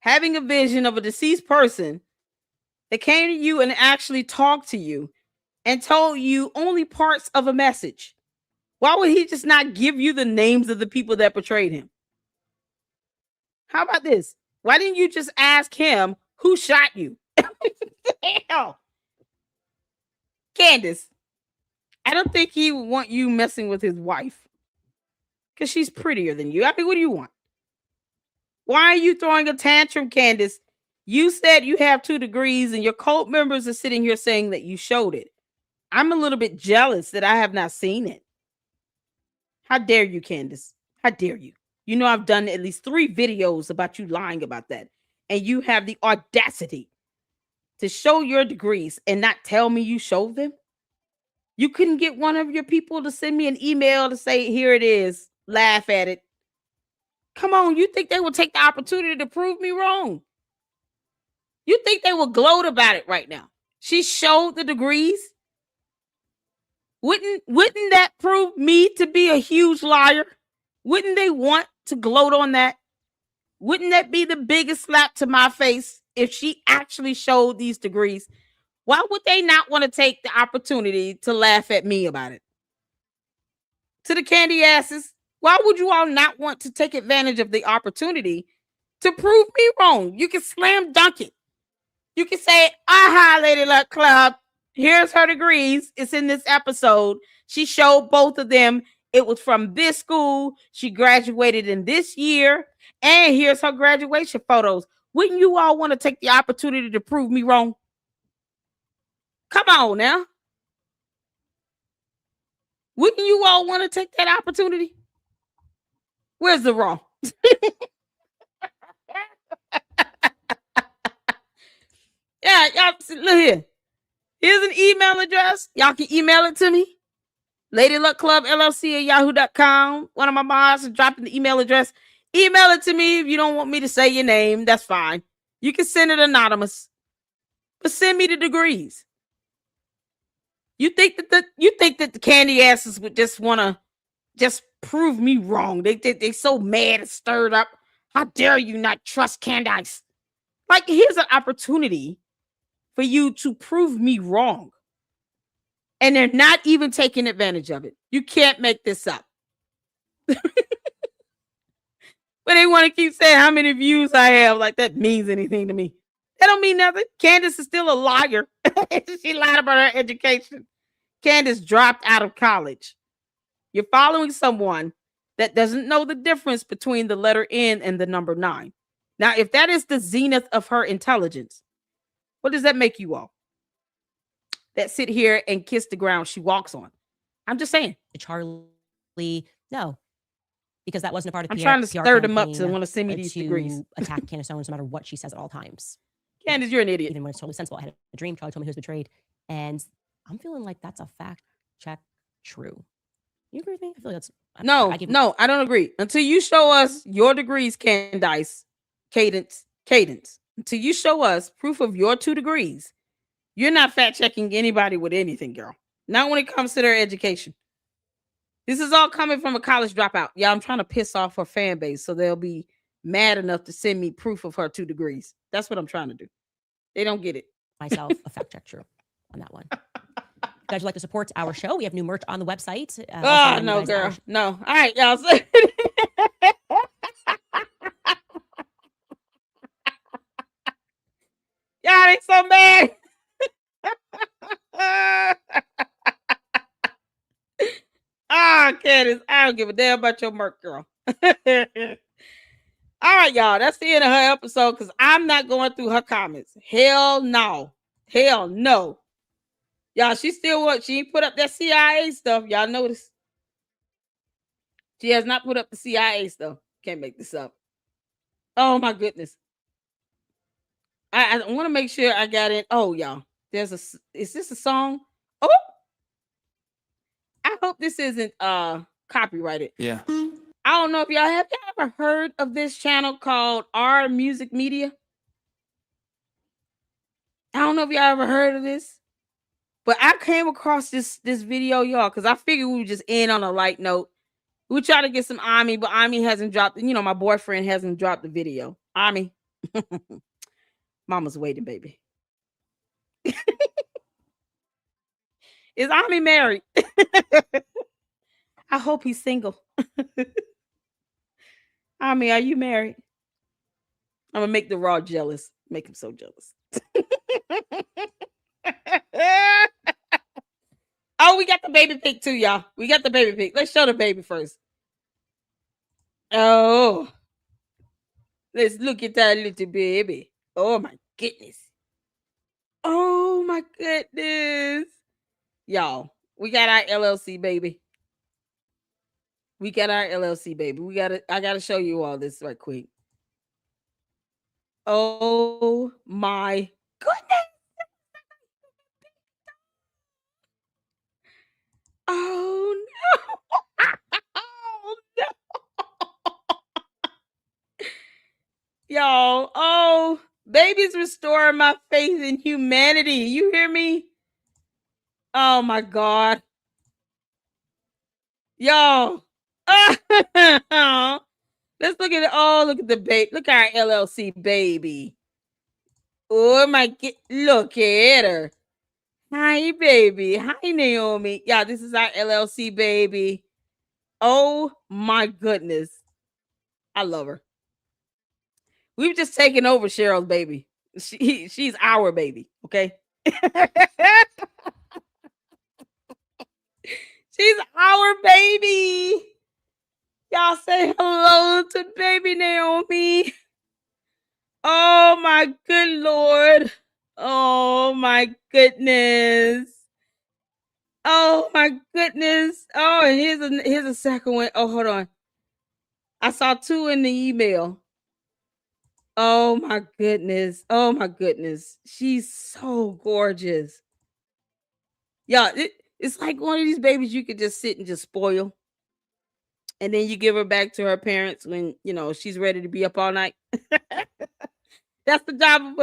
having a vision of a deceased person that came to you and actually talked to you and told you only parts of a message? Why would he just not give you the names of the people that betrayed him? How about this? Why didn't you just ask him who shot you? Hell. Candace, I don't think he would want you messing with his wife because she's prettier than you. I mean, what do you want? Why are you throwing a tantrum, Candace? You said you have 2 degrees and your cult members are sitting here saying that you showed it. I'm a little bit jealous that I have not seen it. How dare you, Candace? How dare you? You know I've done at least 3 videos about you lying about that. And you have the audacity to show your degrees and not tell me you showed them? You couldn't get one of your people to send me an email to say, here it is, laugh at it. Come on, you think they will take the opportunity to prove me wrong? You think they will gloat about it right now? She showed the degrees. Wouldn't that prove me to be a huge liar? Wouldn't they want to gloat on that? Wouldn't that be the biggest slap to my face if she actually showed these degrees? Why would they not want to take the opportunity to laugh at me about it? To the candy asses, why would you all not want to take advantage of the opportunity to prove me wrong? You can slam dunk it. You can say, aha, Lady Luck Club, here's her degrees. It's in this episode. She showed both of them. It was from this school. She graduated in this year. And here's her graduation photos. Wouldn't you all want to take the opportunity to prove me wrong? Come on now. Wouldn't you all want to take that opportunity? Where's the wrong? Yeah, y'all look here. Here's an email address. Y'all can email it to me. Lady Luck Club LLC at yahoo.com. One of my mods is dropping the email address. Email it to me if you don't want me to say your name. That's fine. You can send it anonymous. but send me the degrees. You think that the candy asses would just want to just prove me wrong? They so mad and stirred up. How dare you not trust Candace? Like, here's an opportunity for you to prove me wrong. And they're not even taking advantage of it. You can't make this up. But they want to keep saying how many views I have, like that means anything to me. That don't mean nothing. Candace is still a liar. She lied about her education. Candace dropped out of college. You're following someone that doesn't know the difference between the letter N and the number 9. Now, if that is the zenith of her intelligence, what does that make you all? That sit here and kiss the ground she walks on. I'm just saying. Charlie, no. Because that wasn't a part of I'm PR, trying to PR stir them up to campaign, want to send me these degrees. attack Candace Owens no matter what she says at all times. Candace, you're an idiot. Even when it's totally sensible. I had a dream. Charlie told me he was betrayed. And I'm feeling like that's a fact check true. You agree with me? I feel like that's... No, I don't agree. Until you show us your degrees, Candace, Cadence. Until you show us proof of your 2 degrees, you're not fact checking anybody with anything, girl. Not when it comes to their education. This is all coming from a college dropout. Yeah, I'm trying to piss off her fan base so they'll be mad enough to send me proof of her 2 degrees. That's what I'm trying to do. They don't get it. Myself, a fact check true on that one. If you guys would like to support our show, we have new merch on the website. Oh, no, girl. No. All right, y'all. Y'all ain't so mad. Candace, I don't give a damn about your merch, girl. All right, y'all. That's the end of her episode because I'm not going through her comments. Hell no. Hell no. Y'all, she ain't put up that CIA stuff. Y'all notice? She has not put up the CIA stuff. Can't make this up. Oh, my goodness. I want to make sure I got it. Oh, y'all. Is this a song? Oh, I hope this isn't copyrighted. Yeah. I don't know if y'all have ever heard of this channel called R Music Media. I don't know if y'all ever heard of this, but I came across this video, y'all, because I figured we would just end on a light note. We try to get some Ami, but Ami hasn't dropped. My boyfriend hasn't dropped the video. Ami, Mama's waiting, baby. Is Ami married? I hope he's single. Ami, are you married? I'm gonna make the Raw jealous. Make him so jealous. Oh, we got the baby pic too, y'all. We got the baby pic. Let's show the baby first. Oh, let's look at that little baby. Oh my goodness. Oh my goodness. Y'all, we got our LLC baby. We got our LLC baby. I gotta show you all this right quick. Oh my goodness. Oh no. Oh no. Y'all, oh, babies restoring my faith in humanity. You hear me? Oh my God. Y'all. Let's look at it. Oh, look at the baby. Look at our LLC baby. Oh my God. Look at her. Hi, baby. Hi, Naomi. Yeah, this is our LLC baby. Oh my goodness. I love her. We've just taken over Cheryl's baby. She's our baby, okay? She's our baby. Y'all say hello to baby Naomi. Oh my good Lord. Oh my goodness. Oh my goodness. Oh, and here's a second one. Oh, hold on. I saw 2 in the email. Oh my goodness. Oh my goodness. She's so gorgeous. Yeah, it's like one of these babies you could just sit and just spoil. And then you give her back to her parents when, she's ready to be up all night. That's the job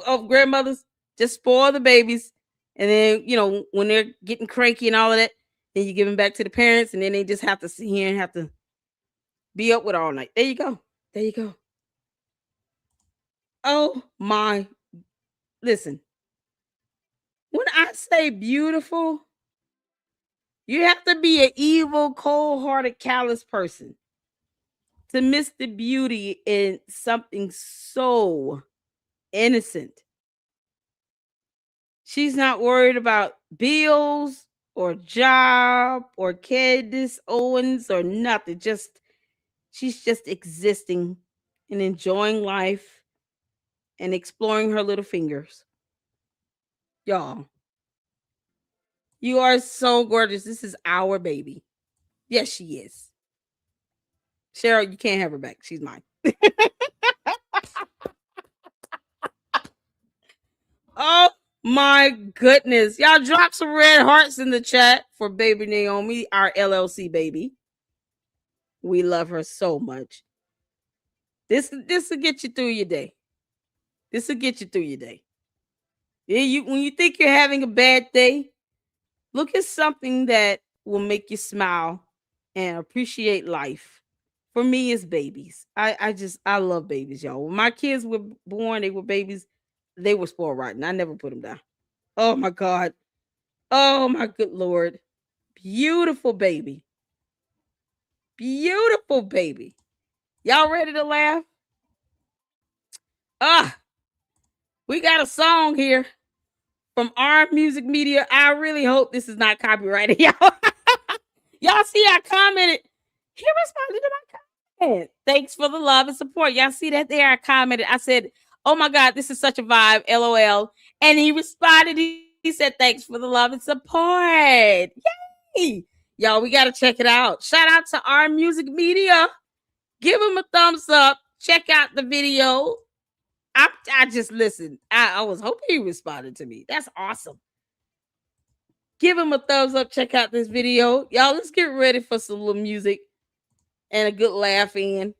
of grandmothers. Just spoil the babies. And then, when they're getting cranky and all of that, then you give them back to the parents, and then they just have to sit here and have to be up with all night. There you go. There you go. Oh my. Listen. When I say beautiful, you have to be an evil, cold-hearted, callous person to miss the beauty in something so innocent. She's not worried about bills or job or Candace Owens or nothing. She's just existing and enjoying life and exploring her little fingers. Y'all, you are so gorgeous. This is our baby. Yes, she is. Cheryl, you can't have her back. She's mine. Oh my goodness. Y'all drop some red hearts in the chat for baby Naomi, our LLC baby. We love her so much. This will get you through your day. This will get you through your day. Yeah, when you think you're having a bad day, look at something that will make you smile and appreciate life. For me, it's babies. I love babies, y'all. When my kids were born, they were babies. They were spoiled rotten. I never put them down. Oh my God. Oh my good Lord. Beautiful baby. Beautiful baby. Y'all ready to laugh? We got a song here from our music media. I really hope this is not copyrighted, y'all. Y'all see I commented. He responded to my comment. Thanks for the love and support. Y'all see that there? I commented. I said, oh my God, this is such a vibe. LOL. And he responded. He said, thanks for the love and support. Yay! Y'all, we got to check it out. Shout out to our music media. Give him a thumbs up. Check out the video. I just listened. I was hoping he responded to me. That's awesome. Give him a thumbs up. Check out this video. Y'all, let's get ready for some little music and a good laugh in.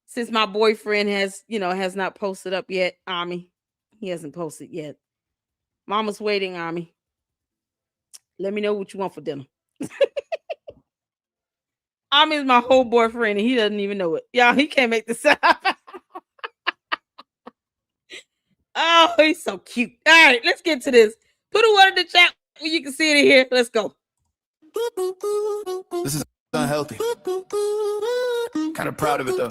Since my boyfriend has not posted up yet, Ami. He hasn't posted yet. Mama's waiting, Ami. Let me know what you want for dinner. Ami is my whole boyfriend, and he doesn't even know it. Y'all, he can't make this up. Oh, he's so cute. All right, let's get to this. Put a word in the chat where you can see it in here. Let's go. This is unhealthy. Kind of proud of it, though.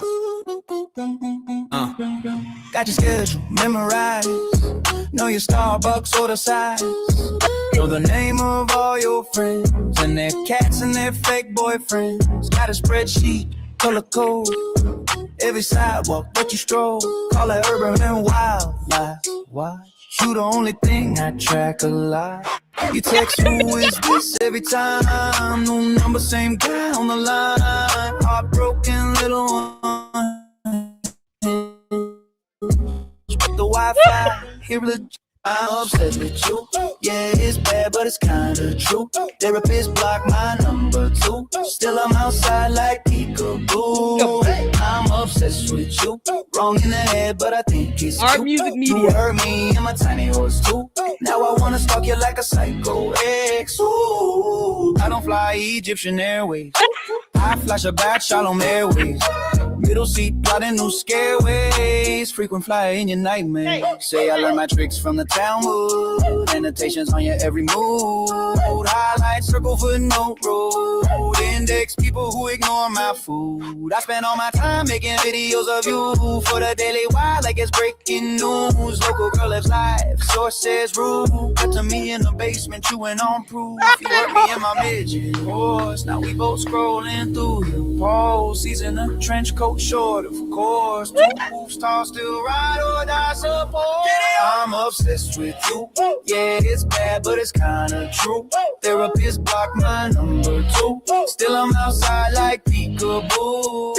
Got your schedule memorized. Know your Starbucks order size. Know the name of all your friends and their cats and their fake boyfriends. Got a spreadsheet, color code. Every sidewalk that you stroll. Call it urban and wildlife. Why? You the only thing I track a lot. You text who is this every time. No number, same guy on the line. Heartbroken little one. The Wi-Fi, here legit. I'm obsessed with you. Yeah, it's bad, but it's kinda true. Therapist blocked my number too. Still I'm outside like peekaboo. I'm obsessed with you. Wrong in the head, but I think it's our cute. music media. You hurt me and my tiny horse too. Now I wanna stalk you like a psycho ex. Ooh, I don't fly Egyptian Airways. I flash a batch, Shalom Airways. Middle seat, plotting new scareways. Frequent flyer in your nightmares. Say I learned my tricks from the Talmud. Annotations on your every move. Highlight, circle, footnote, road. Index, people who ignore my food. I spend all my time making videos of you. For the Daily Wire, like it's breaking news. Local girl lives life, source says rude. Cut to me in the basement, chewing on proof. You hurt me in my midget horse. Now we both scrolling through your posts. He's in a trench coat short, of course. Two moves, tall, still ride or die support. I'm obsessed with you. Yeah, it's bad, but it's kinda true. Therapist blocked my number too. Still I'm outside like peekaboo.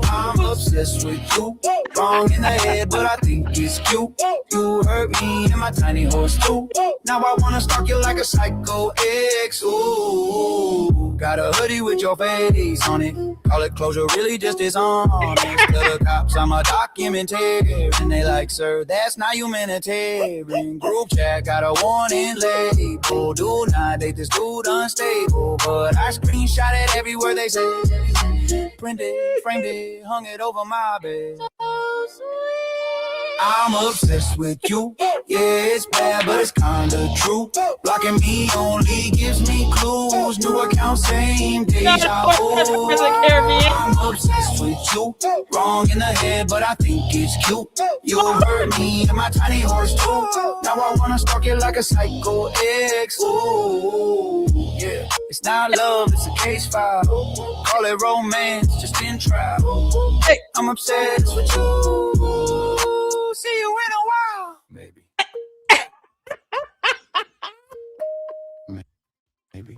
I'm obsessed with you. Wrong in the head, but I think it's cute. You hurt me and my tiny horse too. Now I wanna stalk you like a psycho ex. Ooh. Got a hoodie with your face on it. Call it closure, really just dishonest. To the cops, I'm a documentarian. They like, sir, that's not humanitarian. Group chat got a warning label. Do not date this dude unstable. But I screenshot it everywhere they say. Printed, framed it, hung it over my bed. I'm obsessed with you. Yeah, it's bad, but it's kinda true. Blocking me only gives me clues. New account, same deja vu. I'm obsessed with you. Wrong in the head, but I think it's cute. You hurt me and my tiny horse too. Now I wanna stalk you like a psycho ex. Ooh, yeah. It's not love, it's a case file. Call it romance, just in trial. Hey, I'm obsessed with you. See you in a while. Maybe. Maybe.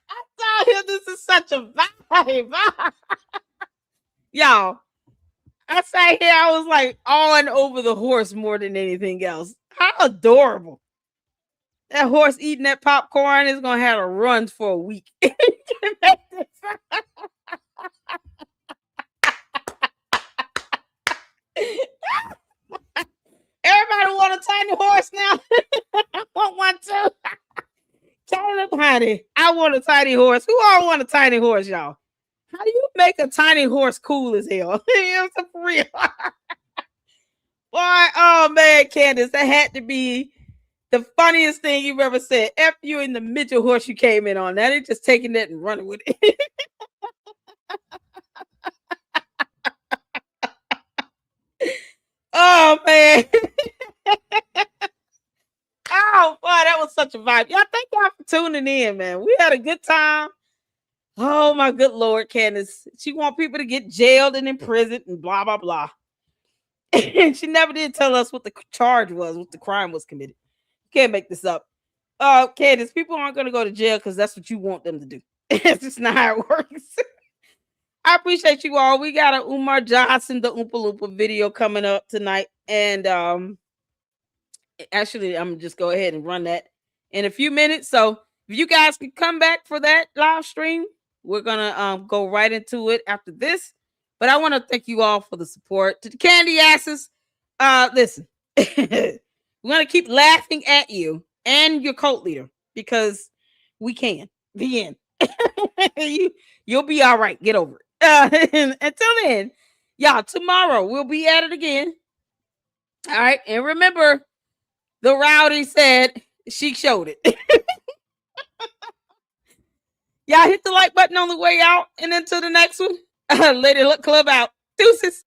I tell you, this is such a vibe. Y'all, I sat here, I was like on over the horse more than anything else. How adorable. That horse eating that popcorn is going to have a run for a week. Everybody want a tiny horse now? I want one too. Caleb, honey, I want a tiny horse. Who all want a tiny horse, y'all? How do you make a tiny horse cool as hell? It's for real. Boy, oh man, Candace, that had to be the funniest thing you've ever said. F you and the midget horse you came in on. Now they're just taking that and running with it. Oh man. Oh boy, that was such a vibe. Y'all, thank y'all for tuning in, man. We had a good time. Oh my good Lord, Candace. She want people to get jailed and imprisoned and blah blah blah. And she never did tell us what the charge was, what the crime was committed. You can't make this up. Candace, people aren't gonna go to jail because that's what you want them to do. It's just not how it works. I appreciate you all. We got a Umar Johnson, the Oompa Loompa video coming up tonight. And actually, I'm just go ahead and run that in a few minutes. So if you guys can come back for that live stream, we're gonna go right into it after this. But I want to thank you all for the support. To the candy asses, listen, we're gonna keep laughing at you and your cult leader because we can. The end. You'll be all right. Get over it. Until then, y'all, tomorrow we'll be at it again. All right, and remember, the rowdy said she showed it. Y'all hit the like button on the way out, and until the next one, Lady Luck Club out. Deuces.